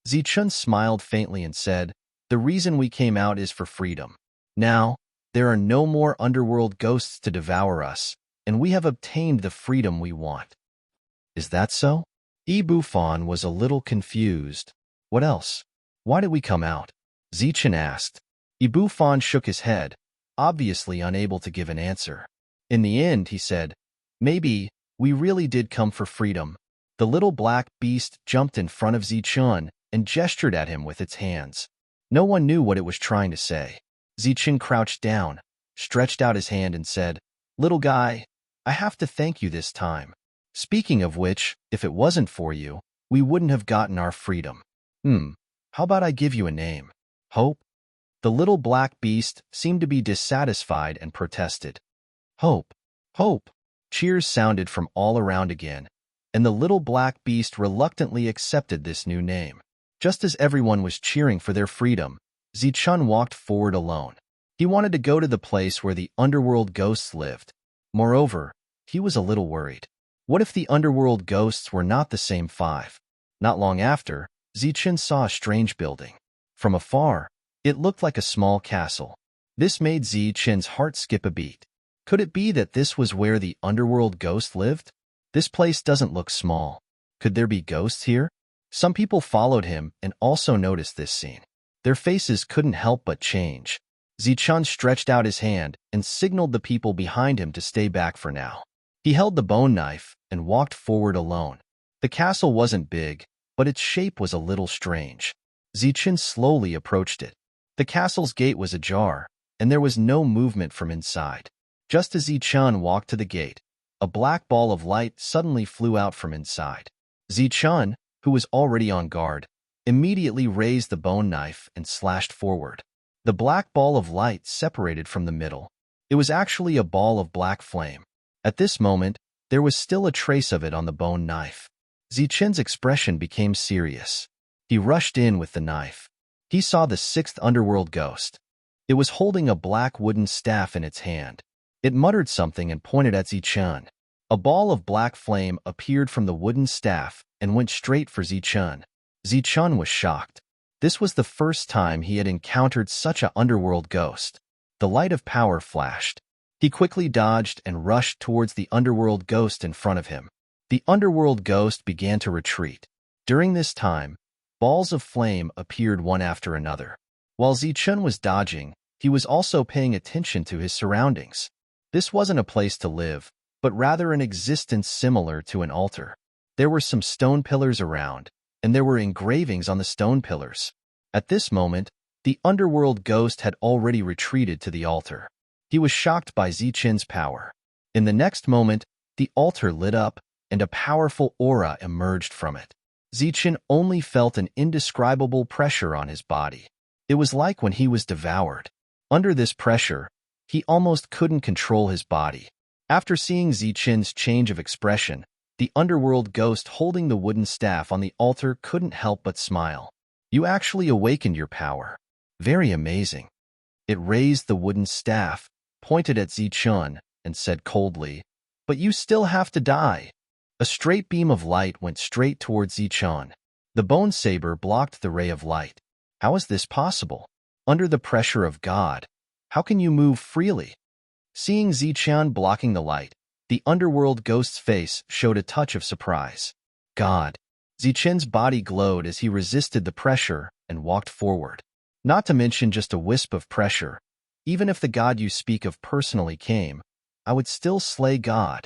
Speaker 1: Zichun smiled faintly and said, "The reason we came out is for freedom. Now, there are no more underworld ghosts to devour us, and we have obtained the freedom we want." "Is that so?" Ibufan was a little confused. "What else? Why did we come out?" Zichun asked. Ibufan shook his head, obviously unable to give an answer. In the end, he said, "Maybe we really did come for freedom." The little black beast jumped in front of Zichun and gestured at him with its hands. No one knew what it was trying to say. Zichun crouched down, stretched out his hand and said, "Little guy, I have to thank you this time. Speaking of which, if it wasn't for you, we wouldn't have gotten our freedom. How about I give you a name? Hope?" The little black beast seemed to be dissatisfied and protested. "Hope, Hope." Cheers sounded from all around again, and the little black beast reluctantly accepted this new name. Just as everyone was cheering for their freedom, Zichun walked forward alone. He wanted to go to the place where the underworld ghosts lived. Moreover, he was a little worried. What if the underworld ghosts were not the same 5? Not long after, Zichun saw a strange building. From afar, it looked like a small castle. This made Zichun's heart skip a beat. Could it be that this was where the underworld ghost lived? This place doesn't look small. Could there be ghosts here? Some people followed him and also noticed this scene. Their faces couldn't help but change. Zichun stretched out his hand and signaled the people behind him to stay back for now. He held the bone knife and walked forward alone. The castle wasn't big, but its shape was a little strange. Zichun slowly approached it. The castle's gate was ajar, and there was no movement from inside. Just as Zichun walked to the gate, a black ball of light suddenly flew out from inside. Zichun, who was already on guard, immediately raised the bone knife and slashed forward. The black ball of light separated from the middle. It was actually a ball of black flame. At this moment, there was still a trace of it on the bone knife. Zichun's expression became serious. He rushed in with the knife. He saw the sixth underworld ghost. It was holding a black wooden staff in its hand. It muttered something and pointed at Zichun. A ball of black flame appeared from the wooden staff and went straight for Zichun. Zichun was shocked. This was the first time he had encountered such an underworld ghost. The light of power flashed. He quickly dodged and rushed towards the underworld ghost in front of him. The underworld ghost began to retreat. During this time, balls of flame appeared one after another. While Zichun was dodging, he was also paying attention to his surroundings. This wasn't a place to live, but rather an existence similar to an altar. There were some stone pillars around, and there were engravings on the stone pillars. At this moment, the underworld ghost had already retreated to the altar. He was shocked by Zichun's power. In the next moment, the altar lit up, and a powerful aura emerged from it. Zichun only felt an indescribable pressure on his body. It was like when he was devoured. Under this pressure, he almost couldn't control his body. After seeing Zichun's change of expression, the underworld ghost holding the wooden staff on the altar couldn't help but smile. You actually awakened your power. Very amazing. It raised the wooden staff, pointed at Zichun, and said coldly, "But you still have to die." A straight beam of light went straight towards Zichun. The bone saber blocked the ray of light. How is this possible? Under the pressure of God, how can you move freely? Seeing Zichun blocking the light, the underworld ghost's face showed a touch of surprise. God. Zichun's body glowed as he resisted the pressure and walked forward. Not to mention just a wisp of pressure. Even if the God you speak of personally came, I would still slay God.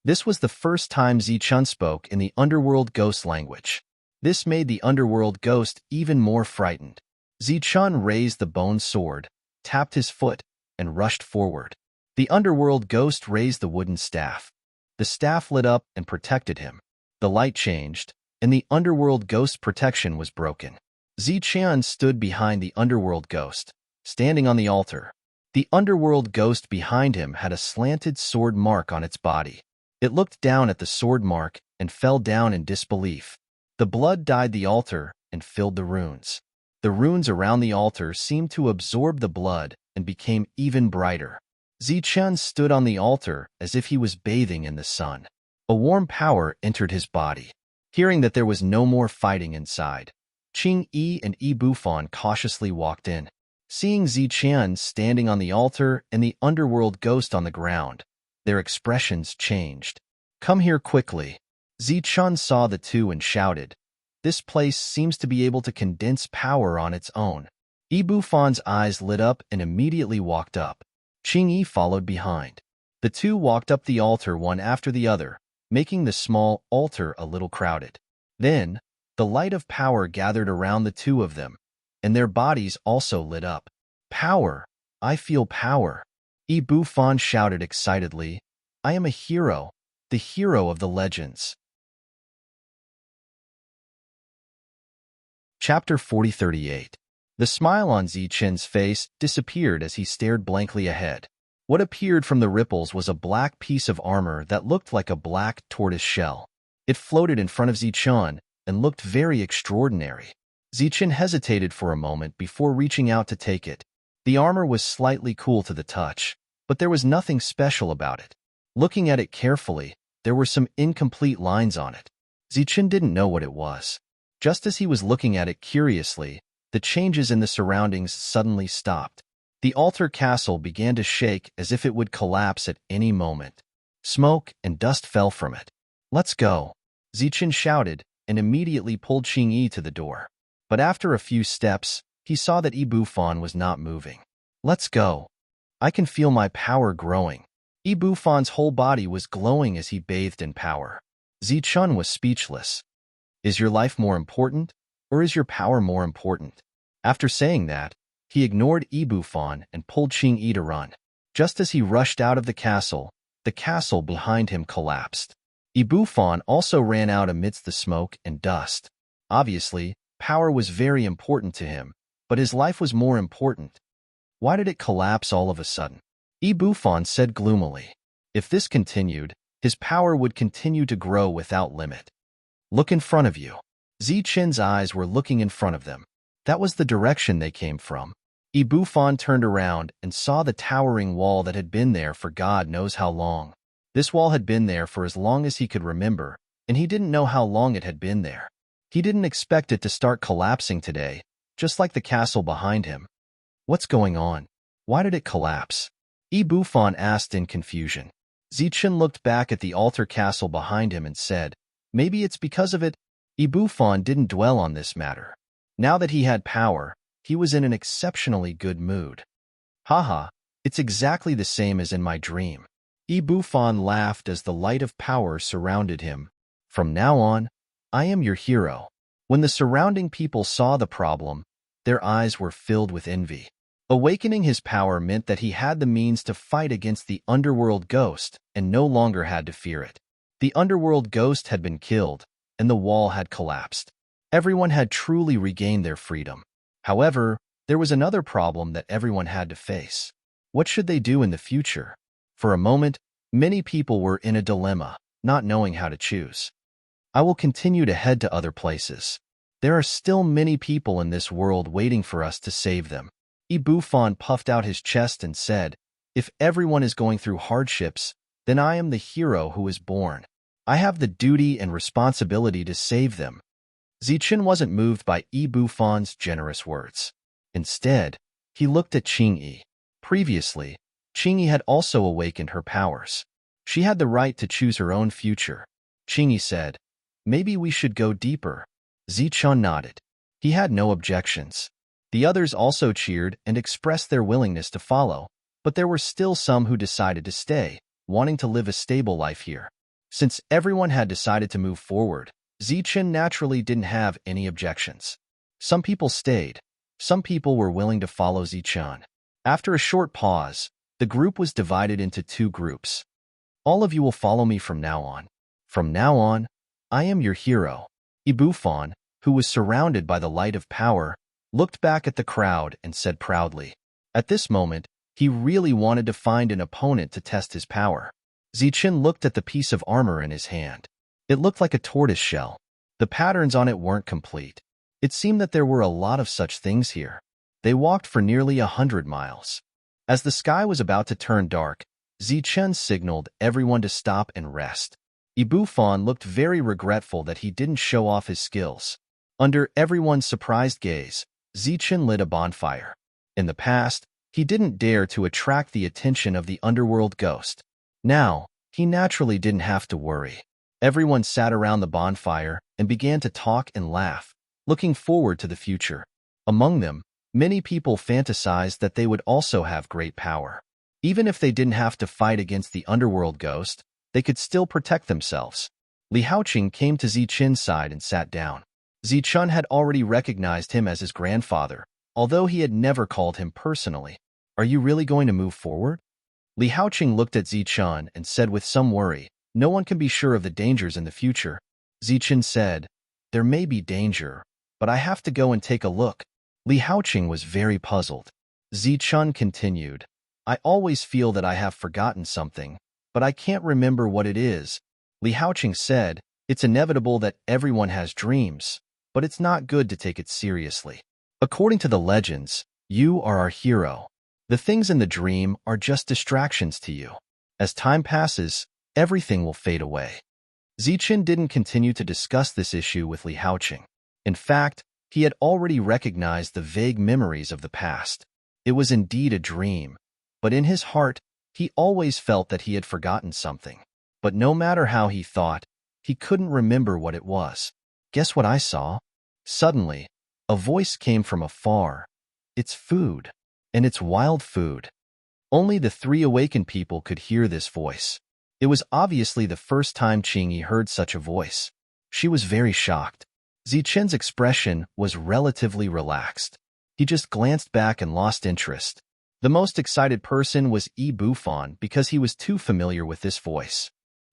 Speaker 1: This was the first time Zichun spoke in the underworld ghost language. This made the underworld ghost even more frightened. Zichun raised the bone sword, tapped his foot, and rushed forward. The underworld ghost raised the wooden staff. The staff lit up and protected him. The light changed, and the underworld ghost's protection was broken. Zichun stood behind the underworld ghost, standing on the altar. The underworld ghost behind him had a slanted sword mark on its body. It looked down at the sword mark and fell down in disbelief. The blood dyed the altar and filled the runes. The runes around the altar seemed to absorb the blood and became even brighter. Zichun stood on the altar as if he was bathing in the sun. A warm power entered his body. Hearing that there was no more fighting inside, Qing-Yi and Yi Bufan cautiously walked in. Seeing Zichun standing on the altar and the underworld ghost on the ground, their expressions changed. "Come here quickly." Zichun saw the two and shouted, "This place seems to be able to condense power on its own." Yi Bufan's eyes lit up and immediately walked up. Qing-Yi followed behind. The two walked up the altar one after the other, making the small altar a little crowded. Then, the light of power gathered around the two of them, and their bodies also lit up. "Power! I feel power!" Yi Bufan shouted excitedly, "I am a hero, the hero of the legends." Chapter 4038. The smile on Zichun's face disappeared as he stared blankly ahead. What appeared from the ripples was a black piece of armor that looked like a black tortoise shell. It floated in front of Zichun and looked very extraordinary. Zichun hesitated for a moment before reaching out to take it. The armor was slightly cool to the touch, but there was nothing special about it. Looking at it carefully, there were some incomplete lines on it. Zichun didn't know what it was. Just as he was looking at it curiously, the changes in the surroundings suddenly stopped. The altar castle began to shake as if it would collapse at any moment. Smoke and dust fell from it. Let's go, Zichen shouted and immediately pulled Qingyi to the door. But after a few steps, he saw that Ibufan was not moving. Let's go. I can feel my power growing. Ibufan's whole body was glowing as he bathed in power. Zichun was speechless. Is your life more important, or is your power more important? After saying that, he ignored Ibufan and pulled Qingyi to run. Just as he rushed out of the castle behind him collapsed. Ibufan also ran out amidst the smoke and dust. Obviously, power was very important to him, but his life was more important. Why did it collapse all of a sudden? Ibufan said gloomily. If this continued, his power would continue to grow without limit. Look in front of you. Zichen's eyes were looking in front of them. That was the direction they came from. Ibufan turned around and saw the towering wall that had been there for God knows how long. This wall had been there for as long as he could remember, and he didn't know how long it had been there. He didn't expect it to start collapsing today, just like the castle behind him. What's going on? Why did it collapse? Ibufan asked in confusion. Zichen looked back at the altar castle behind him and said, maybe it's because of it. Ibufan didn't dwell on this matter. Now that he had power, he was in an exceptionally good mood. Haha, it's exactly the same as in my dream. Ibufan laughed as the light of power surrounded him. From now on, I am your hero. When the surrounding people saw the problem, their eyes were filled with envy. Awakening his power meant that he had the means to fight against the underworld ghost and no longer had to fear it. The underworld ghost had been killed, and the wall had collapsed. Everyone had truly regained their freedom. However, there was another problem that everyone had to face. What should they do in the future? For a moment, many people were in a dilemma, not knowing how to choose. I will continue to head to other places. There are still many people in this world waiting for us to save them. Ibufan puffed out his chest and said, if everyone is going through hardships, then I am the hero who is born. I have the duty and responsibility to save them. Zichen wasn't moved by Ibufan's generous words. Instead, he looked at Qingyi. Previously, Qingyi had also awakened her powers. She had the right to choose her own future. Qingyi said, maybe we should go deeper. Zichen nodded. He had no objections. The others also cheered and expressed their willingness to follow, but there were still some who decided to stay, wanting to live a stable life here. Since everyone had decided to move forward, Zichen naturally didn't have any objections. Some people stayed. Some people were willing to follow Zichen. After a short pause, the group was divided into two groups. All of you will follow me from now on. From now on, I am your hero. Ibufan, who was surrounded by the light of power, looked back at the crowd and said proudly. At this moment, he really wanted to find an opponent to test his power. Zichen looked at the piece of armor in his hand. It looked like a tortoise shell. The patterns on it weren't complete. It seemed that there were a lot of such things here. They walked for nearly 100 miles. As the sky was about to turn dark, Zichen signaled everyone to stop and rest. Ibufan looked very regretful that he didn't show off his skills. Under everyone's surprised gaze, Zichen lit a bonfire. In the past, he didn't dare to attract the attention of the underworld ghost. Now, he naturally didn't have to worry. Everyone sat around the bonfire and began to talk and laugh, looking forward to the future. Among them, many people fantasized that they would also have great power. Even if they didn't have to fight against the underworld ghost, they could still protect themselves. Li Haoqing came to Zichen's side and sat down. Zichen had already recognized him as his grandfather, although he had never called him personally. Are you really going to move forward? Li Haoqing looked at Zichen and said with some worry, no one can be sure of the dangers in the future. Zichen said, there may be danger, but I have to go and take a look. Li Haoqing was very puzzled. Zichen continued, I always feel that I have forgotten something, but I can't remember what it is. Li Haoqing said, it's inevitable that everyone has dreams, but it's not good to take it seriously. According to the legends, you are our hero. The things in the dream are just distractions to you. As time passes, everything will fade away. Zichen didn't continue to discuss this issue with Li Haoqing. In fact, he had already recognized the vague memories of the past. It was indeed a dream, but in his heart, he always felt that he had forgotten something. But no matter how he thought, He couldn't remember what it was. Guess what I saw? Suddenly, a voice came from afar. It's food, and it's wild food. Only the three awakened people could hear this voice. It was obviously the first time Qingyi heard such a voice. She was very shocked. Zichen's expression was relatively relaxed. He just glanced back and lost interest. The most excited person was Yi Bufan because he was too familiar with this voice.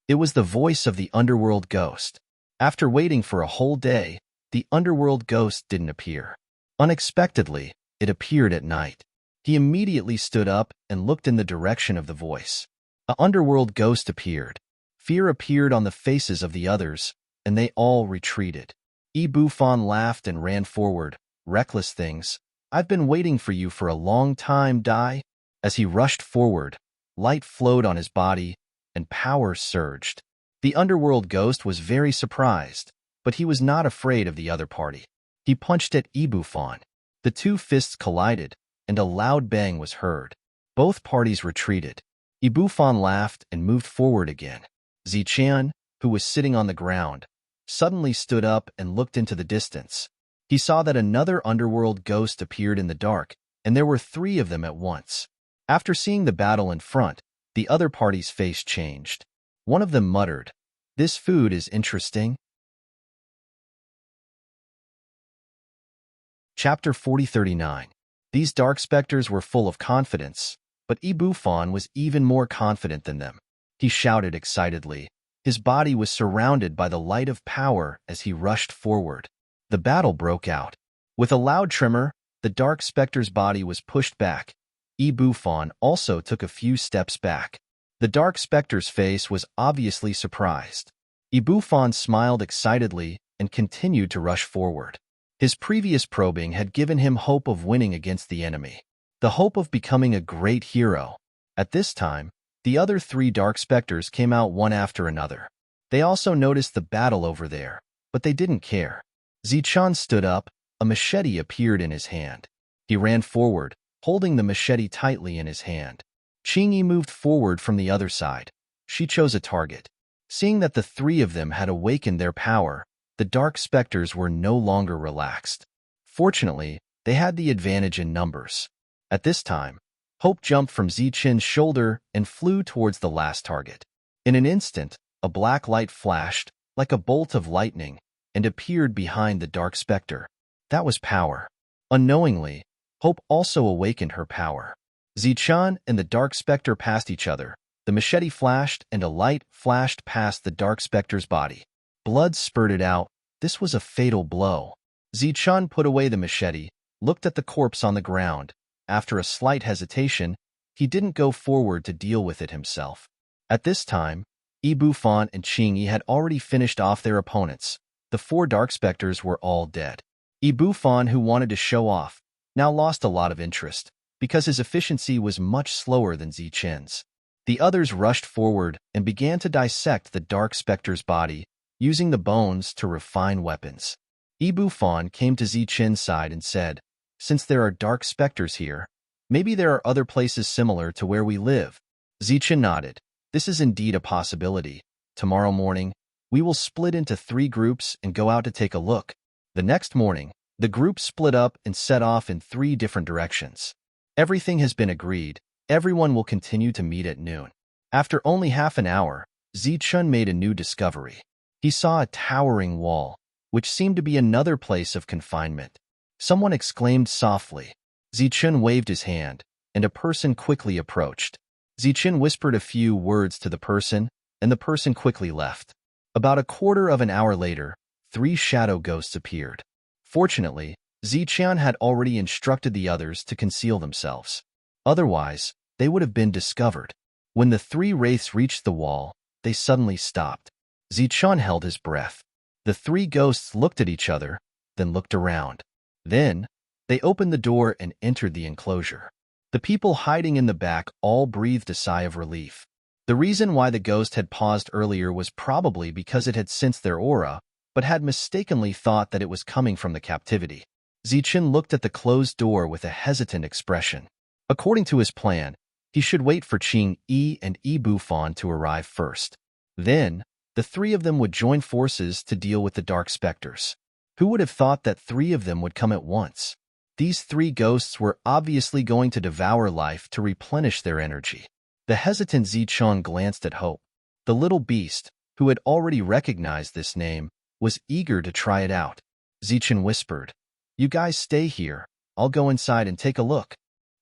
Speaker 1: It was the voice of the underworld ghost. After waiting for a whole day, the underworld ghost didn't appear. Unexpectedly, it appeared at night. He immediately stood up and looked in the direction of the voice. An underworld ghost appeared. Fear appeared on the faces of the others, and they all retreated. Yi Bufan laughed and ran forward. Reckless things. I've been waiting for you for a long time, Dai. As he rushed forward, light flowed on his body, and power surged. The underworld ghost was very surprised, but he was not afraid of the other party. He punched at Yi Bufan. The two fists collided, and a loud bang was heard. Both parties retreated. Yi Bufan laughed and moved forward again. Zichen, who was sitting on the ground, suddenly stood up and looked into the distance. He saw that another underworld ghost appeared in the dark, and there were three of them at once. After seeing the battle in front, the other party's face changed. One of them muttered, "This food is interesting." Chapter 4039. These dark specters were full of confidence, but Yi Bufan was even more confident than them. He shouted excitedly. His body was surrounded by the light of power as he rushed forward. The battle broke out. With a loud tremor, the dark specter's body was pushed back. Yi Bufan also took a few steps back. The dark specter's face was obviously surprised. Yi Bufan smiled excitedly and continued to rush forward. His previous probing had given him hope of winning against the enemy, the hope of becoming a great hero. At this time, the other three dark specters came out one after another. They also noticed the battle over there, but they didn't care. Zichen stood up. A machete appeared in his hand. He ran forward, holding the machete tightly in his hand. Qingyi moved forward from the other side. She chose a target. Seeing that the three of them had awakened their power, the dark specters were no longer relaxed. Fortunately, they had the advantage in numbers. At this time, Hope jumped from Zichen's shoulder and flew towards the last target. In an instant, a black light flashed, like a bolt of lightning, and appeared behind the dark specter. That was power. Unknowingly, Hope also awakened her power. Zichen and the dark specter passed each other. The machete flashed and a light flashed past the dark specter's body. Blood spurted out. This was a fatal blow. Zichen put away the machete, looked at the corpse on the ground. After a slight hesitation, he didn't go forward to deal with it himself. At this time, Yi Bufan and Qingyi had already finished off their opponents. The four dark specters were all dead. Yi Bufan, who wanted to show off, now lost a lot of interest, because his efficiency was much slower than Zichen's. The others rushed forward and began to dissect the dark specter's body, using the bones to refine weapons. Yi Bufan came to Zichen's side and said, "Since there are dark specters here, maybe there are other places similar to where we live." Zichen nodded. "This is indeed a possibility. Tomorrow morning, we will split into 3 groups and go out to take a look." The next morning, the group split up and set off in 3 different directions. Everything has been agreed. Everyone will continue to meet at noon. After only half an hour, Zichen made a new discovery. He saw a towering wall, which seemed to be another place of confinement. Someone exclaimed softly. Zichen waved his hand, and a person quickly approached. Zichen whispered a few words to the person, and the person quickly left. About a quarter of an hour later, 3 shadow ghosts appeared. Fortunately, Zichen had already instructed the others to conceal themselves. Otherwise, they would have been discovered. When the 3 wraiths reached the wall, they suddenly stopped. Zichen held his breath. The 3 ghosts looked at each other, then looked around. Then, they opened the door and entered the enclosure. The people hiding in the back all breathed a sigh of relief. The reason why the ghost had paused earlier was probably because it had sensed their aura, but had mistakenly thought that it was coming from the captivity. Zichen looked at the closed door with a hesitant expression. According to his plan, he should wait for Qingyi and Yi Bufan to arrive first. Then, The three of them would join forces to deal with the dark specters. Who would have thought that three of them would come at once? These three ghosts were obviously going to devour life to replenish their energy. The hesitant Zichun glanced at Hope. The little beast, who had already recognized this name, was eager to try it out. Zichun whispered, "You guys stay here. I'll go inside and take a look."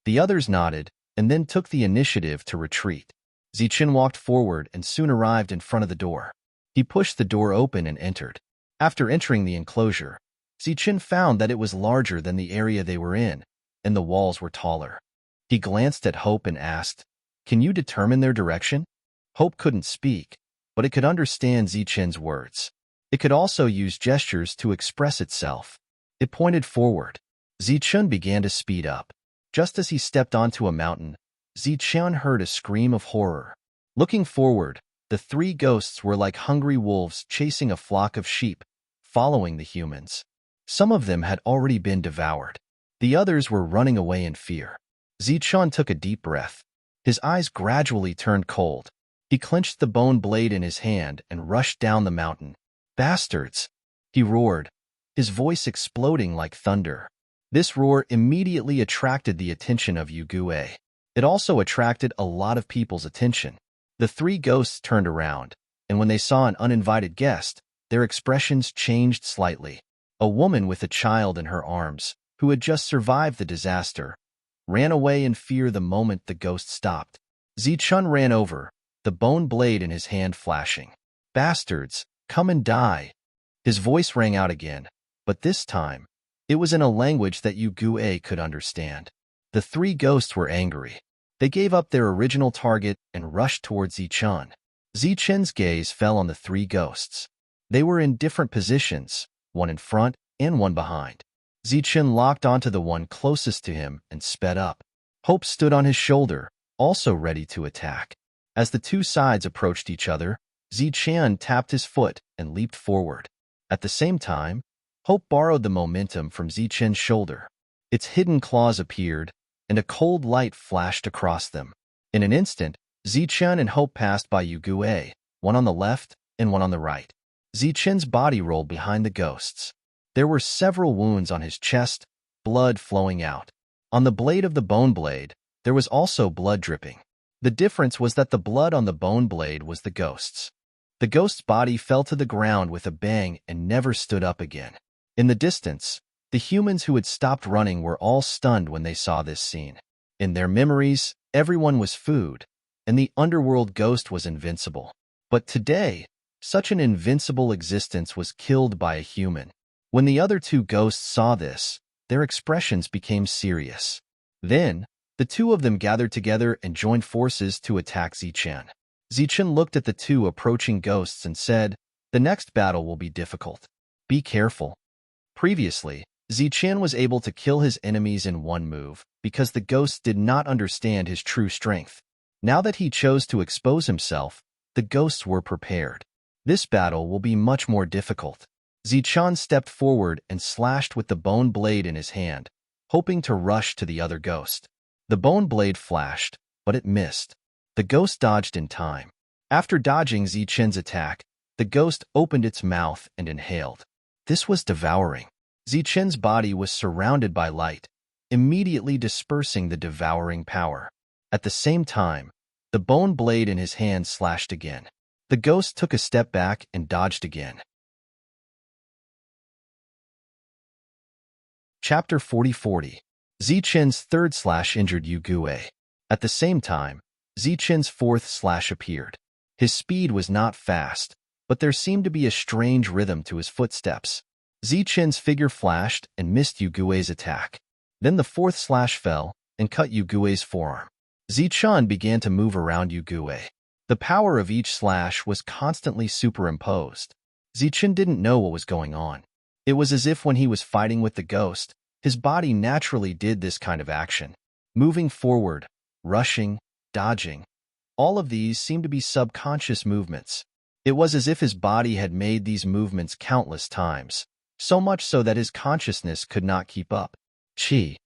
Speaker 1: The others nodded, and then took the initiative to retreat. Zichun walked forward and soon arrived in front of the door. He pushed the door open and entered. After entering the enclosure, Zichun found that it was larger than the area they were in, and the walls were taller. He glanced at Hope and asked, "Can you determine their direction?" Hope couldn't speak, but it could understand Zichun's words. It could also use gestures to express itself. It pointed forward. Zichun began to speed up. Just as he stepped onto a mountain, Zichun heard a scream of horror. Looking forward, the three ghosts were like hungry wolves chasing a flock of sheep, following the humans. Some of them had already been devoured. The others were running away in fear. Zichun took a deep breath. His eyes gradually turned cold. He clenched the bone blade in his hand and rushed down the mountain. "Bastards!" he roared, his voice exploding like thunder. This roar immediately attracted the attention of Yugue. It also attracted a lot of people's attention. The three ghosts turned around, and when they saw an uninvited guest, their expressions changed slightly. A woman with a child in her arms, who had just survived the disaster, ran away in fear the moment the ghost stopped. Zichun ran over, the bone blade in his hand flashing. "Bastards, come and die!" His voice rang out again, but this time, it was in a language that Yugue could understand. The three ghosts were angry. They gave up their original target and rushed towards Zichun. Zichun's gaze fell on the three ghosts. They were in different positions, one in front and one behind. Zichun locked onto the one closest to him and sped up. Hope stood on his shoulder, also ready to attack. As the two sides approached each other, Zichun tapped his foot and leaped forward. At the same time, Hope borrowed the momentum from Zichun's shoulder. Its hidden claws appeared, and a cold light flashed across them. In an instant, Zichun and Hope passed by Yugue, one on the left and one on the right. Zichun's body rolled behind the ghosts. There were several wounds on his chest, blood flowing out. On the blade of the bone blade, there was also blood dripping. The difference was that the blood on the bone blade was the ghost's. The ghost's body fell to the ground with a bang and never stood up again. In the distance, the humans who had stopped running were all stunned when they saw this scene. In their memories, everyone was food, and the underworld ghost was invincible. But today, such an invincible existence was killed by a human. When the other two ghosts saw this, their expressions became serious. Then, the two of them gathered together and joined forces to attack Zichun. Zichun looked at the two approaching ghosts and said, "The next battle will be difficult. Be careful." Previously, Zichun was able to kill his enemies in one move because the ghosts did not understand his true strength. Now that he chose to expose himself, the ghosts were prepared. This battle will be much more difficult. Zichun stepped forward and slashed with the bone blade in his hand, hoping to rush to the other ghost. The bone blade flashed, but it missed. The ghost dodged in time. After dodging Zichun's attack, the ghost opened its mouth and inhaled. This was devouring. Zichun's body was surrounded by light, immediately dispersing the devouring power. At the same time, the bone blade in his hand slashed again. The ghost took a step back and dodged again. Chapter 40. Zichun's third slash injured Yugue. At the same time, Zichun's fourth slash appeared. His speed was not fast, but there seemed to be a strange rhythm to his footsteps. Zichun's figure flashed and missed Yugue's attack. Then the fourth slash fell and cut Yugue's forearm. Zichun began to move around Yugue. The power of each slash was constantly superimposed. Zichun didn't know what was going on. It was as if when he was fighting with the ghost, his body naturally did this kind of action. Moving forward, rushing, dodging. All of these seemed to be subconscious movements. It was as if his body had made these movements countless times, so much so that his consciousness could not keep up. Chi.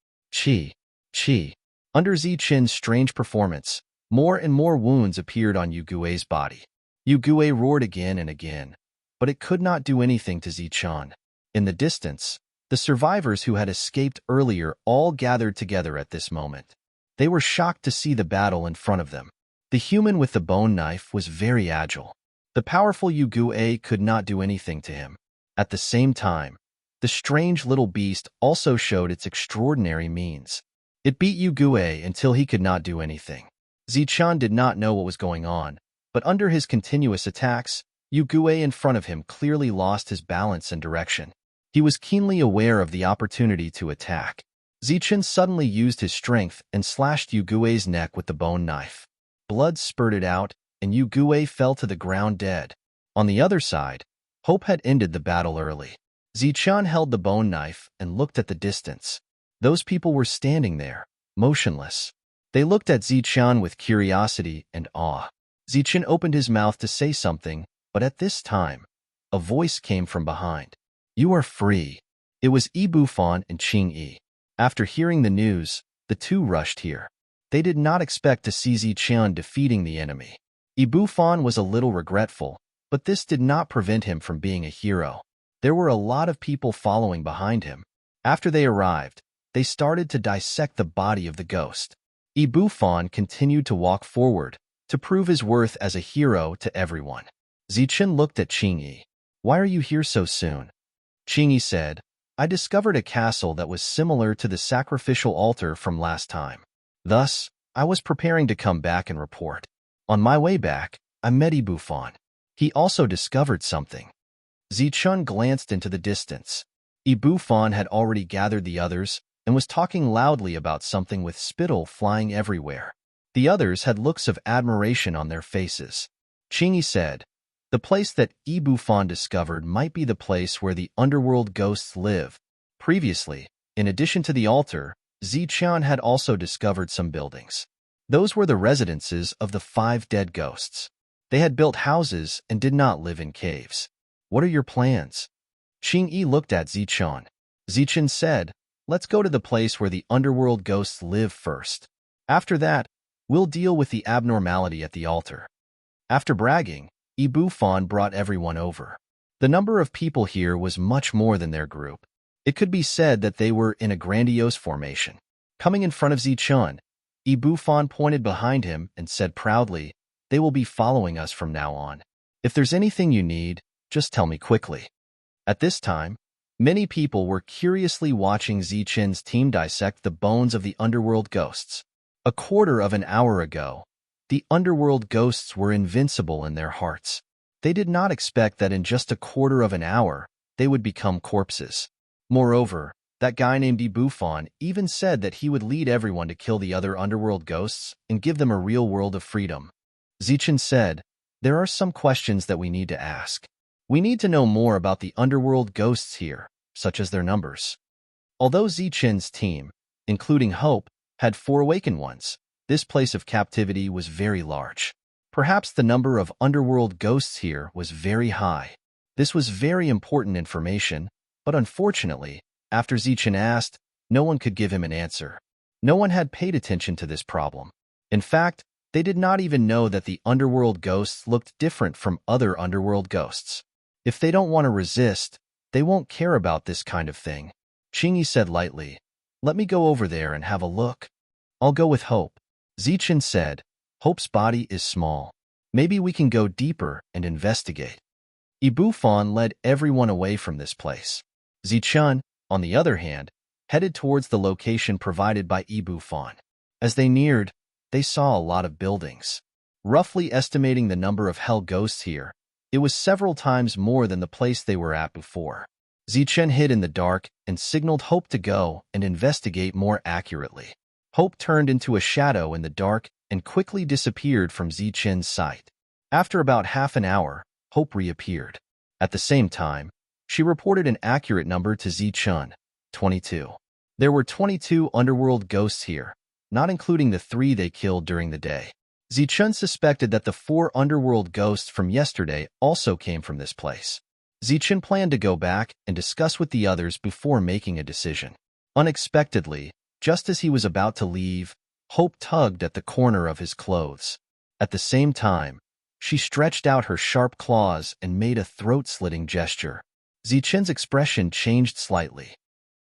Speaker 1: Under Zichun's strange performance, more and more wounds appeared on Yugue's body. Yugue roared again and again, but it could not do anything to Zichan. In the distance, the survivors who had escaped earlier all gathered together at this moment. They were shocked to see the battle in front of them. The human with the bone knife was very agile. The powerful Yugue could not do anything to him. At the same time, the strange little beast also showed its extraordinary means. It beat Yugue until he could not do anything. Zichan did not know what was going on, but under his continuous attacks, Yugue in front of him clearly lost his balance and direction. He was keenly aware of the opportunity to attack. Zichan suddenly used his strength and slashed Yugue's neck with the bone knife. Blood spurted out, and Yugue fell to the ground dead. On the other side, Hope had ended the battle early. Zichan held the bone knife and looked at the distance. Those people were standing there, motionless. They looked at Zichan with curiosity and awe. Zichan opened his mouth to say something, but at this time, a voice came from behind. "You are free." It was Ibufan and Qingyi. After hearing the news, the two rushed here. They did not expect to see Zichan defeating the enemy. Ibufan was a little regretful, but this did not prevent him from being a hero. There were a lot of people following behind him. After they arrived, they started to dissect the body of the ghost. Ibufan continued to walk forward, to prove his worth as a hero to everyone. Zichan looked at Qingyi. "Why are you here so soon?" Qingyi said, "I discovered a castle that was similar to the sacrificial altar from last time. Thus, I was preparing to come back and report. On my way back, I met Ibufan. He also discovered something." Zichan glanced into the distance. Ibufan had already gathered the others and was talking loudly about something with spittle flying everywhere. The others had looks of admiration on their faces. Qingyi said, "The place that Ibufan discovered might be the place where the underworld ghosts live." Previously, in addition to the altar, Zichan had also discovered some buildings. Those were the residences of the 5 dead ghosts. They had built houses and did not live in caves. "What are your plans?" Qingyi looked at Zichan. Zichan said, "Let's go to the place where the underworld ghosts live first. After that, we'll deal with the abnormality at the altar." After bragging, Ibufan brought everyone over. The number of people here was much more than their group. It could be said that they were in a grandiose formation. Coming in front of Zichan, Ibufan pointed behind him and said proudly, "They will be following us from now on. If there's anything you need, just tell me quickly." At this time, many people were curiously watching Zichan's team dissect the bones of the underworld ghosts. A quarter of an hour ago, the underworld ghosts were invincible in their hearts. They did not expect that in just a quarter of an hour, they would become corpses. Moreover, that guy named Ibufan even said that he would lead everyone to kill the other underworld ghosts and give them a real world of freedom. Zichan said, "There are some questions that we need to ask. We need to know more about the underworld ghosts here, such as their numbers." Although Zichan's team, including Hope, had 4 awakened ones, this place of captivity was very large. Perhaps the number of underworld ghosts here was very high. This was very important information, but unfortunately, after Zichan asked, no one could give him an answer. No one had paid attention to this problem. In fact, they did not even know that the underworld ghosts looked different from other underworld ghosts. If they don't want to resist, they won't care about this kind of thing. Qingyi said lightly, "Let me go over there and have a look." "I'll go with Hope." Zichan said, "Hope's body is small. Maybe we can go deeper and investigate." Ibufan led everyone away from this place. Zichan, on the other hand, headed towards the location provided by Ibufan. As they neared, they saw a lot of buildings. Roughly estimating the number of hell ghosts here, it was several times more than the place they were at before. Zichan hid in the dark and signaled Hope to go and investigate more accurately. Hope turned into a shadow in the dark and quickly disappeared from Zichan's sight. After about half an hour, Hope reappeared. At the same time, she reported an accurate number to Zichan, 22. There were 22 underworld ghosts here, not including the 3 they killed during the day. Zichan suspected that the 4 underworld ghosts from yesterday also came from this place. Zichan planned to go back and discuss with the others before making a decision. Unexpectedly, just as he was about to leave, Hope tugged at the corner of his clothes. At the same time, She stretched out her sharp claws and made a throat-slitting gesture. Zichen's expression changed slightly.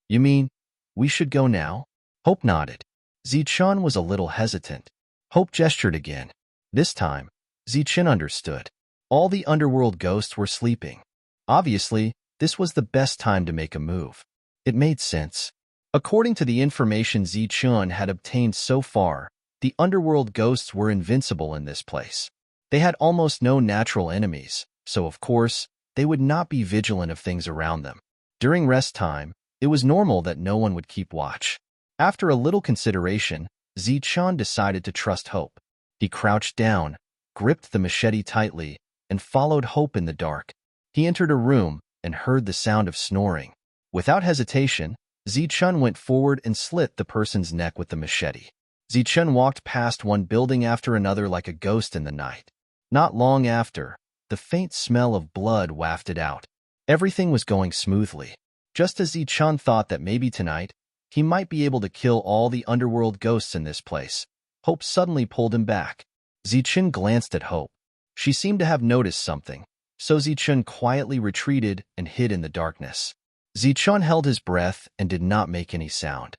Speaker 1: You mean, we should go now? Hope nodded. Zichen was a little hesitant. Hope gestured again. This time, Zichen understood. All the underworld ghosts were sleeping. Obviously, this was the best time to make a move. It made sense. According to the information Zichen had obtained so far, the underworld ghosts were invincible in this place. They had almost no natural enemies, so of course, they would not be vigilant of things around them. During rest time, it was normal that no one would keep watch. After a little consideration, Zichen decided to trust Hope. He crouched down, gripped the machete tightly, and followed Hope in the dark. He entered a room and heard the sound of snoring. Without hesitation, Zichen went forward and slit the person's neck with the machete. Zichen walked past one building after another like a ghost in the night. Not long after, the faint smell of blood wafted out. Everything was going smoothly. Just as Zichen thought that maybe tonight, he might be able to kill all the underworld ghosts in this place, Hope suddenly pulled him back. Zichen glanced at Hope. She seemed to have noticed something, so Zichen quietly retreated and hid in the darkness. Zichen held his breath and did not make any sound.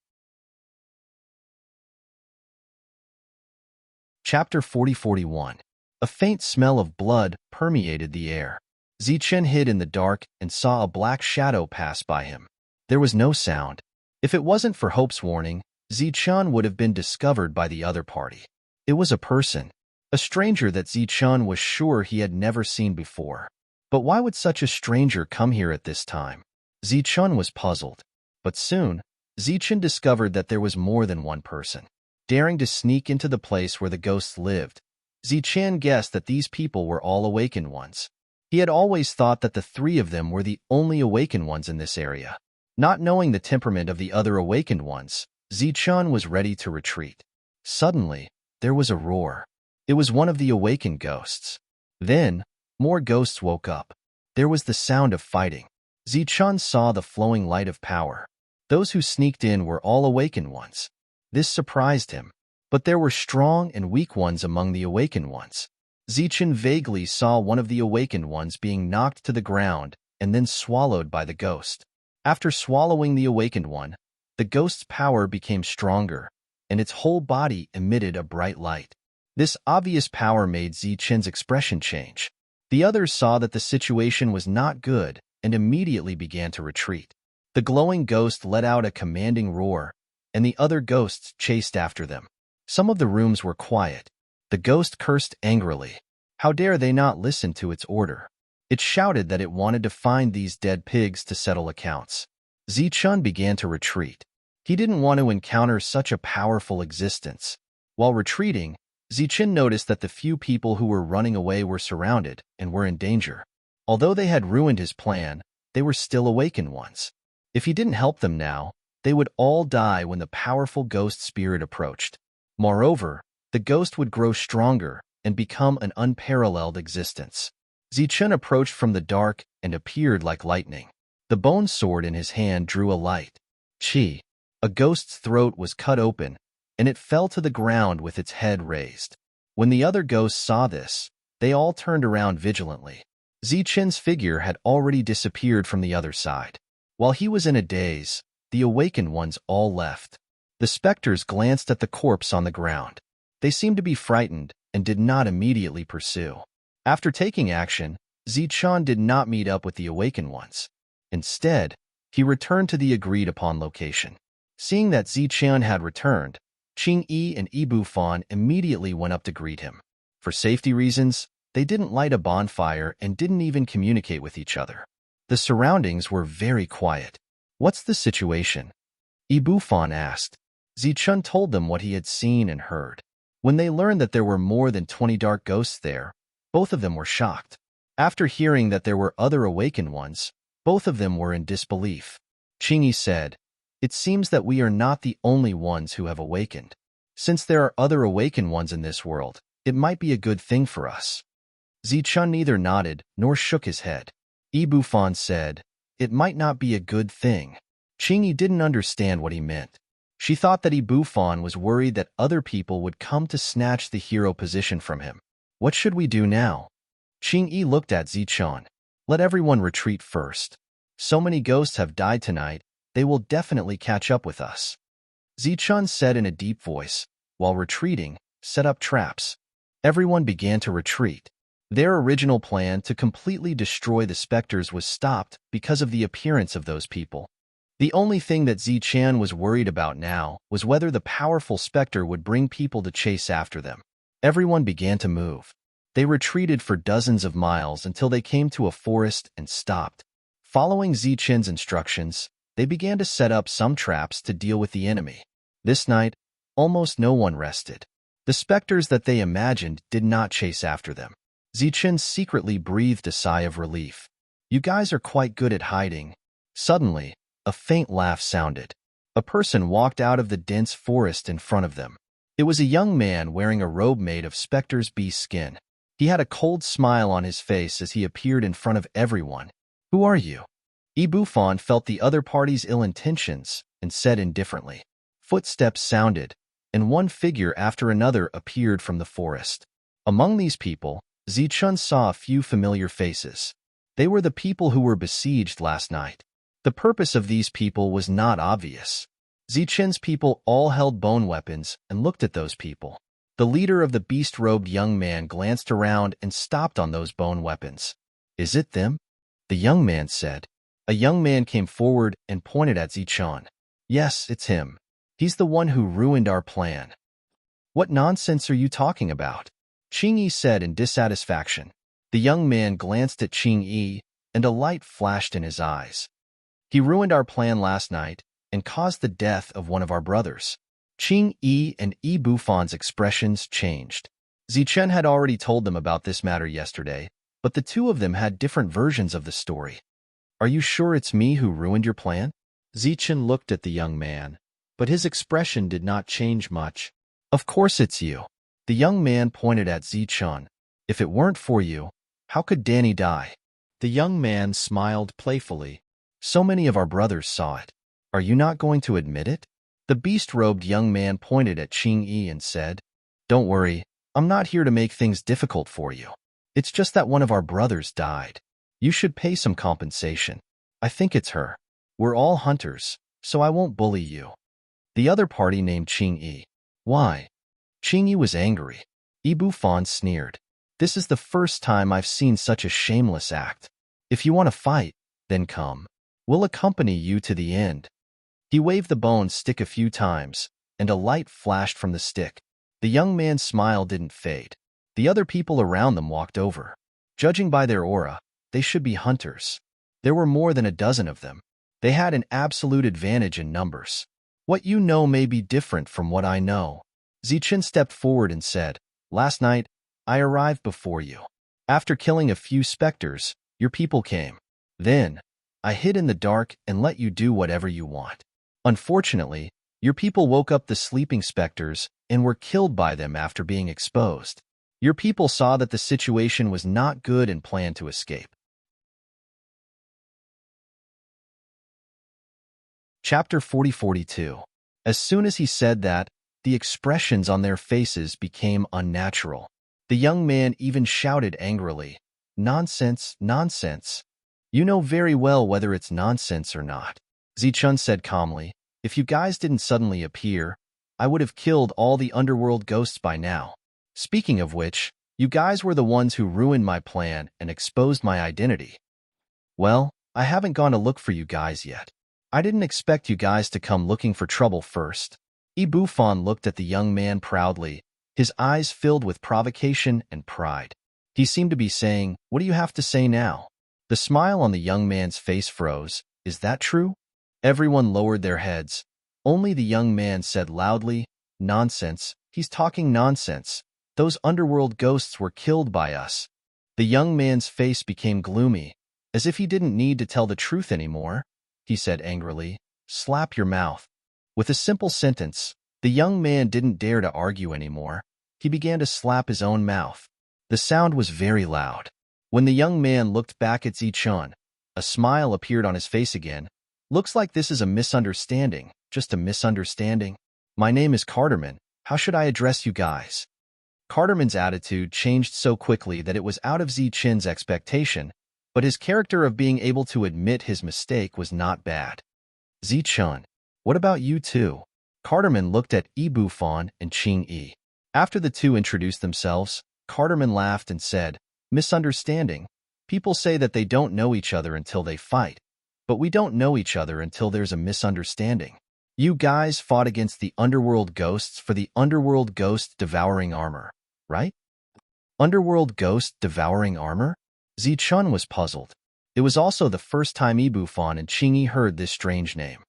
Speaker 1: Chapter 40-41. A faint smell of blood permeated the air. Zichen hid in the dark and saw a black shadow pass by him. There was no sound. If it wasn't for Hope's warning, Zichen would have been discovered by the other party. It was a person, a stranger that Zichen was sure he had never seen before. But why would such a stranger come here at this time? Zichen was puzzled. But soon, Zichen discovered that there was more than one person. Daring to sneak into the place where the ghosts lived, Zichen guessed that these people were all awakened ones. He had always thought that the three of them were the only awakened ones in this area. Not knowing the temperament of the other awakened ones, Zichen was ready to retreat. Suddenly, there was a roar. It was one of the awakened ghosts. Then, more ghosts woke up. There was the sound of fighting. Zichen saw the flowing light of power. Those who sneaked in were all awakened ones. This surprised him. But there were strong and weak ones among the awakened ones. Zichen vaguely saw one of the awakened ones being knocked to the ground and then swallowed by the ghost. After swallowing the awakened one, the ghost's power became stronger, and its whole body emitted a bright light. This obvious power made Zichen's expression change. The others saw that the situation was not good and immediately began to retreat. The glowing ghost let out a commanding roar, and the other ghosts chased after them. Some of the rooms were quiet. The ghost cursed angrily. How dare they not listen to its order? It shouted that it wanted to find these dead pigs to settle accounts. Zichen began to retreat. He didn't want to encounter such a powerful existence. While retreating, Zichen noticed that the few people who were running away were surrounded and were in danger. Although they had ruined his plan, they were still awakened ones. If he didn't help them now, they would all die when the powerful ghost spirit approached. Moreover, the ghost would grow stronger and become an unparalleled existence. Zichen approached from the dark and appeared like lightning. The bone sword in his hand drew a light. Chi. A ghost's throat was cut open, and it fell to the ground with its head raised. When the other ghosts saw this, they all turned around vigilantly. Zichen's figure had already disappeared from the other side. While he was in a daze, the awakened ones all left. The specters glanced at the corpse on the ground. They seemed to be frightened and did not immediately pursue. After taking action, Zichen did not meet up with the awakened ones. Instead, he returned to the agreed-upon location. Seeing that Zichen had returned, Qing-Yi and Ibufan immediately went up to greet him. For safety reasons, they didn't light a bonfire and didn't even communicate with each other. The surroundings were very quiet. "What's the situation?" Ibufan asked. Zichen told them what he had seen and heard. When they learned that there were more than 20 dark ghosts there, both of them were shocked. After hearing that there were other awakened ones, both of them were in disbelief. Qingyi said, "It seems that we are not the only ones who have awakened. Since there are other awakened ones in this world, it might be a good thing for us." Zichen neither nodded nor shook his head. Ibufan said, "It might not be a good thing." Qingyi didn't understand what he meant. She thought that Ibufan was worried that other people would come to snatch the hero position from him. What should we do now? Qing looked at Zichun. Let everyone retreat first. So many ghosts have died tonight, they will definitely catch up with us. Zichun said in a deep voice. While retreating, set up traps. Everyone began to retreat. Their original plan to completely destroy the specters was stopped because of the appearance of those people. The only thing that Zichun was worried about now was whether the powerful specter would bring people to chase after them. Everyone began to move. They retreated for dozens of miles until they came to a forest and stopped. Following Zichun's instructions, they began to set up some traps to deal with the enemy. This night, almost no one rested. The specters that they imagined did not chase after them. Zichun secretly breathed a sigh of relief. You guys are quite good at hiding. Suddenly, a faint laugh sounded. A person walked out of the dense forest in front of them. It was a young man wearing a robe made of specter's beast skin. He had a cold smile on his face as he appeared in front of everyone. Who are you? Bufon felt the other party's ill intentions and said indifferently. Footsteps sounded, and one figure after another appeared from the forest. Among these people, Zichun saw a few familiar faces. They were the people who were besieged last night. The purpose of these people was not obvious. Zichun's people all held bone weapons and looked at those people. The leader of the beast-robed young man glanced around and stopped on those bone weapons. Is it them? The young man said. A young man came forward and pointed at Zichun. Yes, it's him. He's the one who ruined our plan. What nonsense are you talking about? Qing said in dissatisfaction. The young man glanced at Qing, and a light flashed in his eyes. He ruined our plan last night and caused the death of one of our brothers. Qing and Bufon's expressions changed. Zichun had already told them about this matter yesterday, but the two of them had different versions of the story. Are you sure it's me who ruined your plan? Zichun looked at the young man, but his expression did not change much. Of course it's you. The young man pointed at Zichun. If it weren't for you, how could Danny die? The young man smiled playfully. So many of our brothers saw it. Are you not going to admit it? The beast-robed young man pointed at Qing and said, Don't worry, I'm not here to make things difficult for you. It's just that one of our brothers died. You should pay some compensation. I think it's her. We're all hunters, so I won't bully you. The other party named Qing. Why? Qing was angry. Bufon sneered. This is the first time I've seen such a shameless act. If you want to fight, then come. We'll accompany you to the end. He waved the bone stick a few times, and a light flashed from the stick. The young man's smile didn't fade. The other people around them walked over. Judging by their aura, they should be hunters. There were more than a dozen of them. They had an absolute advantage in numbers. What you know may be different from what I know. Zichun stepped forward and said, Last night, I arrived before you. After killing a few specters, your people came. Then, I hid in the dark and let you do whatever you want. Unfortunately, your people woke up the sleeping specters and were killed by them after being exposed. Your people saw that the situation was not good and planned to escape. Chapter 40-42. As soon as he said that, the expressions on their faces became unnatural. The young man even shouted angrily, Nonsense, nonsense. You know very well whether it's nonsense or not. Zichun said calmly, If you guys didn't suddenly appear, I would have killed all the underworld ghosts by now. Speaking of which, you guys were the ones who ruined my plan and exposed my identity. Well, I haven't gone to look for you guys yet. I didn't expect you guys to come looking for trouble first. Bufon looked at the young man proudly, his eyes filled with provocation and pride. He seemed to be saying, What do you have to say now? The smile on the young man's face froze. Is that true? Everyone lowered their heads. Only the young man said loudly, Nonsense, he's talking nonsense. Those underworld ghosts were killed by us. The young man's face became gloomy, as if he didn't need to tell the truth anymore. He said angrily, Slap your mouth. With a simple sentence, the young man didn't dare to argue anymore. He began to slap his own mouth. The sound was very loud. When the young man looked back at Zichun, a smile appeared on his face again. Looks like this is a misunderstanding, just a misunderstanding. My name is Carterman. How should I address you guys? Carterman's attitude changed so quickly that it was out of Zichen's expectation, but his character of being able to admit his mistake was not bad. Zichen, what about you two? Carterman looked at Ibuffon and Qing Yi. After the two introduced themselves, Carterman laughed and said, "Misunderstanding. People say that they don't know each other until they fight, but we don't know each other until there's a misunderstanding. You guys fought against the underworld ghosts for the underworld ghost devouring armor, right?" Underworld ghost devouring armor? Zichun was puzzled. It was also the first time Ibuffon and Qingyi heard this strange name.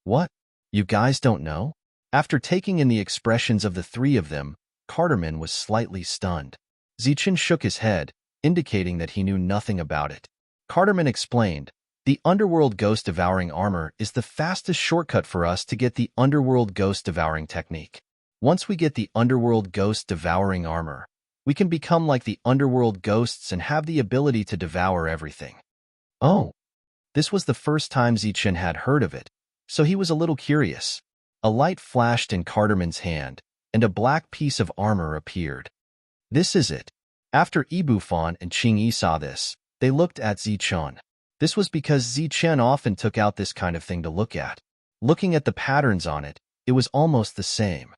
Speaker 1: What? You guys don't know? After taking in the expressions of the three of them, Carterman was slightly stunned. Zichen shook his head, indicating that he knew nothing about it. Carterman explained, "The underworld ghost devouring armor is the fastest shortcut for us to get the underworld ghost devouring technique. Once we get the underworld ghost devouring armor, we can become like the underworld ghosts and have the ability to devour everything." Oh, this was the first time Zichen had heard of it, so he was a little curious. A light flashed in Carterman's hand, and a black piece of armor appeared. This is it. After Ibuffon and Qingyi saw this, they looked at Zichen. This was because Zichen often took out this kind of thing to look at. Looking at the patterns on it, it was almost the same.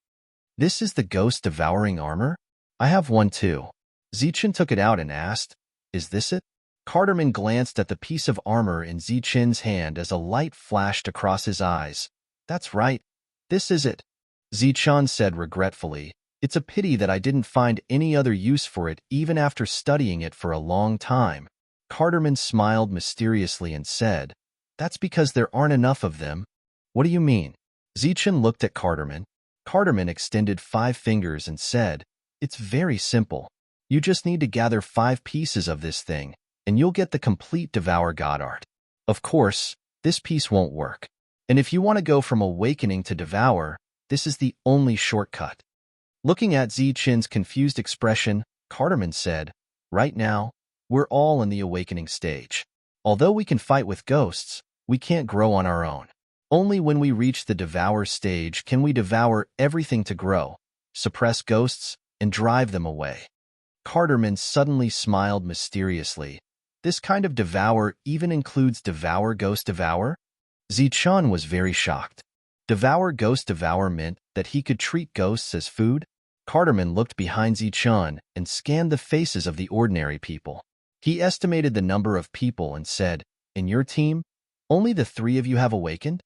Speaker 1: This is the ghost devouring armor? I have one too. Zichen took it out and asked, "Is this it?" Carterman glanced at the piece of armor in Zichen's hand as a light flashed across his eyes. "That's right. This is it." Zichen said regretfully, "It's a pity that I didn't find any other use for it even after studying it for a long time." Carterman smiled mysteriously and said, "That's because there aren't enough of them." "What do you mean?" Zichen looked at Carterman. Carterman extended 5 fingers and said, "It's very simple. You just need to gather 5 pieces of this thing, and you'll get the complete Devour God art. Of course, this piece won't work. And if you want to go from awakening to devour, this is the only shortcut." Looking at Zichen's confused expression, Carterman said, "Right now, we're all in the awakening stage. Although we can fight with ghosts, we can't grow on our own. Only when we reach the devour stage can we devour everything to grow, suppress ghosts, and drive them away." Carterman suddenly smiled mysteriously. "This kind of devour even includes devour ghost devour?" Zichen was very shocked. Devour ghost devour meant that he could treat ghosts as food? Carterman looked behind Zichen and scanned the faces of the ordinary people. He estimated the number of people and said, "In your team, only the 3 of you have awakened?"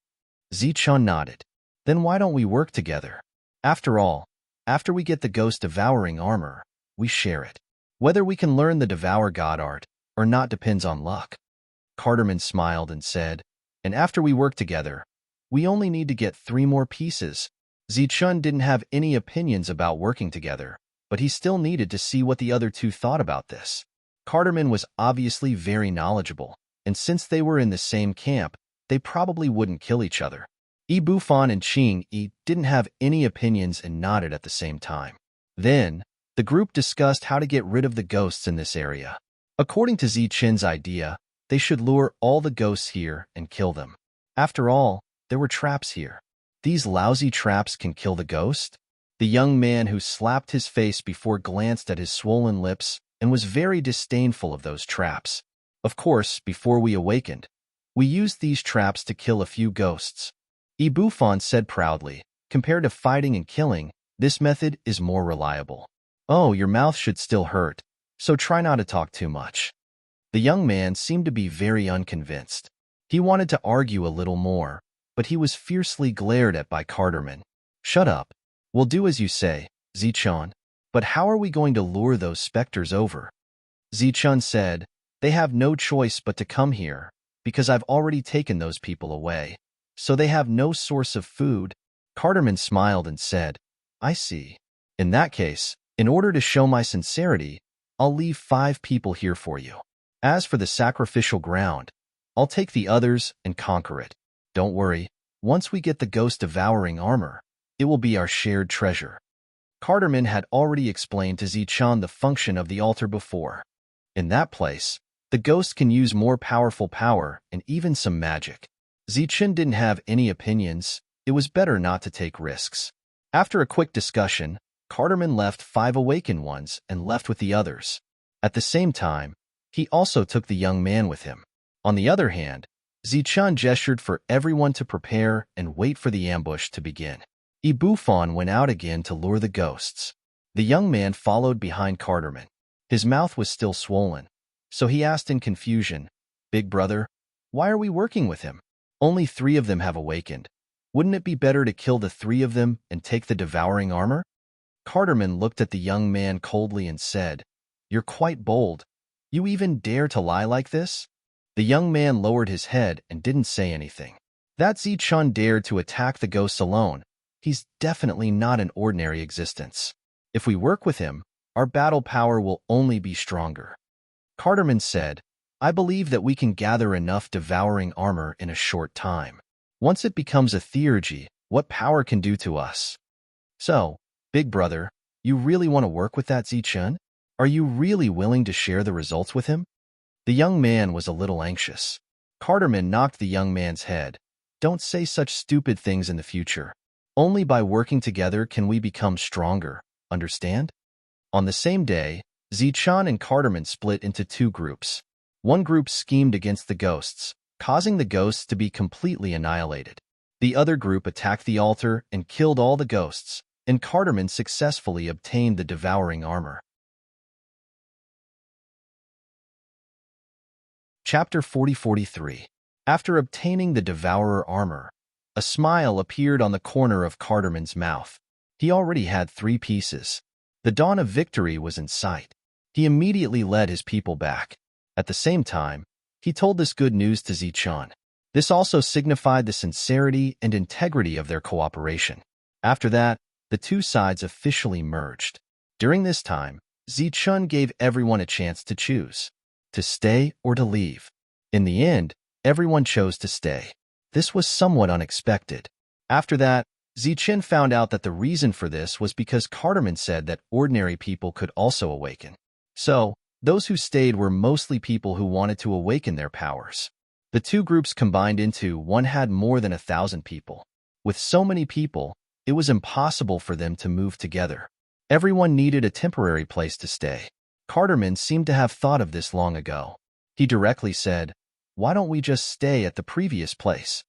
Speaker 1: Zichen nodded. "Then why don't we work together? After all, after we get the ghost devouring armor, we share it. Whether we can learn the Devour God art or not depends on luck." Carterman smiled and said, "And after we work together, we only need to get 3 more pieces." Zichen didn't have any opinions about working together, but he still needed to see what the other 2 thought about this. Carterman was obviously very knowledgeable, and since they were in the same camp, they probably wouldn't kill each other. Ibuffon and Qingyi didn't have any opinions and nodded at the same time. Then, the group discussed how to get rid of the ghosts in this area. According to Zichen's idea, they should lure all the ghosts here and kill them. After all, there were traps here. These lousy traps can kill the ghost? The young man who slapped his face before glanced at his swollen lips and was very disdainful of those traps. Of course, before we awakened, we used these traps to kill a few ghosts. Ibuffon said proudly, "Compared to fighting and killing, this method is more reliable." "Oh, your mouth should still hurt, so try not to talk too much." The young man seemed to be very unconvinced. He wanted to argue a little more, but he was fiercely glared at by Carterman. "Shut up. We'll do as you say, Zichen. But how are we going to lure those specters over?" Zichen said, "They have no choice but to come here, because I've already taken those people away, so they have no source of food." Carterman smiled and said, "I see. In that case, in order to show my sincerity, I'll leave 5 people here for you. As for the sacrificial ground, I'll take the others and conquer it. Don't worry, once we get the ghost devouring armor, it will be our shared treasure." Carterman had already explained to Zichen the function of the altar before. In that place, the ghost can use more powerful power and even some magic. Zichen didn't have any opinions. It was better not to take risks. After a quick discussion, Carterman left 5 awakened ones and left with the others. At the same time, he also took the young man with him. On the other hand, Zichun gestured for everyone to prepare and wait for the ambush to begin. Ibufon went out again to lure the ghosts. The young man followed behind Carterman. His mouth was still swollen, so he asked in confusion, "Big brother, why are we working with him? Only 3 of them have awakened. Wouldn't it be better to kill the 3 of them and take the devouring armor?" Carterman looked at the young man coldly and said, "You're quite bold. You even dare to lie like this?" The young man lowered his head and didn't say anything. That Zichun dared to attack the ghosts alone. He's definitely not an ordinary existence. If we work with him, our battle power will only be stronger. Carterman said, "I believe that we can gather enough devouring armor in a short time. Once it becomes a theurgy, what power can do to us? So, big brother, you really want to work with that Zichun? Are you really willing to share the results with him?" The young man was a little anxious. Carterman knocked the young man's head. "Don't say such stupid things in the future. Only by working together can we become stronger, understand?" On the same day, Zichun and Carterman split into 2 groups. One group schemed against the ghosts, causing the ghosts to be completely annihilated. The other group attacked the altar and killed all the ghosts, and Carterman successfully obtained the devouring armor. Chapter 40-43. After obtaining the devourer armor, a smile appeared on the corner of Carterman's mouth. He already had 3 pieces. The dawn of victory was in sight. He immediately led his people back. At the same time, he told this good news to Zichun. This also signified the sincerity and integrity of their cooperation. After that, the 2 sides officially merged. During this time, Zichun gave everyone a chance to choose, to stay or to leave. In the end, everyone chose to stay. This was somewhat unexpected. After that, Zichun found out that the reason for this was because Carterman said that ordinary people could also awaken. So, those who stayed were mostly people who wanted to awaken their powers. The 2 groups combined into one had more than 1,000 people. With so many people, it was impossible for them to move together. Everyone needed a temporary place to stay. Carterman seemed to have thought of this long ago. He directly said, "Why don't we just stay at the previous place?"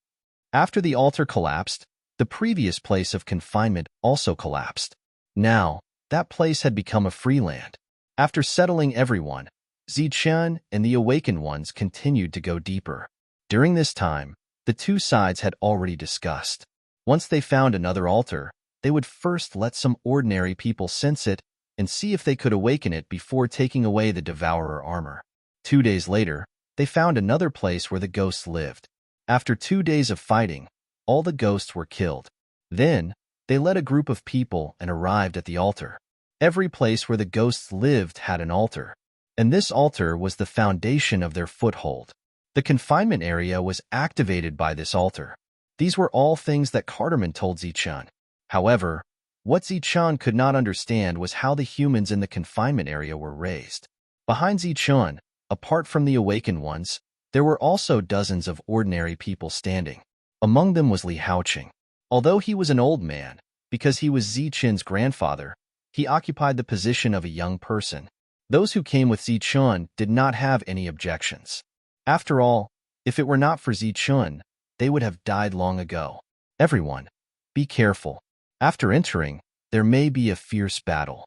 Speaker 1: After the altar collapsed, the previous place of confinement also collapsed. Now, that place had become a free land. After settling everyone, Zichun and the awakened ones continued to go deeper. During this time, the 2 sides had already discussed. Once they found another altar, they would first let some ordinary people sense it and see if they could awaken it before taking away the devourer armor. 2 days later, they found another place where the ghosts lived. After 2 days of fighting, all the ghosts were killed. Then, they led a group of people and arrived at the altar. Every place where the ghosts lived had an altar, and this altar was the foundation of their foothold. The confinement area was activated by this altar. These were all things that Carterman told Zichun. However, what Zichun could not understand was how the humans in the confinement area were raised. Behind Zichun, apart from the awakened ones, there were also dozens of ordinary people standing. Among them was Li Haoqing. Although he was an old man, because he was Zichun's grandfather, he occupied the position of a young person. Those who came with Zichun did not have any objections. After all, if it were not for Zichun, they would have died long ago. Everyone, be careful. After entering, there may be a fierce battle.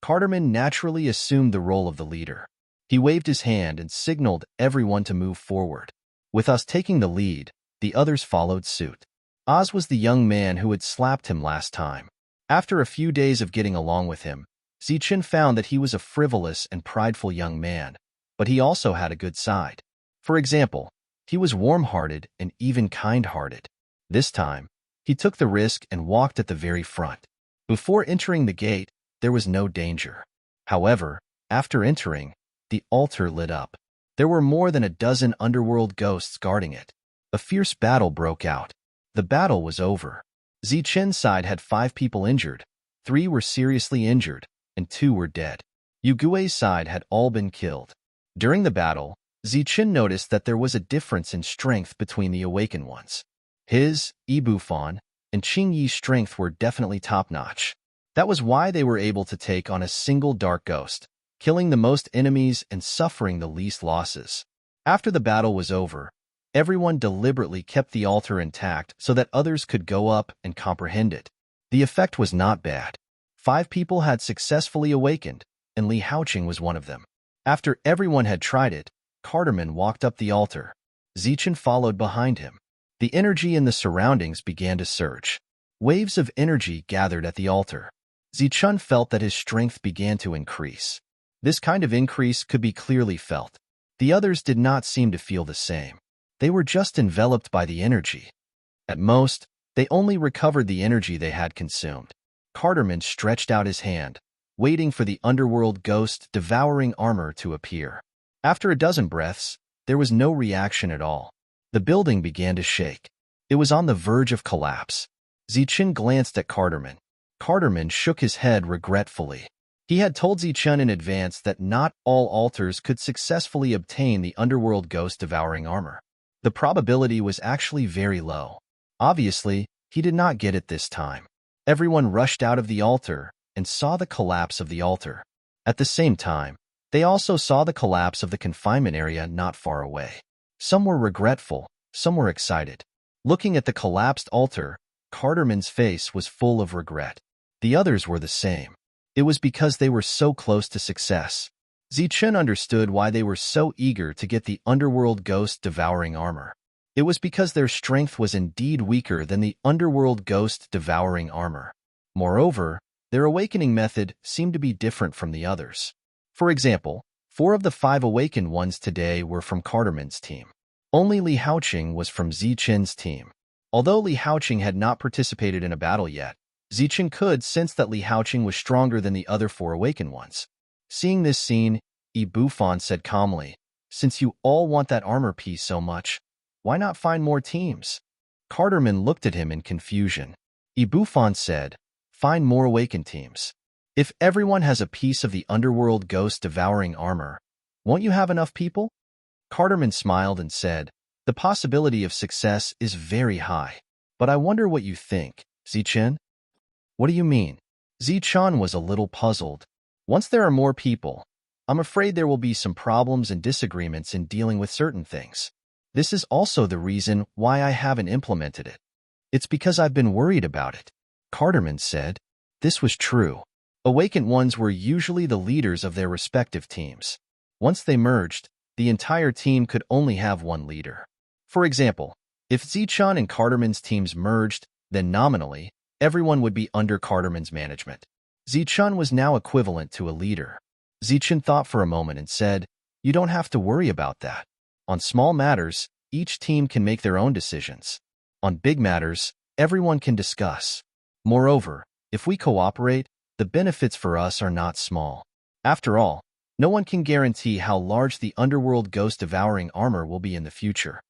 Speaker 1: Carterman naturally assumed the role of the leader. He waved his hand and signaled everyone to move forward. With us taking the lead, the others followed suit. Oz was the young man who had slapped him last time. After a few days of getting along with him, Zichun found that he was a frivolous and prideful young man, but he also had a good side. For example, he was warm-hearted and even kind-hearted. This time, he took the risk and walked at the very front. Before entering the gate, there was no danger. However, after entering, the altar lit up. There were more than a dozen underworld ghosts guarding it. A fierce battle broke out. The battle was over. Zichun's side had 5 people injured, 3 were seriously injured, and 2 were dead. Yugue's side had all been killed. During the battle, Zichun noticed that there was a difference in strength between the awakened ones. His, Ibufon, and Qingyi's strength were definitely top-notch. That was why they were able to take on a single dark ghost, killing the most enemies and suffering the least losses. After the battle was over, everyone deliberately kept the altar intact so that others could go up and comprehend it. The effect was not bad. 5 people had successfully awakened, and Li Haoqing was one of them. After everyone had tried it, Cardamon walked up the altar. Zichen followed behind him. The energy in the surroundings began to surge. Waves of energy gathered at the altar. Zichen felt that his strength began to increase. This kind of increase could be clearly felt. The others did not seem to feel the same. They were just enveloped by the energy. At most, they only recovered the energy they had consumed. Cardamon stretched out his hand, waiting for the underworld ghost devouring armor to appear. After a dozen breaths, there was no reaction at all. The building began to shake. It was on the verge of collapse. Zichen glanced at Cardamon. Cardamon shook his head regretfully. He had told Zichen in advance that not all altars could successfully obtain the underworld ghost devouring armor. The probability was actually very low. Obviously, he did not get it this time. Everyone rushed out of the altar and saw the collapse of the altar. At the same time, they also saw the collapse of the confinement area not far away. Some were regretful, some were excited. Looking at the collapsed altar, Cardamon's face was full of regret. The others were the same. It was because they were so close to success. Zichen understood why they were so eager to get the underworld ghost devouring armor. It was because their strength was indeed weaker than the underworld ghost devouring armor. Moreover, their awakening method seemed to be different from the others. For example, 4 of the 5 awakened ones today were from Cardamon's team. Only Li Haoqing was from Zichen's team. Although Li Haoqing had not participated in a battle yet, Zichen could sense that Li Haoqing was stronger than the other 4 awakened ones. Seeing this scene, Yi Bufan said calmly, "Since you all want that armor piece so much, why not find more teams?" Cardamon looked at him in confusion. Yi Bufan said, "Find more awakened teams. If everyone has a piece of the underworld ghost devouring armor, won't you have enough people?" Cardamon smiled and said, "The possibility of success is very high. But I wonder what you think, Zichen?" "What do you mean?" Zichen was a little puzzled. "Once there are more people, I'm afraid there will be some problems and disagreements in dealing with certain things. This is also the reason why I haven't implemented it. It's because I've been worried about it." Cardamon said. This was true. Awakened ones were usually the leaders of their respective teams. Once they merged, the entire team could only have one leader. For example, if Zichen and Cardamon's teams merged, then nominally, everyone would be under Cardamon's management. Zichen was now equivalent to a leader. Zichen thought for a moment and said, "You don't have to worry about that. On small matters, each team can make their own decisions. On big matters, everyone can discuss. Moreover, if we cooperate, the benefits for us are not small. After all, no one can guarantee how large the underworld ghost devouring armor will be in the future."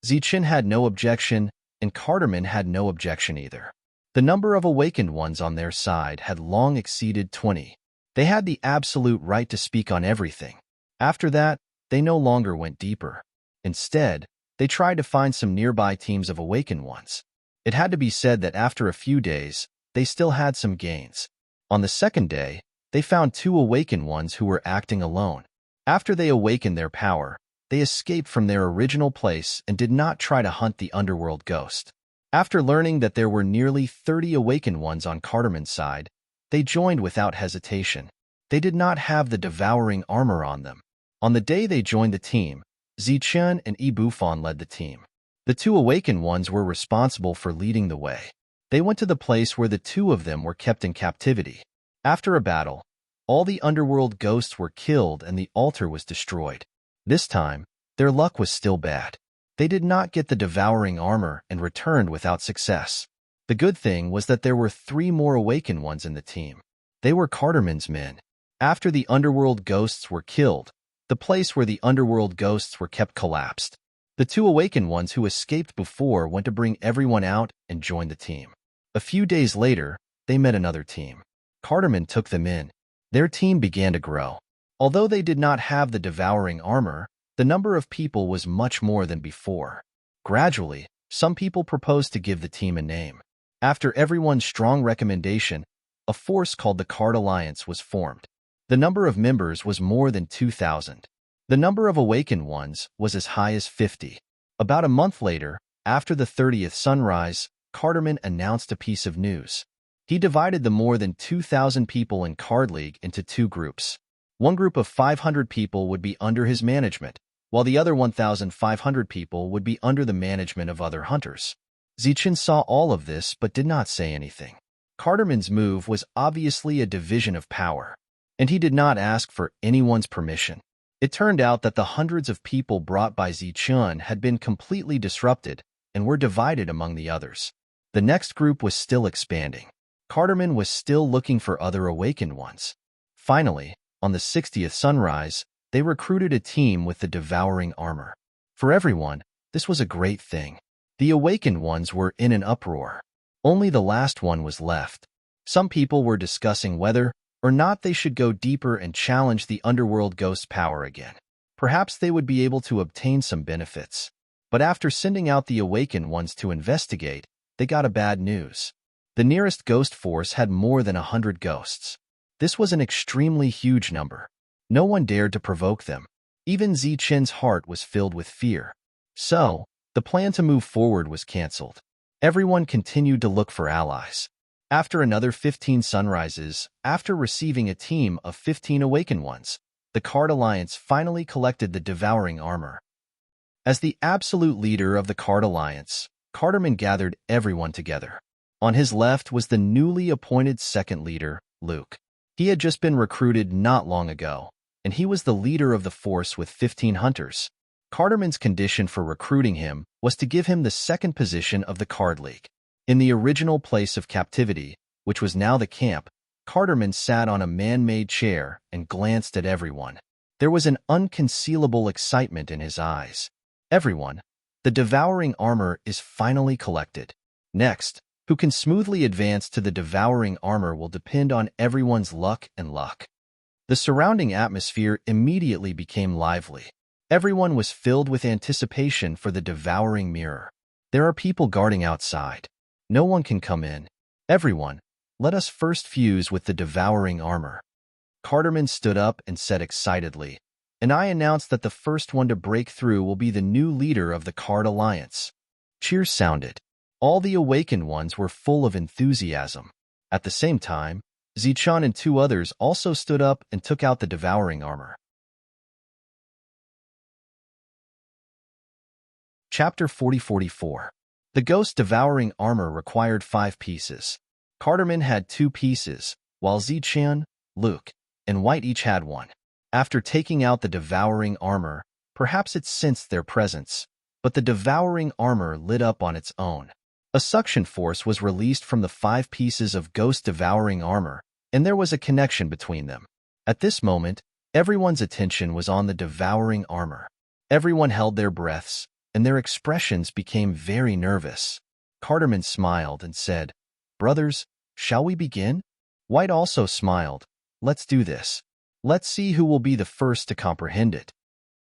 Speaker 1: Zichen had no objection, and Cardamon had no objection either. The number of awakened ones on their side had long exceeded 20. They had the absolute right to speak on everything. After that, they no longer went deeper. Instead, they tried to find some nearby teams of awakened ones. It had to be said that after a few days, they still had some gains. On the second day, they found 2 awakened ones who were acting alone. After they awakened their power, they escaped from their original place and did not try to hunt the underworld ghost. After learning that there were nearly 30 awakened ones on Cardamon's side, they joined without hesitation. They did not have the devouring armor on them. On the day they joined the team, Zichen and Yi Bufan led the team. The 2 awakened ones were responsible for leading the way. They went to the place where the 2 of them were kept in captivity. After a battle, all the underworld ghosts were killed and the altar was destroyed. This time, their luck was still bad. They did not get the devouring armor and returned without success. The good thing was that there were 3 more awakened ones in the team. They were Cardamon's men. After the underworld ghosts were killed, the place where the underworld ghosts were kept collapsed. The 2 awakened ones who escaped before went to bring everyone out and joined the team. A few days later, they met another team. Cardamon took them in. Their team began to grow. Although they did not have the devouring armor, the number of people was much more than before. Gradually, some people proposed to give the team a name. After everyone's strong recommendation, a force called the Card Alliance was formed. The number of members was more than 2,000. The number of awakened ones was as high as 50. About a month later, after the 30th sunrise, Carterman announced a piece of news. He divided the more than 2,000 people in Card League into two groups. One group of 500 people would be under his management, while the other 1,500 people would be under the management of other hunters. Zichen saw all of this but did not say anything. Carterman's move was obviously a division of power, and he did not ask for anyone's permission. It turned out that the hundreds of people brought by Zichen had been completely disrupted and were divided among the others. The next group was still expanding. Carterman was still looking for other awakened ones. Finally, on the 60th sunrise, they recruited a team with the devouring armor. For everyone, this was a great thing. The awakened ones were in an uproar. Only the last one was left. Some people were discussing whether or not they should go deeper and challenge the underworld ghost power again. Perhaps they would be able to obtain some benefits. But after sending out the awakened ones to investigate, they got a bad news. The nearest ghost force had more than 100 ghosts. This was an extremely huge number. No one dared to provoke them. Even Zichen's heart was filled with fear. So, the plan to move forward was cancelled. Everyone continued to look for allies. After another 15 sunrises, after receiving a team of 15 awakened ones, the Card Alliance finally collected the devouring armor. As the absolute leader of the Card Alliance, Carterman gathered everyone together. On his left was the newly appointed second leader, Luke. He had just been recruited not long ago, and he was the leader of the force with 15 hunters. Carterman's condition for recruiting him was to give him the second position of the Card League. In the original place of captivity, which was now the camp, Carterman sat on a man-made chair and glanced at everyone. There was an unconcealable excitement in his eyes. Everyone, the devouring armor is finally collected. Next, who can smoothly advance to the devouring armor will depend on everyone's luck and luck. The surrounding atmosphere immediately became lively. Everyone was filled with anticipation for the devouring mirror. There are people guarding outside. No one can come in. Everyone, let us first fuse with the devouring armor. Carterman stood up and said excitedly, and I announced that the first one to break through will be the new leader of the Card Alliance. Cheers sounded. All the awakened ones were full of enthusiasm. At the same time, Zichen and two others also stood up and took out the devouring armor. Chapter 40-44. The ghost devouring armor required 5 pieces. Carterman had 2 pieces, while Zichen, Luke, and White each had 1. After taking out the devouring armor, perhaps it sensed their presence, but the devouring armor lit up on its own. A suction force was released from the 5 pieces of ghost devouring armor, and there was a connection between them. At this moment, everyone's attention was on the devouring armor. Everyone held their breaths, and their expressions became very nervous. Carterman smiled and said, "Brothers, shall we begin?" White also smiled. "Let's do this. Let's see who will be the first to comprehend it."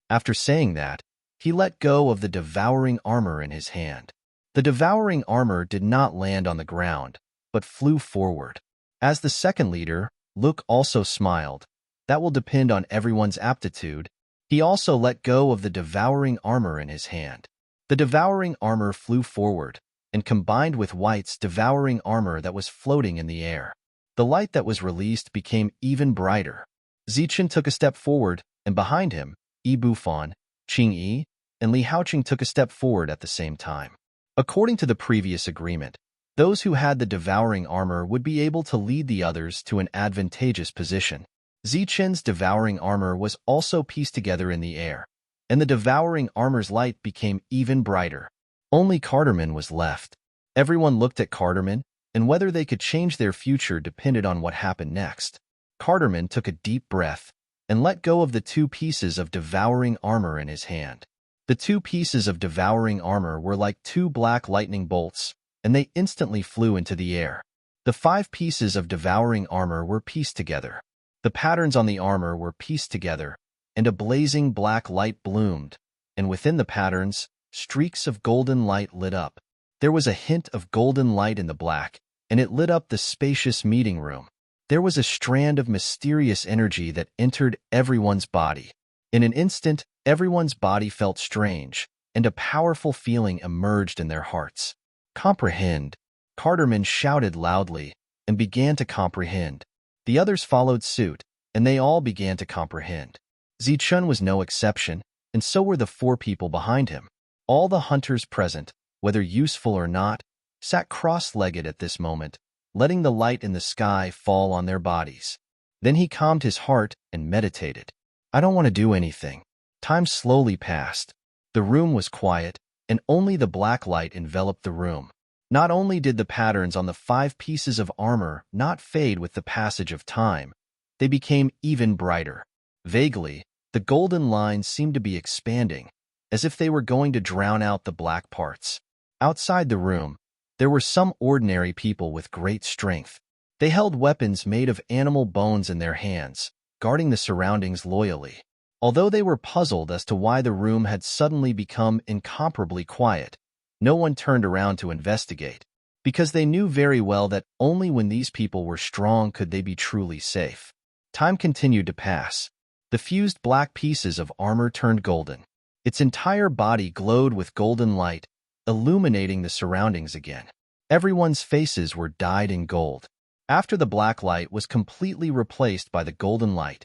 Speaker 1: After saying that, he let go of the devouring armor in his hand. The devouring armor did not land on the ground, but flew forward. As the second leader, Luke also smiled. That will depend on everyone's aptitude. He also let go of the devouring armor in his hand. The devouring armor flew forward and combined with White's devouring armor that was floating in the air. The light that was released became even brighter. Zichen took a step forward, and behind him, Yi Bufan, Qing Yi, and Li Haoqing took a step forward at the same time. According to the previous agreement, those who had the devouring armor would be able to lead the others to an advantageous position. Zichen's devouring armor was also pieced together in the air, and the devouring armor's light became even brighter. Only Carterman was left. Everyone looked at Carterman, and whether they could change their future depended on what happened next. Carterman took a deep breath and let go of the 2 pieces of devouring armor in his hand. The 2 pieces of devouring armor were like 2 black lightning bolts, and they instantly flew into the air. The 5 pieces of devouring armor were pieced together. The patterns on the armor were pieced together, and a blazing black light bloomed, and within the patterns, streaks of golden light lit up. There was a hint of golden light in the black, and it lit up the spacious meeting room. There was a strand of mysterious energy that entered everyone's body. In an instant, everyone's body felt strange, and a powerful feeling emerged in their hearts. Comprehend. Carterman shouted loudly and began to comprehend. The others followed suit, and they all began to comprehend. Zichun was no exception, and so were the 4 people behind him. All the hunters present, whether useful or not, sat cross-legged at this moment, letting the light in the sky fall on their bodies. Then he calmed his heart and meditated. I don't want to do anything. Time slowly passed. The room was quiet, and only the black light enveloped the room. Not only did the patterns on the 5 pieces of armor not fade with the passage of time, they became even brighter. Vaguely, the golden lines seemed to be expanding, as if they were going to drown out the black parts. Outside the room, there were some ordinary people with great strength. They held weapons made of animal bones in their hands, guarding the surroundings loyally. Although they were puzzled as to why the room had suddenly become incomparably quiet, no one turned around to investigate, because they knew very well that only when these people were strong could they be truly safe. Time continued to pass. The fused black pieces of armor turned golden. Its entire body glowed with golden light, illuminating the surroundings again. Everyone's faces were dyed in gold. After the black light was completely replaced by the golden light,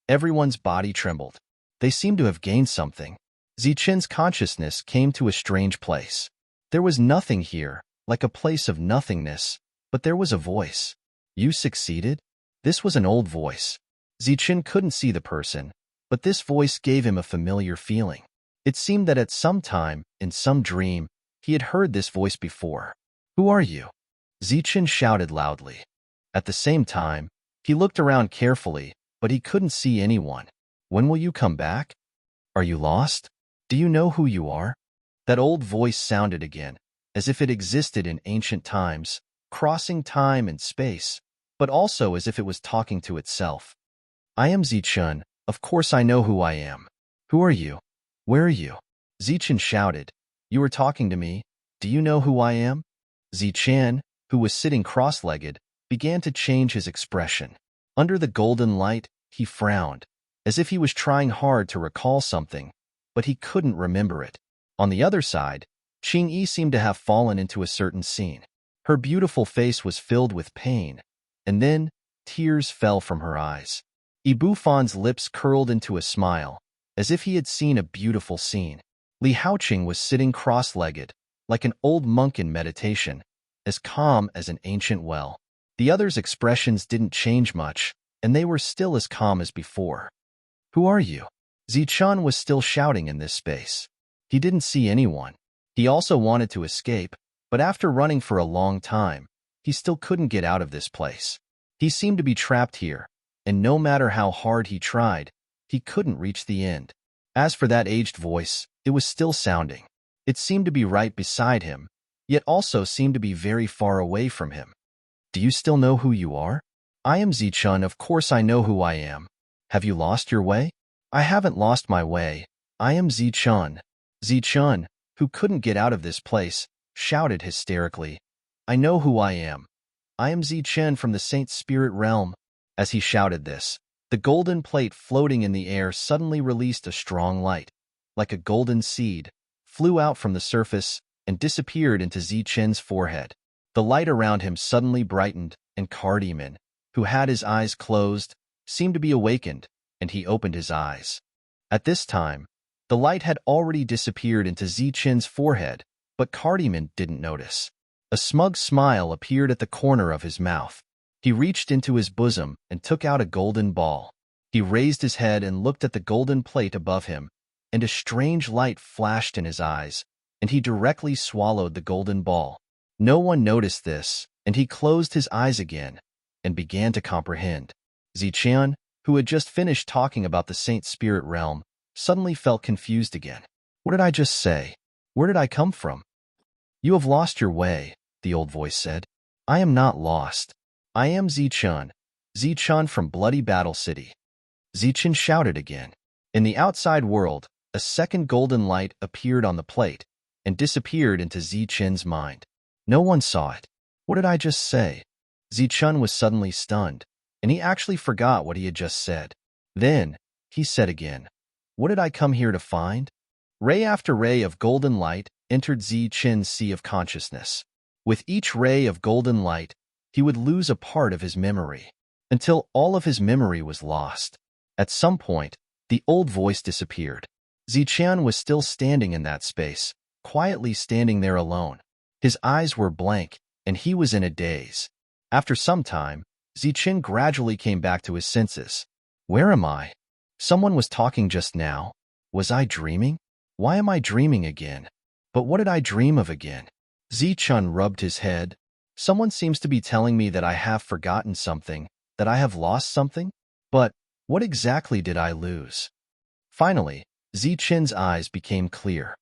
Speaker 1: everyone's body trembled. They seemed to have gained something. Zichun's consciousness came to a strange place. There was nothing here, like a place of nothingness, but there was a voice. You succeeded? This was an old voice. Zichun couldn't see the person, but this voice gave him a familiar feeling. It seemed that at some time, in some dream, he had heard this voice before. Who are you? Zichun shouted loudly. At the same time, he looked around carefully, but he couldn't see anyone. When will you come back? Are you lost? Do you know who you are? That old voice sounded again, as if it existed in ancient times, crossing time and space, but also as if it was talking to itself. I am Zichun. Of course I know who I am. Who are you? Where are you? Zichun shouted. You are talking to me. Do you know who I am? Zichun, who was sitting cross-legged, began to change his expression. Under the golden light, he frowned, as if he was trying hard to recall something, but he couldn't remember it. On the other side, Qingyi seemed to have fallen into a certain scene. Her beautiful face was filled with pain, and then tears fell from her eyes. Ibufon's lips curled into a smile, as if he had seen a beautiful scene. Li Haoqing was sitting cross-legged, like an old monk in meditation, as calm as an ancient well. The others' expressions didn't change much, and they were still as calm as before. Who are you? Zichun was still shouting in this space. He didn't see anyone. He also wanted to escape, but after running for a long time, he still couldn't get out of this place. He seemed to be trapped here, and no matter how hard he tried, he couldn't reach the end. As for that aged voice, it was still sounding. It seemed to be right beside him, yet also seemed to be very far away from him. Do you still know who you are? I am Zichun. Of course I know who I am. Have you lost your way? I haven't lost my way. I am Zichun. Zichun, who couldn't get out of this place, shouted hysterically. I know who I am. I am Zichun from the Saint Spirit realm. As he shouted this, the golden plate floating in the air suddenly released a strong light, like a golden seed, flew out from the surface and disappeared into Zichun's forehead. The light around him suddenly brightened, and Carterman, who had his eyes closed, seemed to be awakened, and he opened his eyes. At this time, the light had already disappeared into Zichun's forehead, but Carterman didn't notice. A smug smile appeared at the corner of his mouth. He reached into his bosom and took out a golden ball. He raised his head and looked at the golden plate above him, and a strange light flashed in his eyes, and he directly swallowed the golden ball. No one noticed this, and he closed his eyes again and began to comprehend. Zichun, who had just finished talking about the Saint Spirit realm, suddenly felt confused again. What did I just say? Where did I come from? You have lost your way, the old voice said. I am not lost. I am Zichun. Zichun from Bloody Battle City. Zichun shouted again. In the outside world, a second golden light appeared on the plate and disappeared into Zichun's mind. No one saw it. What did I just say? Zichun was suddenly stunned. and he actually forgot what he had just said. Then, he said again, "What did I come here to find?" Ray after ray of golden light entered Zichen's sea of consciousness. With each ray of golden light, he would lose a part of his memory, until all of his memory was lost. At some point, the old voice disappeared. Zichen was still standing in that space, quietly standing there alone. His eyes were blank, and he was in a daze. After some time, Zichen gradually came back to his senses. Where am I? Someone was talking just now. Was I dreaming? Why am I dreaming again? But what did I dream of again? Zichen rubbed his head. Someone seems to be telling me that I have forgotten something, that I have lost something? But what exactly did I lose? Finally, Zichen's eyes became clear.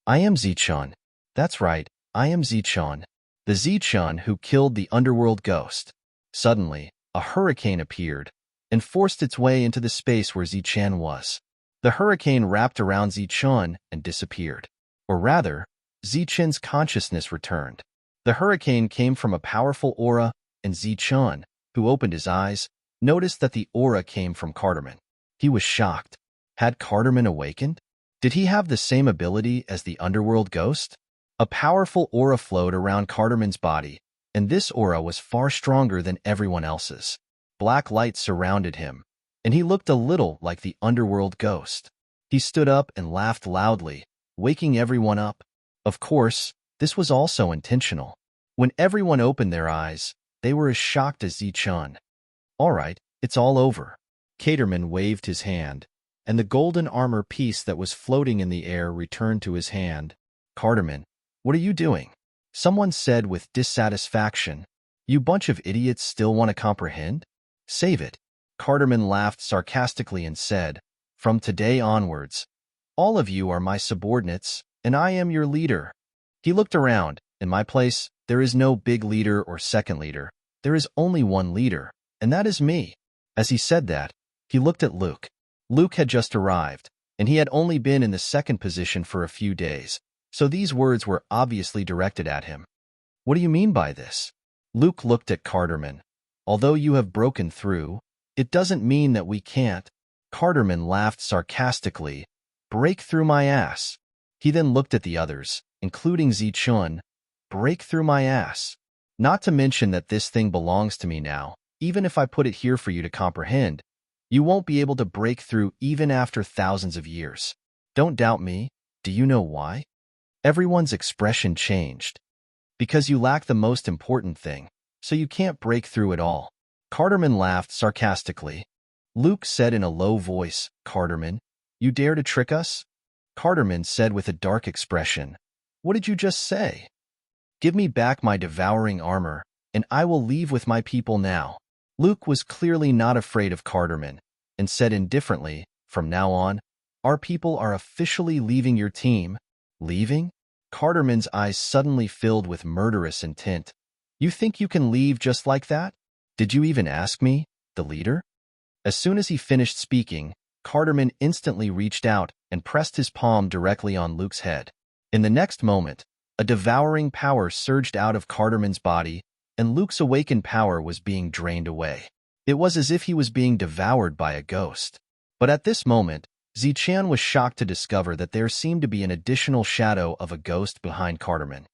Speaker 1: I am Zichen. That's right, I am Zichen. The Zichen who killed the underworld ghost. Suddenly, a hurricane appeared and forced its way into the space where Zichen was. The hurricane wrapped around Zichen and disappeared. Or rather, Zichen's consciousness returned. The hurricane came from a powerful aura, and Zichen, who opened his eyes, noticed that the aura came from Carterman. He was shocked. Had Carterman awakened? Did he have the same ability as the underworld ghost? A powerful aura flowed around Carterman's body, and this aura was far stronger than everyone else's. Black light surrounded him, and he looked a little like the underworld ghost. He stood up and laughed loudly, waking everyone up. Of course, this was also intentional. When everyone opened their eyes, they were as shocked as Zichen. All right, it's all over. Caterman waved his hand, and the golden armor piece that was floating in the air returned to his hand. Carterman, what are you doing? Someone said with dissatisfaction. You bunch of idiots still want to comprehend? Save it. Carterman laughed sarcastically and said, From today onwards, all of you are my subordinates, and I am your leader. He looked around. In my place, there is no big leader or second leader. There is only one leader, and that is me. As he said that, he looked at Luke. Luke had just arrived, and he had only been in the second position for a few days, so these words were obviously directed at him. What do you mean by this? Luke looked at Carterman. Although you have broken through, it doesn't mean that we can't. Carterman laughed sarcastically. Break through my ass. He then looked at the others, including Zichen. Break through my ass. Not to mention that this thing belongs to me now. Even if I put it here for you to comprehend, you won't be able to break through even after thousands of years. Don't doubt me. Do you know why? Everyone's expression changed. Because you lack the most important thing, so you can't break through at all. Carterman laughed sarcastically. Luke said in a low voice, Carterman, you dare to trick us? Carterman said with a dark expression, What did you just say? Give me back my devouring armor, and I will leave with my people now. Luke was clearly not afraid of Carterman, and said indifferently, From now on, our people are officially leaving your team. Leaving? Carterman's eyes suddenly filled with murderous intent. You think you can leave just like that? Did you even ask me, the leader? As soon as he finished speaking, Carterman instantly reached out and pressed his palm directly on Luke's head. In the next moment, a devouring power surged out of Carterman's body, and Luke's awakened power was being drained away. It was as if he was being devoured by a ghost. But at this moment, Zichen was shocked to discover that there seemed to be an additional shadow of a ghost behind Carterman.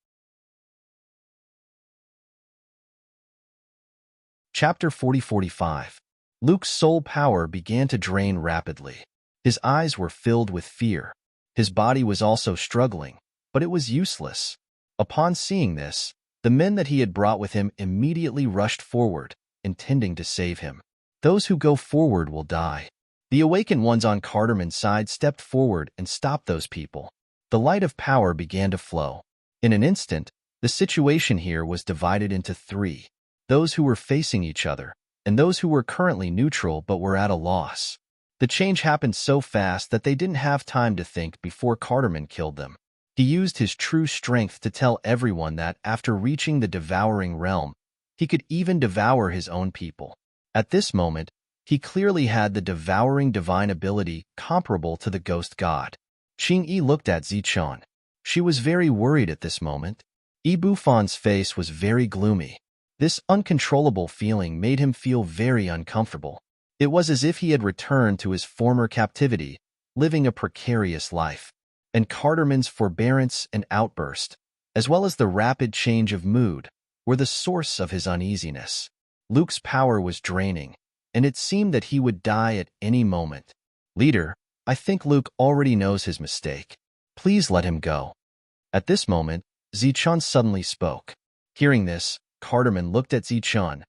Speaker 1: Chapter 40-45. Luke's soul power began to drain rapidly. His eyes were filled with fear. His body was also struggling, but it was useless. Upon seeing this, the men that he had brought with him immediately rushed forward, intending to save him. Those who go forward will die. The awakened ones on Carterman's side stepped forward and stopped those people. The light of power began to flow. In an instant, the situation here was divided into three: those who were facing each other, and those who were currently neutral but were at a loss. The change happened so fast that they didn't have time to think before Carterman killed them. He used his true strength to tell everyone that after reaching the devouring realm, he could even devour his own people. At this moment, he clearly had the devouring divine ability comparable to the ghost god. Qing-Yi looked at Zichen. She was very worried at this moment. Yi Bufon's face was very gloomy. This uncontrollable feeling made him feel very uncomfortable. It was as if he had returned to his former captivity, living a precarious life. And Carterman's forbearance and outburst, as well as the rapid change of mood, were the source of his uneasiness. Luke's power was draining, and it seemed that he would die at any moment. "Leader, I think Luke already knows his mistake. Please let him go." At this moment, Zichun suddenly spoke. Hearing this, Carterman looked at Zichun,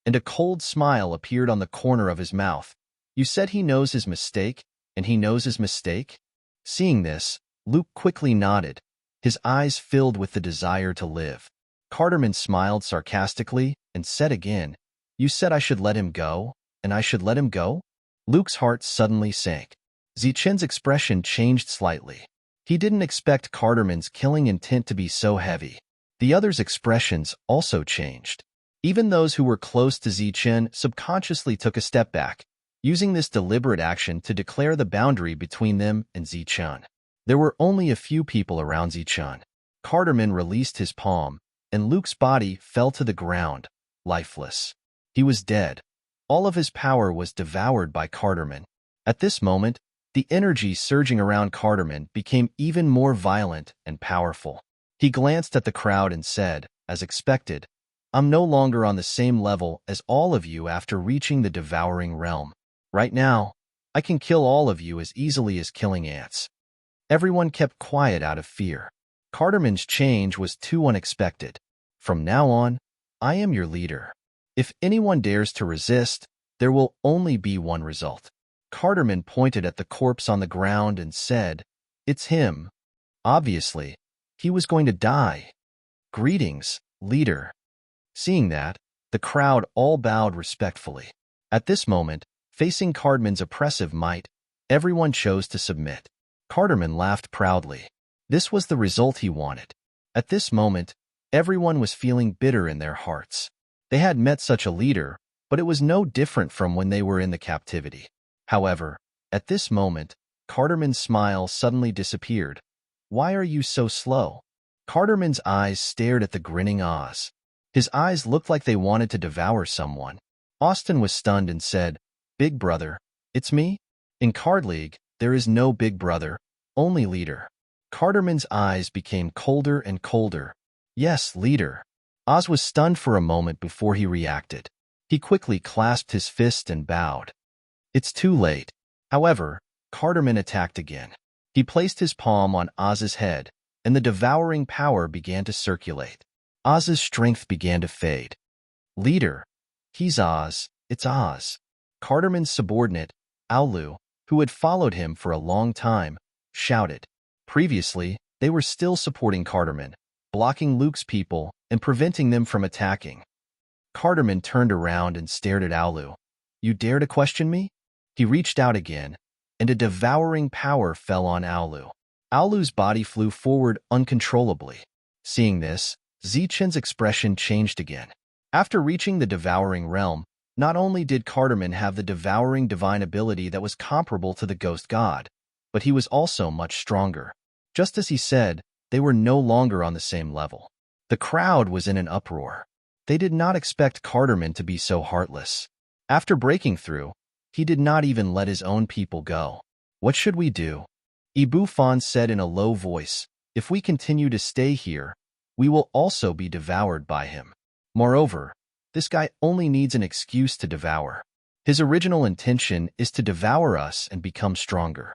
Speaker 1: and a cold smile appeared on the corner of his mouth. "You said he knows his mistake, and he knows his mistake?" Seeing this, Luke quickly nodded, his eyes filled with the desire to live. Carterman smiled sarcastically and said again, "You said I should let him go, and I should let him go?" Luke's heart suddenly sank. Zichun's expression changed slightly. He didn't expect Carterman's killing intent to be so heavy. The others' expressions also changed. Even those who were close to Zichun subconsciously took a step back, using this deliberate action to declare the boundary between them and Zichun. There were only a few people around Zichun. Carterman released his palm, and Luke's body fell to the ground, lifeless. He was dead. All of his power was devoured by Carterman. At this moment, the energy surging around Carterman became even more violent and powerful. He glanced at the crowd and said, as expected, "I'm no longer on the same level as all of you after reaching the devouring realm. Right now, I can kill all of you as easily as killing ants." Everyone kept quiet out of fear. Carterman's change was too unexpected. "From now on, I am your leader. If anyone dares to resist, there will only be one result." Carterman pointed at the corpse on the ground and said, "It's him." Obviously, he was going to die. "Greetings, leader." Seeing that, the crowd all bowed respectfully. At this moment, facing Carterman's oppressive might, everyone chose to submit. Carterman laughed proudly. This was the result he wanted. At this moment, everyone was feeling bitter in their hearts. They had met such a leader, but it was no different from when they were in the captivity. However, at this moment, Carterman's smile suddenly disappeared. "Why are you so slow?" Carterman's eyes stared at the grinning Oz. His eyes looked like they wanted to devour someone. Austin was stunned and said, "Big brother, it's me?" In Card League, there is no big brother, only leader. Carterman's eyes became colder and colder. "Yes, leader." Oz was stunned for a moment before he reacted. He quickly clasped his fist and bowed. "It's too late." However, Carterman attacked again. He placed his palm on Oz's head, and the devouring power began to circulate. Oz's strength began to fade. "Leader, he's Oz, it's Oz." Carterman's subordinate, Aulu, who had followed him for a long time, shouted. Previously, they were still supporting Carterman, blocking Luke's people and preventing them from attacking. Carterman turned around and stared at Aulu. "You dare to question me?" He reached out again, and a devouring power fell on Aulu. Aulu's body flew forward uncontrollably. Seeing this, Zichun's expression changed again. After reaching the devouring realm, not only did Carterman have the devouring divine ability that was comparable to the ghost god, but he was also much stronger. Just as he said, they were no longer on the same level. The crowd was in an uproar. They did not expect Carterman to be so heartless. After breaking through, he did not even let his own people go. "What should we do?" Ibu Fan said in a low voice, "If we continue to stay here, we will also be devoured by him. Moreover, this guy only needs an excuse to devour. His original intention is to devour us and become stronger."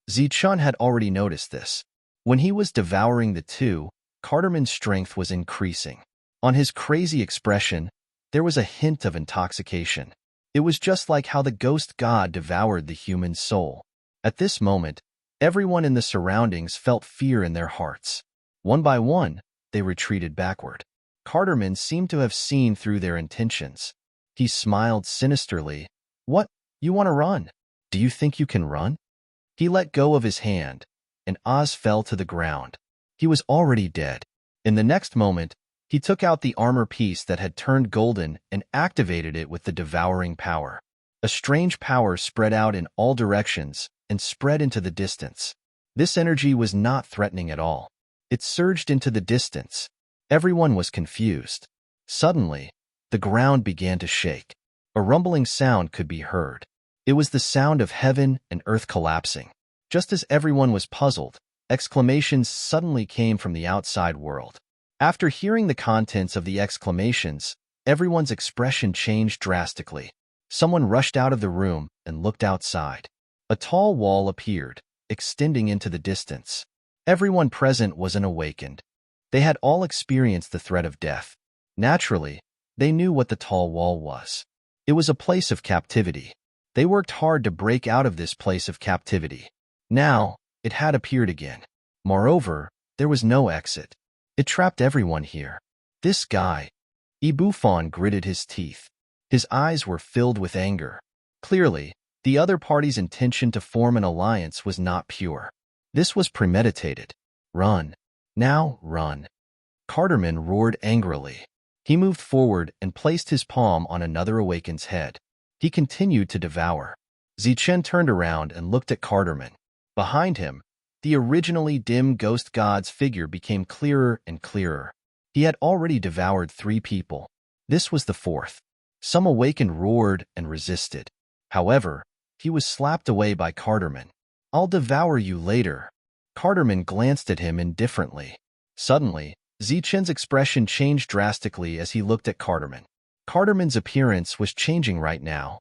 Speaker 1: Zichun had already noticed this. When he was devouring the two, Carterman's strength was increasing. On his crazy expression, there was a hint of intoxication. It was just like how the ghost god devoured the human soul. At this moment, everyone in the surroundings felt fear in their hearts. One by one, they retreated backward. Carterman seemed to have seen through their intentions. He smiled sinisterly. "What? You want to run? Do you think you can run?" He let go of his hand, and Oz fell to the ground. He was already dead. In the next moment, he took out the armor piece that had turned golden and activated it with the devouring power. A strange power spread out in all directions and spread into the distance. This energy was not threatening at all. It surged into the distance. Everyone was confused. Suddenly, the ground began to shake. A rumbling sound could be heard. It was the sound of heaven and earth collapsing. Just as everyone was puzzled, exclamations suddenly came from the outside world. After hearing the contents of the exclamations, everyone's expression changed drastically. Someone rushed out of the room and looked outside. A tall wall appeared, extending into the distance. Everyone present was awakened. They had all experienced the threat of death. Naturally, they knew what the tall wall was. It was a place of captivity. They worked hard to break out of this place of captivity. Now, it had appeared again. Moreover, there was no exit. It trapped everyone here. This guy. Ibuffon gritted his teeth. His eyes were filled with anger. Clearly, the other party's intention to form an alliance was not pure. This was premeditated. Run. Now, run. Carterman roared angrily. He moved forward and placed his palm on another awakened's head. He continued to devour. Zichen turned around and looked at Carterman. Behind him, the originally dim ghost god's figure became clearer and clearer. He had already devoured 3 people. This was the 4th. Some awakened roared and resisted. However, he was slapped away by Carterman. I'll devour you later. Carterman glanced at him indifferently. Suddenly, Zichen's expression changed drastically as he looked at Carterman. Carterman's appearance was changing right now.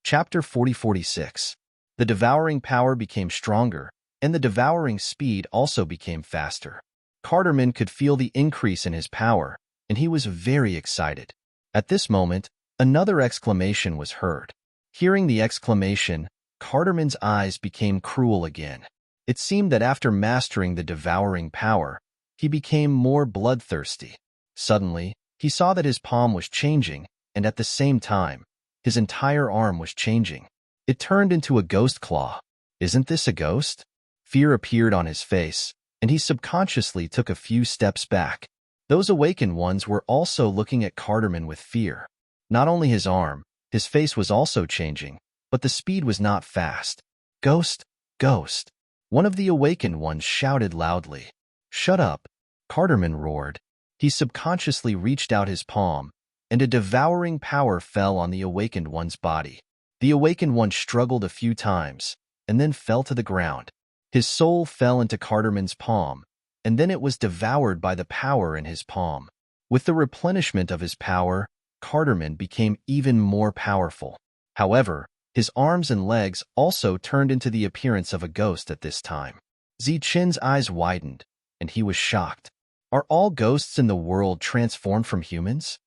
Speaker 1: Chapter 40-46. The devouring power became stronger, and the devouring speed also became faster. Carterman could feel the increase in his power, and he was very excited. At this moment, another exclamation was heard. Hearing the exclamation, Carterman's eyes became cruel again. It seemed that after mastering the devouring power, he became more bloodthirsty. Suddenly, he saw that his palm was changing, and at the same time, his entire arm was changing. It turned into a ghost claw. Isn't this a ghost? Fear appeared on his face, and he subconsciously took a few steps back. Those awakened ones were also looking at Carterman with fear. Not only his arm, his face was also changing, but the speed was not fast. Ghost, ghost. One of the awakened ones shouted loudly. Shut up, Carterman roared. He subconsciously reached out his palm, and a devouring power fell on the awakened one's body. The awakened one struggled a few times, and then fell to the ground. His soul fell into Carterman's palm, and then it was devoured by the power in his palm. With the replenishment of his power, Carterman became even more powerful. However, his arms and legs also turned into the appearance of a ghost at this time. Zichen's eyes widened, and he was shocked. Are all ghosts in the world transformed from humans?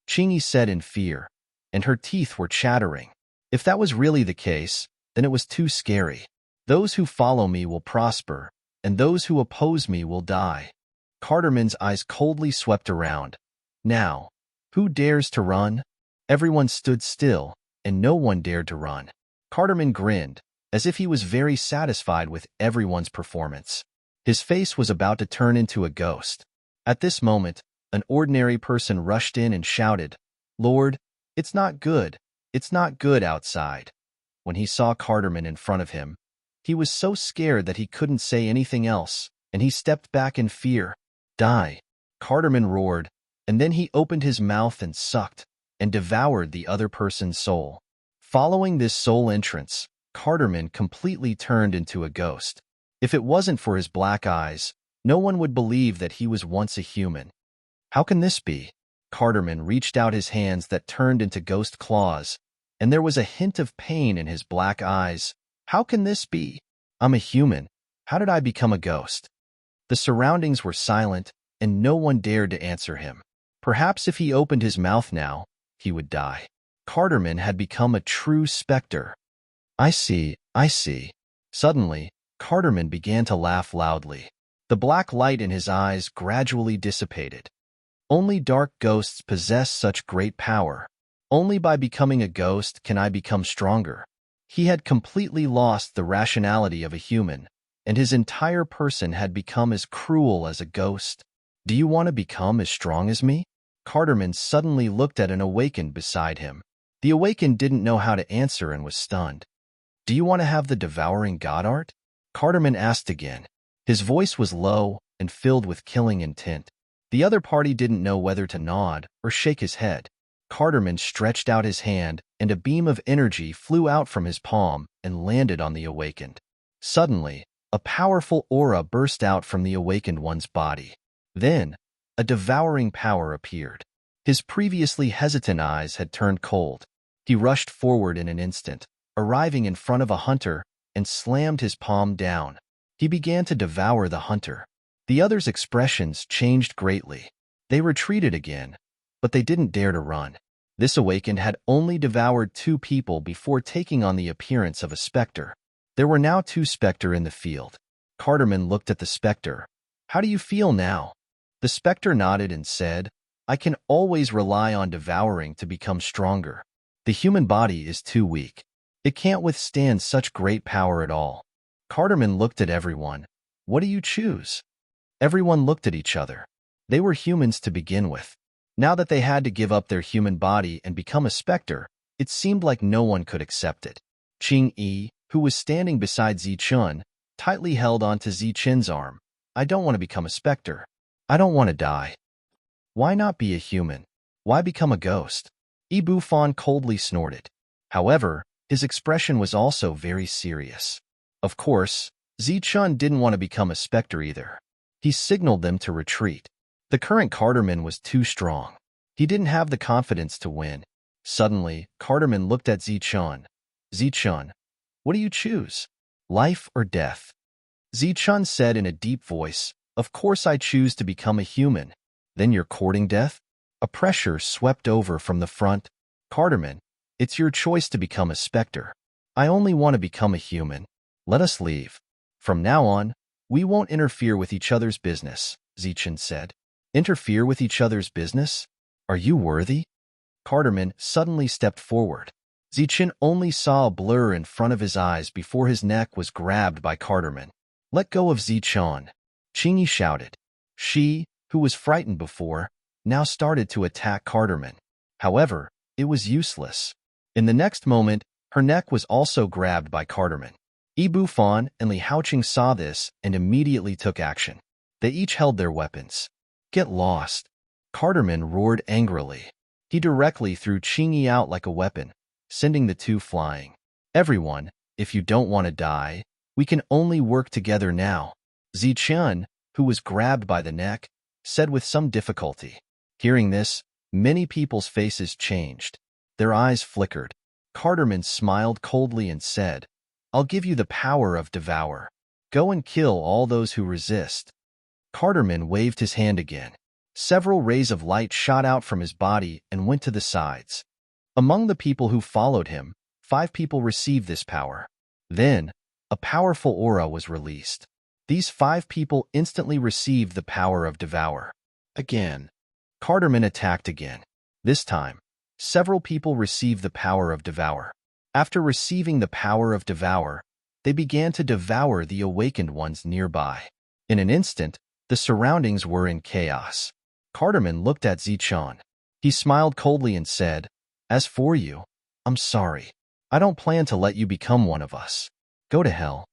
Speaker 1: Qingyi said in fear, and her teeth were chattering. If that was really the case, then it was too scary. Those who follow me will prosper, and those who oppose me will die. Carterman's eyes coldly swept around. Now, who dares to run? Everyone stood still, and no one dared to run. Carterman grinned, as if he was very satisfied with everyone's performance. His face was about to turn into a ghost. At this moment, an ordinary person rushed in and shouted, Lord, it's not good outside. When he saw Carterman in front of him, he was so scared that he couldn't say anything else, and he stepped back in fear. Die, Carterman roared, and then he opened his mouth and sucked, and devoured the other person's soul. Following this soul entrance, Carterman completely turned into a ghost. If it wasn't for his black eyes, no one would believe that he was once a human. How can this be? Carterman reached out his hands that turned into ghost claws, and there was a hint of pain in his black eyes. How can this be? I'm a human. How did I become a ghost? The surroundings were silent, and no one dared to answer him. Perhaps if he opened his mouth now, he would die. Carterman had become a true specter. I see. Suddenly, Carterman began to laugh loudly. The black light in his eyes gradually dissipated. Only dark ghosts possess such great power. Only by becoming a ghost can I become stronger. He had completely lost the rationality of a human, and his entire person had become as cruel as a ghost. Do you want to become as strong as me? Carterman suddenly looked at an awakened beside him. The awakened didn't know how to answer and was stunned. Do you want to have the devouring god art? Carterman asked again. His voice was low, and filled with killing intent. The other party didn't know whether to nod or shake his head. Carterman stretched out his hand, and a beam of energy flew out from his palm and landed on the awakened. Suddenly, a powerful aura burst out from the awakened one's body. Then, a devouring power appeared. His previously hesitant eyes had turned cold. He rushed forward in an instant, arriving in front of a hunter, and slammed his palm down. He began to devour the hunter. The other's expressions changed greatly. They retreated again, but they didn't dare to run. This awakened had only devoured 2 people before taking on the appearance of a specter. There were now 2 specter in the field. Carterman looked at the specter. "How do you feel now?" The specter nodded and said, "I can always rely on devouring to become stronger. The human body is too weak. It can't withstand such great power at all." Carterman looked at everyone. "What do you choose?" Everyone looked at each other. They were humans to begin with. Now that they had to give up their human body and become a specter, it seemed like no one could accept it. Qing Yi, who was standing beside Zichun, tightly held onto Zichen's arm. "I don't want to become a specter. I don't want to die." "Why not be a human? Why become a ghost?" Yi Bufan coldly snorted. However, his expression was also very serious. Of course, Zichun didn't want to become a specter either. He signaled them to retreat. The current Carterman was too strong. He didn't have the confidence to win. Suddenly, Carterman looked at Zichun. "Zichun, what do you choose? Life or death?" Zichun said in a deep voice, "Of course I choose to become a human." "Then you're courting death?" A pressure swept over from the front. "Carterman, it's your choice to become a specter. I only want to become a human. Let us leave. From now on, we won't interfere with each other's business," Zichun said. "Interfere with each other's business? Are you worthy?" Carterman suddenly stepped forward. Zichun only saw a blur in front of his eyes before his neck was grabbed by Carterman. "Let go of Zichun," Qingyi shouted. She, who was frightened before, now started to attack Carterman. However, it was useless. In the next moment, her neck was also grabbed by Carterman. Yi Bufan and Li Haoqing saw this and immediately took action. They each held their weapons. "Get lost!" Carterman roared angrily. He directly threw Qingyi out like a weapon, sending the 2 flying. "Everyone, if you don't want to die, we can only work together now," Zichun, who was grabbed by the neck, said with some difficulty. Hearing this, many people's faces changed. Their eyes flickered. Carterman smiled coldly and said, "I'll give you the power of devour. Go and kill all those who resist." Carterman waved his hand again. Several rays of light shot out from his body and went to the sides. Among the people who followed him, 5 people received this power. Then, a powerful aura was released. These 5 people instantly received the power of devour. Again, Carterman attacked again. This time, several people received the power of devour. After receiving the power of devour, they began to devour the awakened ones nearby. In an instant, the surroundings were in chaos. Carterman looked at Zichun. He smiled coldly and said, "As for you, I'm sorry. I don't plan to let you become one of us. Go to hell."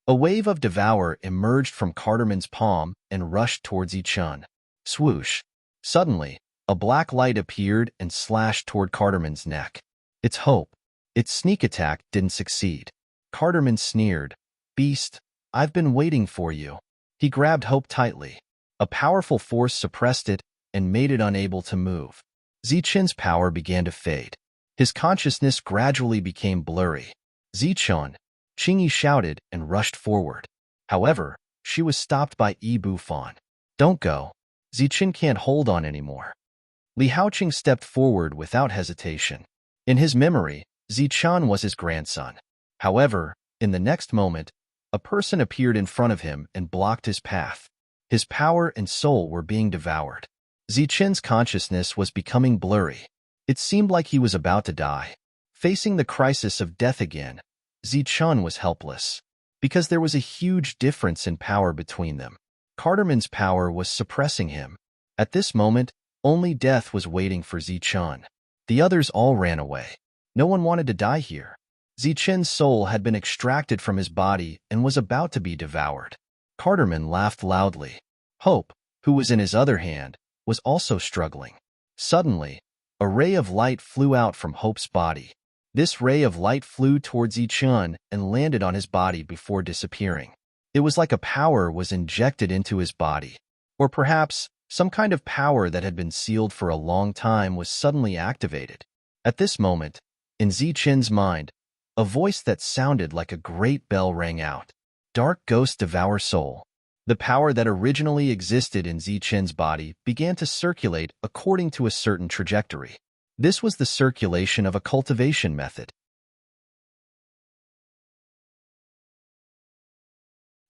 Speaker 1: A wave of devour emerged from Carterman's palm and rushed towards Zichun. Swoosh! Suddenly, a black light appeared and slashed toward Carterman's neck. Its hope. Its sneak attack didn't succeed. Carterman sneered, "Beast, I've been waiting for you." He grabbed Hope tightly. A powerful force suppressed it and made it unable to move. Zichun's power began to fade. His consciousness gradually became blurry. "Zichun!" Qingyi shouted and rushed forward. However, she was stopped by Yi Bufan. "Don't go. Zichun can't hold on anymore." Li Haoqing stepped forward without hesitation. In his memory, Zichun was his grandson. However, in the next moment, a person appeared in front of him and blocked his path. His power and soul were being devoured. Zichun's consciousness was becoming blurry. It seemed like he was about to die. Facing the crisis of death again, Zichun was helpless. Because there was a huge difference in power between them. Carterman's power was suppressing him. At this moment, only death was waiting for Zichun. The others all ran away. No one wanted to die here. Zichun's soul had been extracted from his body and was about to be devoured. Carterman laughed loudly. Hope, who was in his other hand, was also struggling. Suddenly, a ray of light flew out from Hope's body. This ray of light flew towards Yi-chun and landed on his body before disappearing. It was like a power was injected into his body. Or perhaps, some kind of power that had been sealed for a long time was suddenly activated. At this moment, in Zi-chen's mind, a voice that sounded like a great bell rang out. Dark ghost devour soul. The power that originally existed in Zi-chen's body began to circulate according to a certain trajectory. This was the circulation of a cultivation method.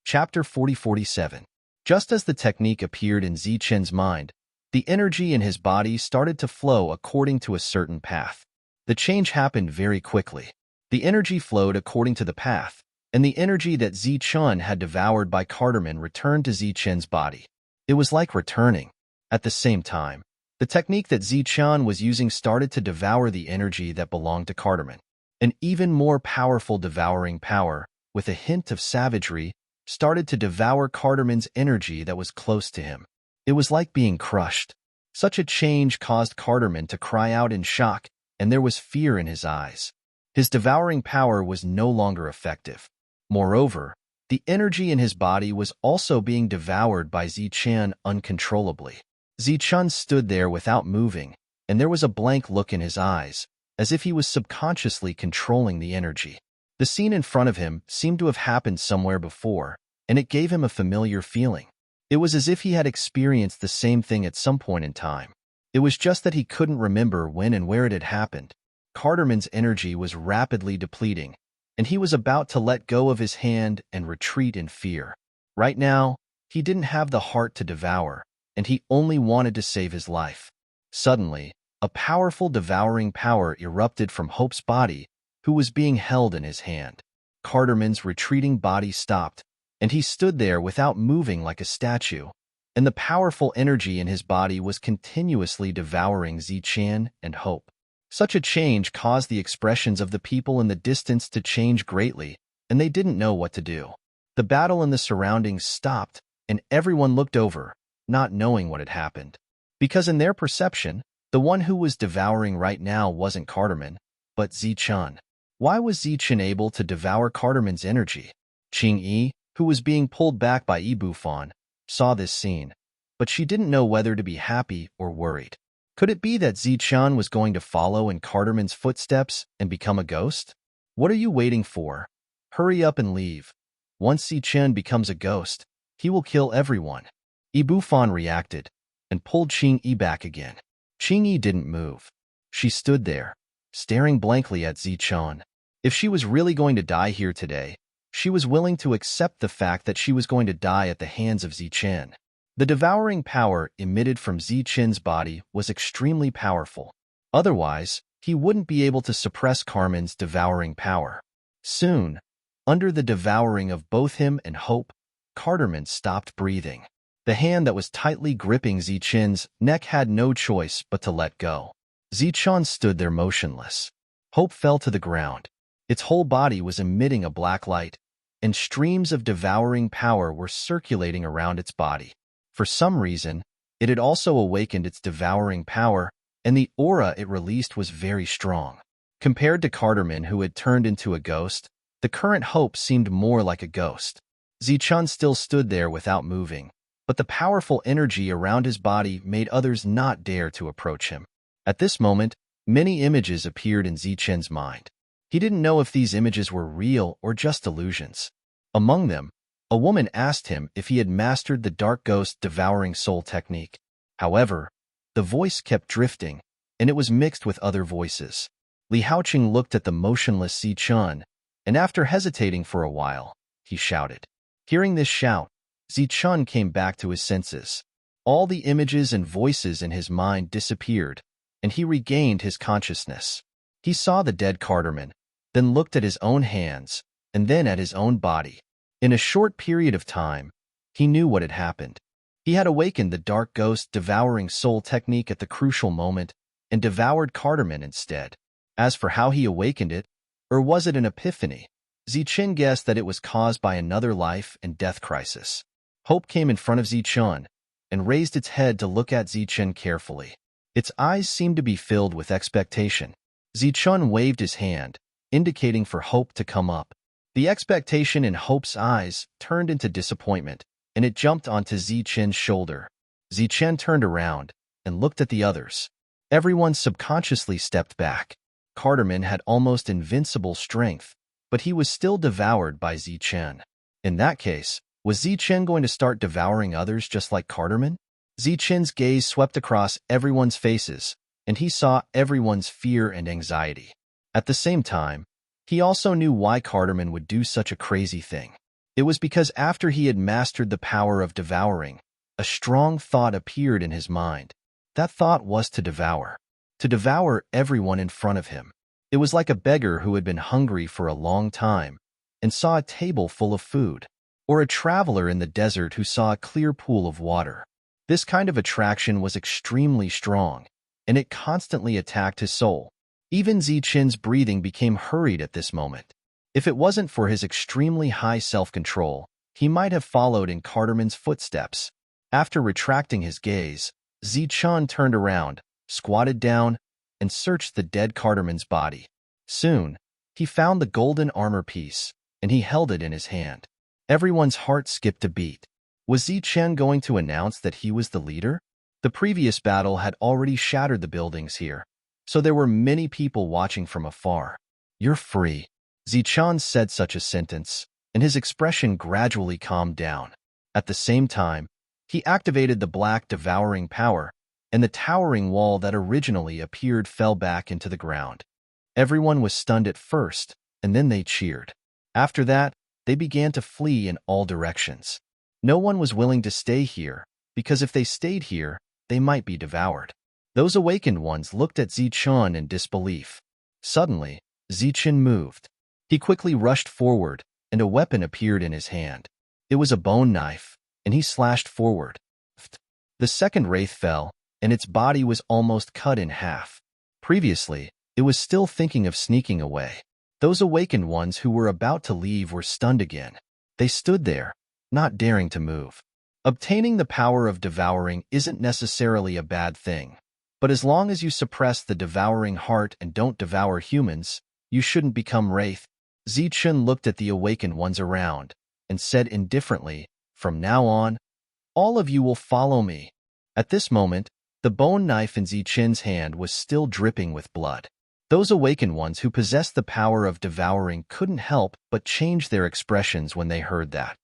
Speaker 1: Chapter 40-47. Just as the technique appeared in Zi-chen's mind, the energy in his body started to flow according to a certain path. The change happened very quickly. The energy flowed according to the path, and the energy that Zi-chun had devoured by Cardamon returned to Zi-chen's body. It was like returning. At the same time, the technique that Zi-chun was using started to devour the energy that belonged to Cardamon. An even more powerful devouring power, with a hint of savagery, started to devour Cardamon's energy that was close to him. It was like being crushed. Such a change caused Cardamon to cry out in shock, and there was fear in his eyes. His devouring power was no longer effective. Moreover, the energy in his body was also being devoured by Zi-chan uncontrollably. Zi-chun stood there without moving, and there was a blank look in his eyes, as if he was subconsciously controlling the energy. The scene in front of him seemed to have happened somewhere before, and it gave him a familiar feeling. It was as if he had experienced the same thing at some point in time. It was just that he couldn't remember when and where it had happened. Cardamon's energy was rapidly depleting, and he was about to let go of his hand and retreat in fear. Right now, he didn't have the heart to devour, and he only wanted to save his life. Suddenly, a powerful devouring power erupted from Hope's body, who was being held in his hand. Cardamon's retreating body stopped, and he stood there without moving like a statue, and the powerful energy in his body was continuously devouring Zi-chan and Hope. Such a change caused the expressions of the people in the distance to change greatly, and they didn't know what to do. The battle in the surroundings stopped, and everyone looked over, not knowing what had happened. Because in their perception, the one who was devouring right now wasn't Cardamon, but Zi-chun. Why was Zi-chan able to devour Cardamon's energy? Qing-yi, who was being pulled back by Yi-bu-fan, saw this scene, but she didn't know whether to be happy or worried. Could it be that Zi-chan was going to follow in Cardamon's footsteps and become a ghost? What are you waiting for? Hurry up and leave. Once Zi-chan becomes a ghost, he will kill everyone. Yi-bu-fan reacted and pulled Qing-yi back again. Qing-yi didn't move. She stood there, staring blankly at Zi-chan. If she was really going to die here today, she was willing to accept the fact that she was going to die at the hands of Zi-chan. The devouring power emitted from Zi-chan's body was extremely powerful. Otherwise, he wouldn't be able to suppress Cardamon's devouring power. Soon, under the devouring of both him and Hope, Cardamon stopped breathing. The hand that was tightly gripping Zi-chen's neck had no choice but to let go. Zi-chan stood there motionless. Hope fell to the ground. Its whole body was emitting a black light, and streams of devouring power were circulating around its body. For some reason, it had also awakened its devouring power, and the aura it released was very strong. Compared to Cardamon, who had turned into a ghost, the current Hope seemed more like a ghost. Zi-chan still stood there without moving, but the powerful energy around his body made others not dare to approach him. At this moment, many images appeared in Zi-chen's mind. He didn't know if these images were real or just illusions. Among them, a woman asked him if he had mastered the dark ghost devouring soul technique. However, the voice kept drifting, and it was mixed with other voices. Li Haoqing looked at the motionless Zi-chan, and after hesitating for a while, he shouted. Hearing this shout, Zi-chan came back to his senses. All the images and voices in his mind disappeared, and he regained his consciousness. He saw the dead Cardamon, then looked at his own hands, and then at his own body. In a short period of time, he knew what had happened. He had awakened the dark ghost devouring soul technique at the crucial moment and devoured Cardamon instead. As for how he awakened it, or was it an epiphany, Zi-chan guessed that it was caused by another life and death crisis. Hope came in front of Zi-chan, and raised its head to look at Zichun carefully. Its eyes seemed to be filled with expectation. Zichun waved his hand, indicating for Hope to come up. The expectation in Hope's eyes turned into disappointment, and it jumped onto Zichun's shoulder. Zichun turned around and looked at the others. Everyone subconsciously stepped back. Carterman had almost invincible strength, but he was still devoured by Zichun. In that case, was Zichun going to start devouring others just like Carterman? Zichun's gaze swept across everyone's faces, and he saw everyone's fear and anxiety. At the same time, he also knew why Carterman would do such a crazy thing. It was because after he had mastered the power of devouring, a strong thought appeared in his mind. That thought was to devour everyone in front of him. It was like a beggar who had been hungry for a long time and saw a table full of food, or a traveler in the desert who saw a clear pool of water. This kind of attraction was extremely strong, and it constantly attacked his soul. Even Zichun's breathing became hurried at this moment. If it wasn't for his extremely high self-control, he might have followed in Carterman's footsteps. After retracting his gaze, Zichun turned around, squatted down, and searched the dead Carterman's body. Soon, he found the golden armor piece, and he held it in his hand. Everyone's heart skipped a beat. Was Zichun going to announce that he was the leader? The previous battle had already shattered the buildings here, so there were many people watching from afar. "You're free." Zichun said such a sentence, and his expression gradually calmed down. At the same time, he activated the black devouring power, and the towering wall that originally appeared fell back into the ground. Everyone was stunned at first, and then they cheered. After that, they began to flee in all directions. No one was willing to stay here, because if they stayed here, they might be devoured. Those awakened ones looked at Zichun in disbelief. Suddenly, Zichun moved. He quickly rushed forward, and a weapon appeared in his hand. It was a bone knife, and he slashed forward. The second wraith fell, and its body was almost cut in half. Previously, it was still thinking of sneaking away. Those awakened ones who were about to leave were stunned again. They stood there, not daring to move. Obtaining the power of devouring isn't necessarily a bad thing, but as long as you suppress the devouring heart and don't devour humans, you shouldn't become wraith. Zichun looked at the awakened ones around and said indifferently, "From now on, all of you will follow me." At this moment, the bone knife in Zichun's hand was still dripping with blood. Those awakened ones who possessed the power of devouring couldn't help but change their expressions when they heard that.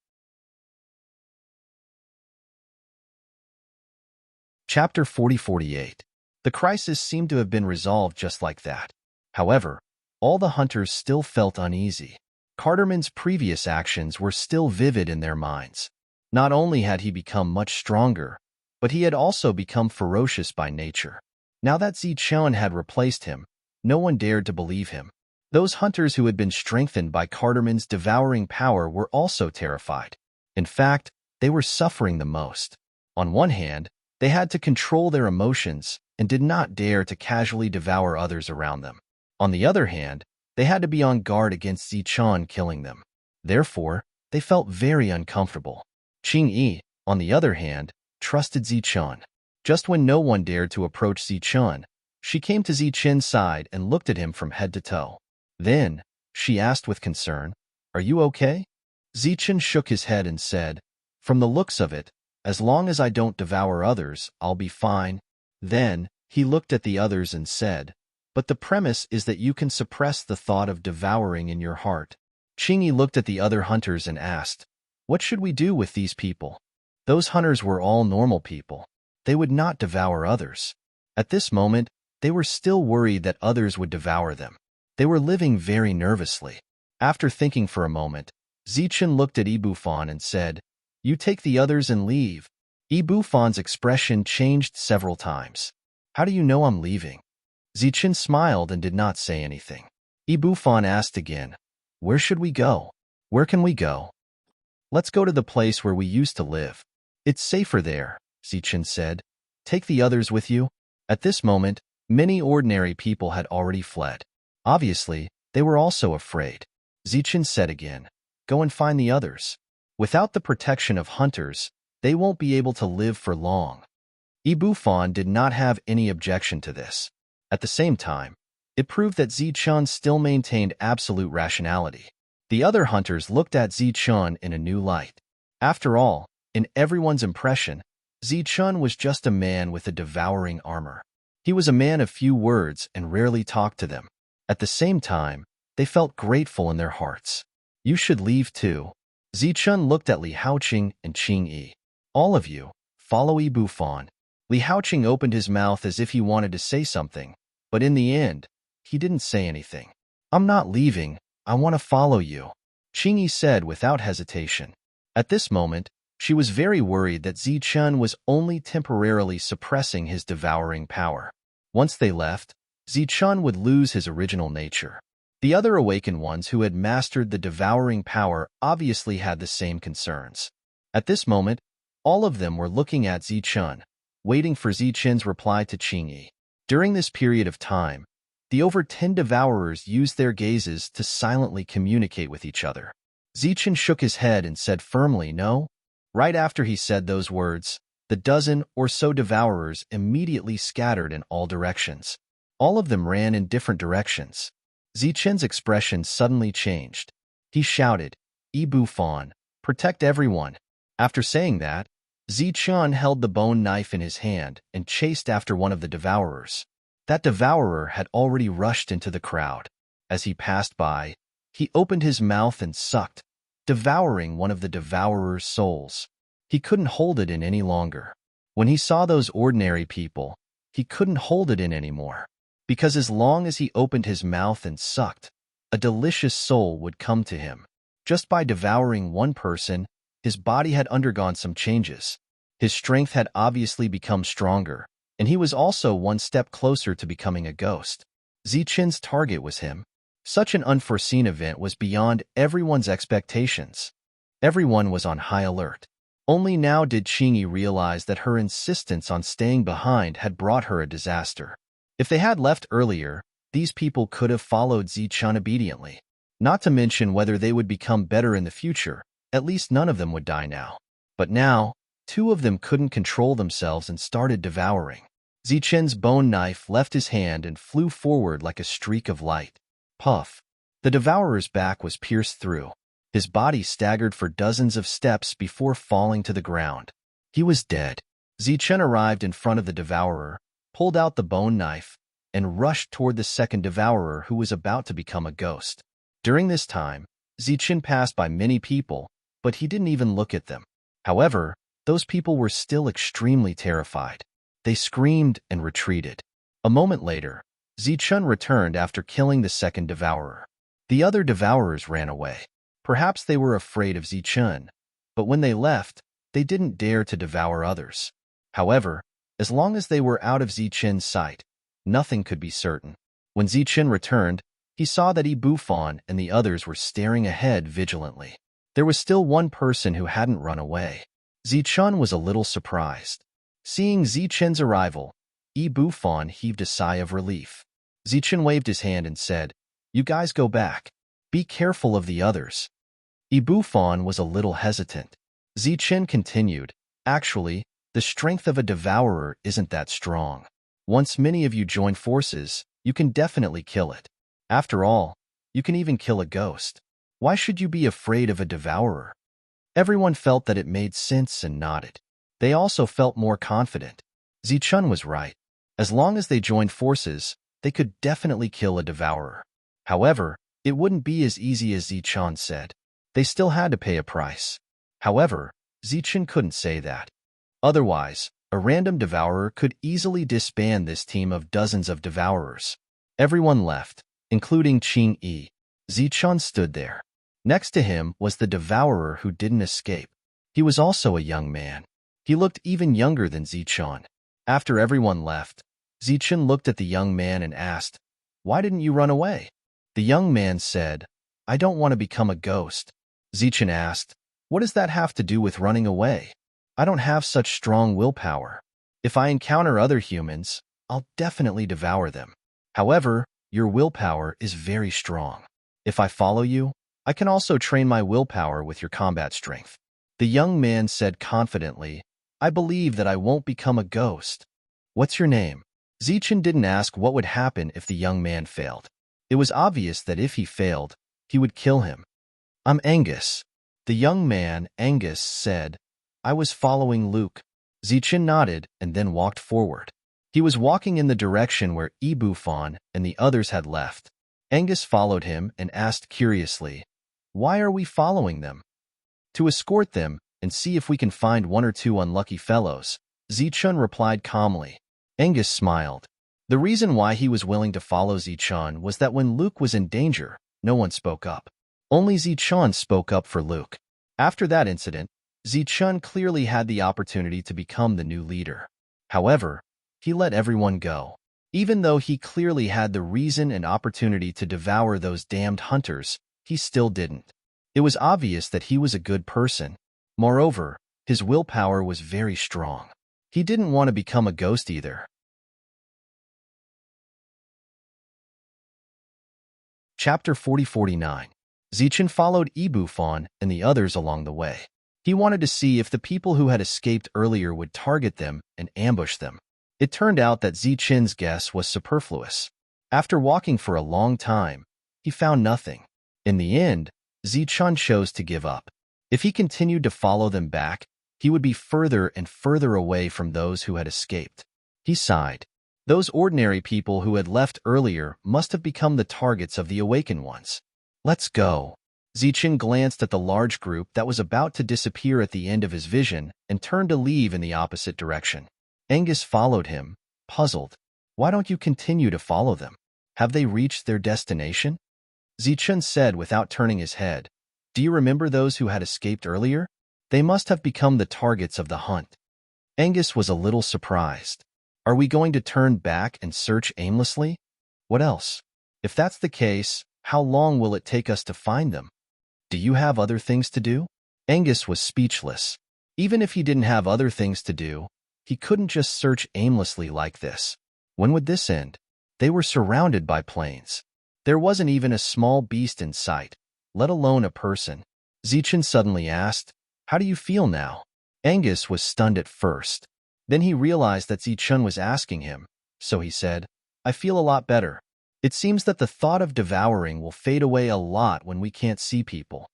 Speaker 1: Chapter 40-48. The crisis seemed to have been resolved just like that. However, all the hunters still felt uneasy. Carterman's previous actions were still vivid in their minds. Not only had he become much stronger, but he had also become ferocious by nature. Now that Zichun had replaced him, no one dared to believe him. Those hunters who had been strengthened by Carterman's devouring power were also terrified. In fact, they were suffering the most. On one hand, they had to control their emotions and did not dare to casually devour others around them. On the other hand, they had to be on guard against Zichun killing them. Therefore, they felt very uncomfortable. Qingyi, on the other hand, trusted Zichun. Just when no one dared to approach Zichun, she came to Zichun's side and looked at him from head to toe. Then, she asked with concern, "Are you okay?" Zichun shook his head and said, "From the looks of it, as long as I don't devour others, I'll be fine." Then, he looked at the others and said, "But the premise is that you can suppress the thought of devouring in your heart." Qingyi looked at the other hunters and asked, "What should we do with these people?" Those hunters were all normal people. They would not devour others. At this moment, they were still worried that others would devour them. They were living very nervously. After thinking for a moment, Zichun looked at Ibufan and said, "You take the others and leave." Ibufan's expression changed several times. "How do you know I'm leaving?" Zichun smiled and did not say anything. Ibufan asked again, "Where should we go? Where can we go?" "Let's go to the place where we used to live. It's safer there," Zichun said. "Take the others with you." At this moment, many ordinary people had already fled. Obviously, they were also afraid. Zichun said again, "Go and find the others." Without the protection of hunters, they won't be able to live for long. Ibufan did not have any objection to this. At the same time, it proved that Zichun still maintained absolute rationality. The other hunters looked at Zichun in a new light. After all, in everyone's impression, Zichun was just a man with a devouring armor. He was a man of few words and rarely talked to them. At the same time, they felt grateful in their hearts. You should leave too. Zichun looked at Li Haoqing and Qing Yi. All of you, follow Ibufan. Li Haoqing opened his mouth as if he wanted to say something, but in the end, he didn't say anything. I'm not leaving, I want to follow you, Qing Yi said without hesitation. At this moment, she was very worried that Zichun was only temporarily suppressing his devouring power. Once they left, Zichun would lose his original nature. The other awakened ones who had mastered the devouring power obviously had the same concerns. At this moment, all of them were looking at Zichun, waiting for Zichun's reply to Qing Yi. During this period of time, the over 10 devourers used their gazes to silently communicate with each other. Zichun shook his head and said firmly, "No." Right after he said those words, the dozen or so devourers immediately scattered in all directions. All of them ran in different directions. Zichun's expression suddenly changed. He shouted, "Ibufan, protect everyone." After saying that, Zichun held the bone knife in his hand and chased after one of the devourers. That devourer had already rushed into the crowd. As he passed by, he opened his mouth and sucked, devouring one of the devourer's souls. He couldn't hold it in any longer. When he saw those ordinary people, he couldn't hold it in anymore. Because as long as he opened his mouth and sucked, a delicious soul would come to him. Just by devouring one person, his body had undergone some changes. His strength had obviously become stronger, and he was also one step closer to becoming a ghost. Zichun's target was him. Such an unforeseen event was beyond everyone's expectations. Everyone was on high alert. Only now did Qing Yi realize that her insistence on staying behind had brought her a disaster. If they had left earlier, these people could have followed Zichun obediently. Not to mention whether they would become better in the future, at least none of them would die now. But now, two of them couldn't control themselves and started devouring. Zichun's bone knife left his hand and flew forward like a streak of light. Puff. The devourer's back was pierced through. His body staggered for dozens of steps before falling to the ground. He was dead. Zichun arrived in front of the devourer, pulled out the bone knife, and rushed toward the second devourer who was about to become a ghost. During this time, Zichun passed by many people, but he didn't even look at them. However, those people were still extremely terrified. They screamed and retreated. A moment later, Zichun returned after killing the second devourer. The other devourers ran away. Perhaps they were afraid of Zichun, but when they left, they didn't dare to devour others. However, as long as they were out of Zichun's sight, nothing could be certain. When Zichun returned, he saw that Ibufan and the others were staring ahead vigilantly. There was still one person who hadn't run away. Zichun was a little surprised. Seeing Zichun's arrival, Ibufan heaved a sigh of relief. Zichun waved his hand and said, "You guys go back. Be careful of the others." Ibufan was a little hesitant. Zichun continued, "Actually, the strength of a devourer isn't that strong. Once many of you join forces, you can definitely kill it. After all, you can even kill a ghost. Why should you be afraid of a devourer?" Everyone felt that it made sense and nodded. They also felt more confident. Zichun was right. As long as they joined forces, they could definitely kill a devourer. However, it wouldn't be as easy as Zichun said. They still had to pay a price. However, Zichun couldn't say that. Otherwise, a random devourer could easily disband this team of dozens of devourers. Everyone left, including Qing Yi. Zichun stood there. Next to him was the devourer who didn't escape. He was also a young man. He looked even younger than Zichun. After everyone left, Zichun looked at the young man and asked, "Why didn't you run away?" The young man said, "I don't want to become a ghost." Zichun asked, "What does that have to do with running away? I don't have such strong willpower. If I encounter other humans, I'll definitely devour them. However, your willpower is very strong. If I follow you, I can also train my willpower with your combat strength." The young man said confidently, I believe that I won't become a ghost. What's your name? Zichen didn't ask what would happen if the young man failed. It was obvious that if he failed, he would kill him. I'm Angus. The young man, Angus, said, I was following Luke. Zichen nodded and then walked forward. He was walking in the direction where Ebufon and the others had left. Angus followed him and asked curiously, Why are we following them? To escort them and see if we can find one or two unlucky fellows, Zichun replied calmly. Angus smiled. The reason why he was willing to follow Zichun was that when Luke was in danger, no one spoke up. Only Zichun spoke up for Luke. After that incident, Zichun clearly had the opportunity to become the new leader. However, he let everyone go. Even though he clearly had the reason and opportunity to devour those damned hunters, he still didn't. It was obvious that he was a good person. Moreover, his willpower was very strong. He didn't want to become a ghost either. Chapter 40-49. Zichen followed Ebufon and the others along the way. He wanted to see if the people who had escaped earlier would target them and ambush them. It turned out that Zichen's guess was superfluous. After walking for a long time, he found nothing. In the end, Zichen chose to give up. If he continued to follow them back, he would be further and further away from those who had escaped. He sighed. Those ordinary people who had left earlier must have become the targets of the awakened ones. Let's go. Zichen glanced at the large group that was about to disappear at the end of his vision and turned to leave in the opposite direction. Angus followed him, puzzled. Why don't you continue to follow them? Have they reached their destination? Zichen said without turning his head. Do you remember those who had escaped earlier? They must have become the targets of the hunt. Angus was a little surprised. Are we going to turn back and search aimlessly? What else? If that's the case, how long will it take us to find them? Do you have other things to do? Angus was speechless. Even if he didn't have other things to do, he couldn't just search aimlessly like this. When would this end? They were surrounded by plains. There wasn't even a small beast in sight, let alone a person. Zichen suddenly asked, How do you feel now? Angus was stunned at first. Then he realized that Zichen was asking him, so he said, I feel a lot better. It seems that the thought of devouring will fade away a lot when we can't see people.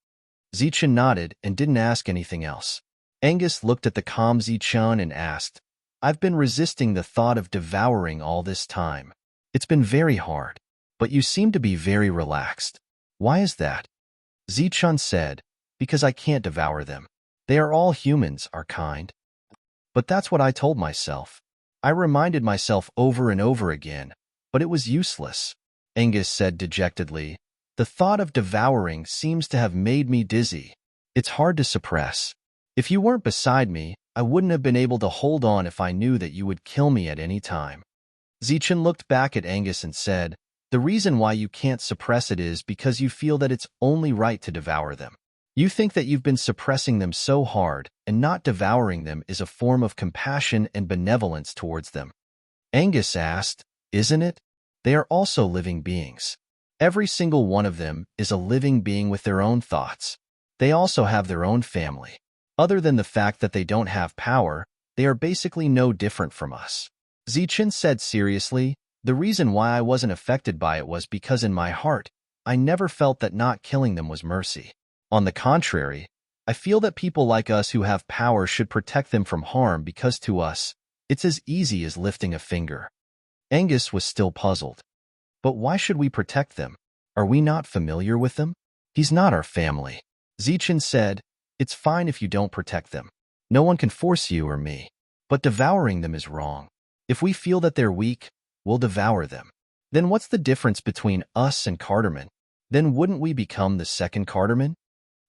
Speaker 1: Zichen nodded and didn't ask anything else. Angus looked at the calm Zichen and asked, I've been resisting the thought of devouring all this time. It's been very hard, but you seem to be very relaxed. Why is that? Zichen said, Because I can't devour them. They are all humans, our kind. But that's what I told myself. I reminded myself over and over again, but it was useless. Angus said dejectedly, The thought of devouring seems to have made me dizzy. It's hard to suppress. If you weren't beside me, I wouldn't have been able to hold on if I knew that you would kill me at any time. Zichen looked back at Angus and said, The reason why you can't suppress it is because you feel that it's only right to devour them. You think that you've been suppressing them so hard, and not devouring them is a form of compassion and benevolence towards them. Angus asked, Isn't it? They are also living beings. Every single one of them is a living being with their own thoughts. They also have their own family. Other than the fact that they don't have power, they are basically no different from us. Zichen said seriously, The reason why I wasn't affected by it was because in my heart, I never felt that not killing them was mercy. On the contrary, I feel that people like us who have power should protect them from harm because to us, it's as easy as lifting a finger. Angus was still puzzled. But why should we protect them? Are we not familiar with them? He's not our family. Zichen said, It's fine if you don't protect them. No one can force you or me. But devouring them is wrong. If we feel that they're weak, we'll devour them. Then what's the difference between us and Carterman? Then wouldn't we become the second Carterman?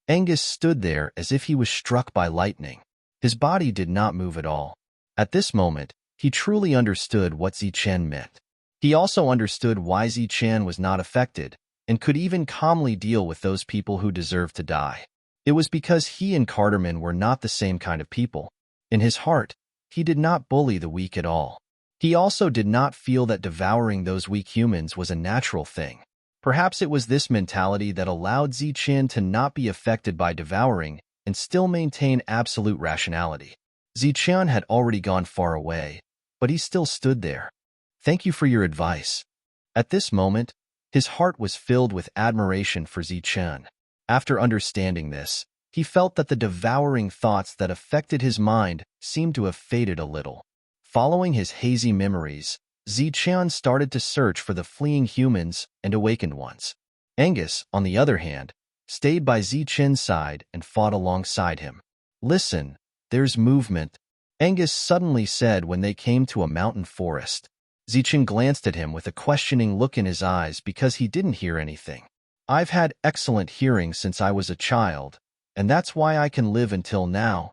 Speaker 1: Angus stood there as if he was struck by lightning. His body did not move at all. At this moment, he truly understood what Zichen meant. He also understood why Zichen was not affected, and could even calmly deal with those people who deserved to die. It was because he and Carterman were not the same kind of people. In his heart, he did not bully the weak at all. He also did not feel that devouring those weak humans was a natural thing. Perhaps it was this mentality that allowed Zichen to not be affected by devouring and still maintain absolute rationality. Ziqian had already gone far away, but he still stood there. Thank you for your advice. At this moment, his heart was filled with admiration for Ziqian. After understanding this, he felt that the devouring thoughts that affected his mind seemed to have faded a little. Following his hazy memories, Ziqian started to search for the fleeing humans and awakened ones. Angus, on the other hand, stayed by Ziqian's side and fought alongside him. Listen, there's movement, Angus suddenly said when they came to a mountain forest. Ziqian glanced at him with a questioning look in his eyes because he didn't hear anything. I've had excellent hearing since I was a child, and that's why I can live until now.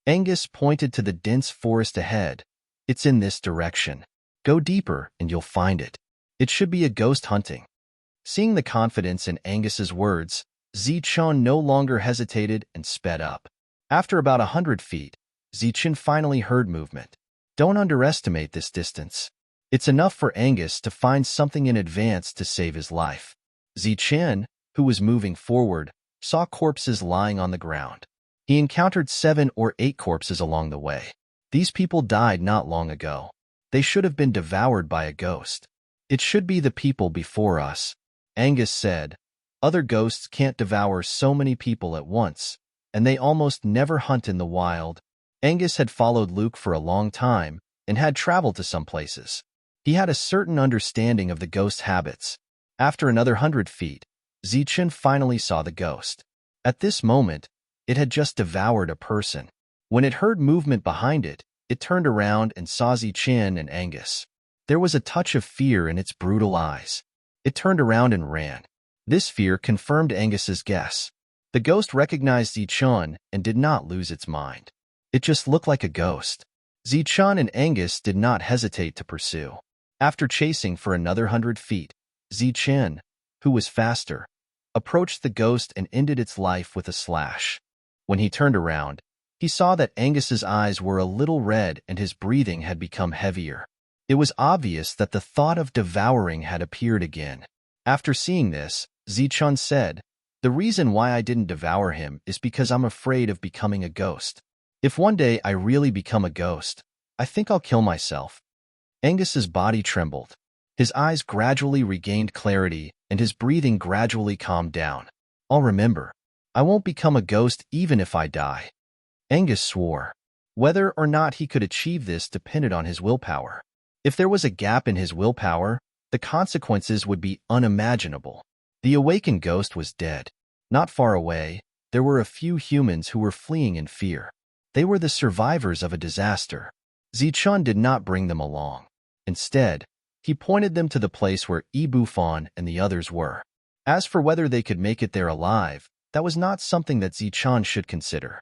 Speaker 1: Angus pointed to the dense forest ahead. It's in this direction. Go deeper and you'll find it. It should be a ghost hunting. Seeing the confidence in Angus's words, Ziqian no longer hesitated and sped up. After about 100 feet, Ziqian finally heard movement. Don't underestimate this distance. It's enough for Angus to find something in advance to save his life. Ziqian, who was moving forward, saw corpses lying on the ground. He encountered 7 or 8 corpses along the way. These people died not long ago. They should have been devoured by a ghost. It should be the people before us, Angus said. Other ghosts can't devour so many people at once, and they almost never hunt in the wild. Angus had followed Luke for a long time and had traveled to some places. He had a certain understanding of the ghost's habits. After another 100 feet, Ziqian finally saw the ghost. At this moment, it had just devoured a person. When it heard movement behind it, it turned around and saw Ziqian and Angus. There was a touch of fear in its brutal eyes. It turned around and ran. This fear confirmed Angus's guess. The ghost recognized Ziqian and did not lose its mind. It just looked like a ghost. Ziqian and Angus did not hesitate to pursue. After chasing for another 100 feet, Ziqian, who was faster, approached the ghost and ended its life with a slash. When he turned around, he saw that Angus's eyes were a little red and his breathing had become heavier. It was obvious that the thought of devouring had appeared again. After seeing this, Ziqian said, "The reason why I didn't devour him is because I'm afraid of becoming a ghost. If one day I really become a ghost, I think I'll kill myself." Angus's body trembled. His eyes gradually regained clarity and his breathing gradually calmed down. "I'll remember. I won't become a ghost even if I die." Angus swore. Whether or not he could achieve this depended on his willpower. If there was a gap in his willpower, the consequences would be unimaginable. The awakened ghost was dead. Not far away, there were a few humans who were fleeing in fear. They were the survivors of a disaster. Ziqian did not bring them along. Instead, he pointed them to the place where Ibufan and the others were. As for whether they could make it there alive, that was not something that Ziqian should consider.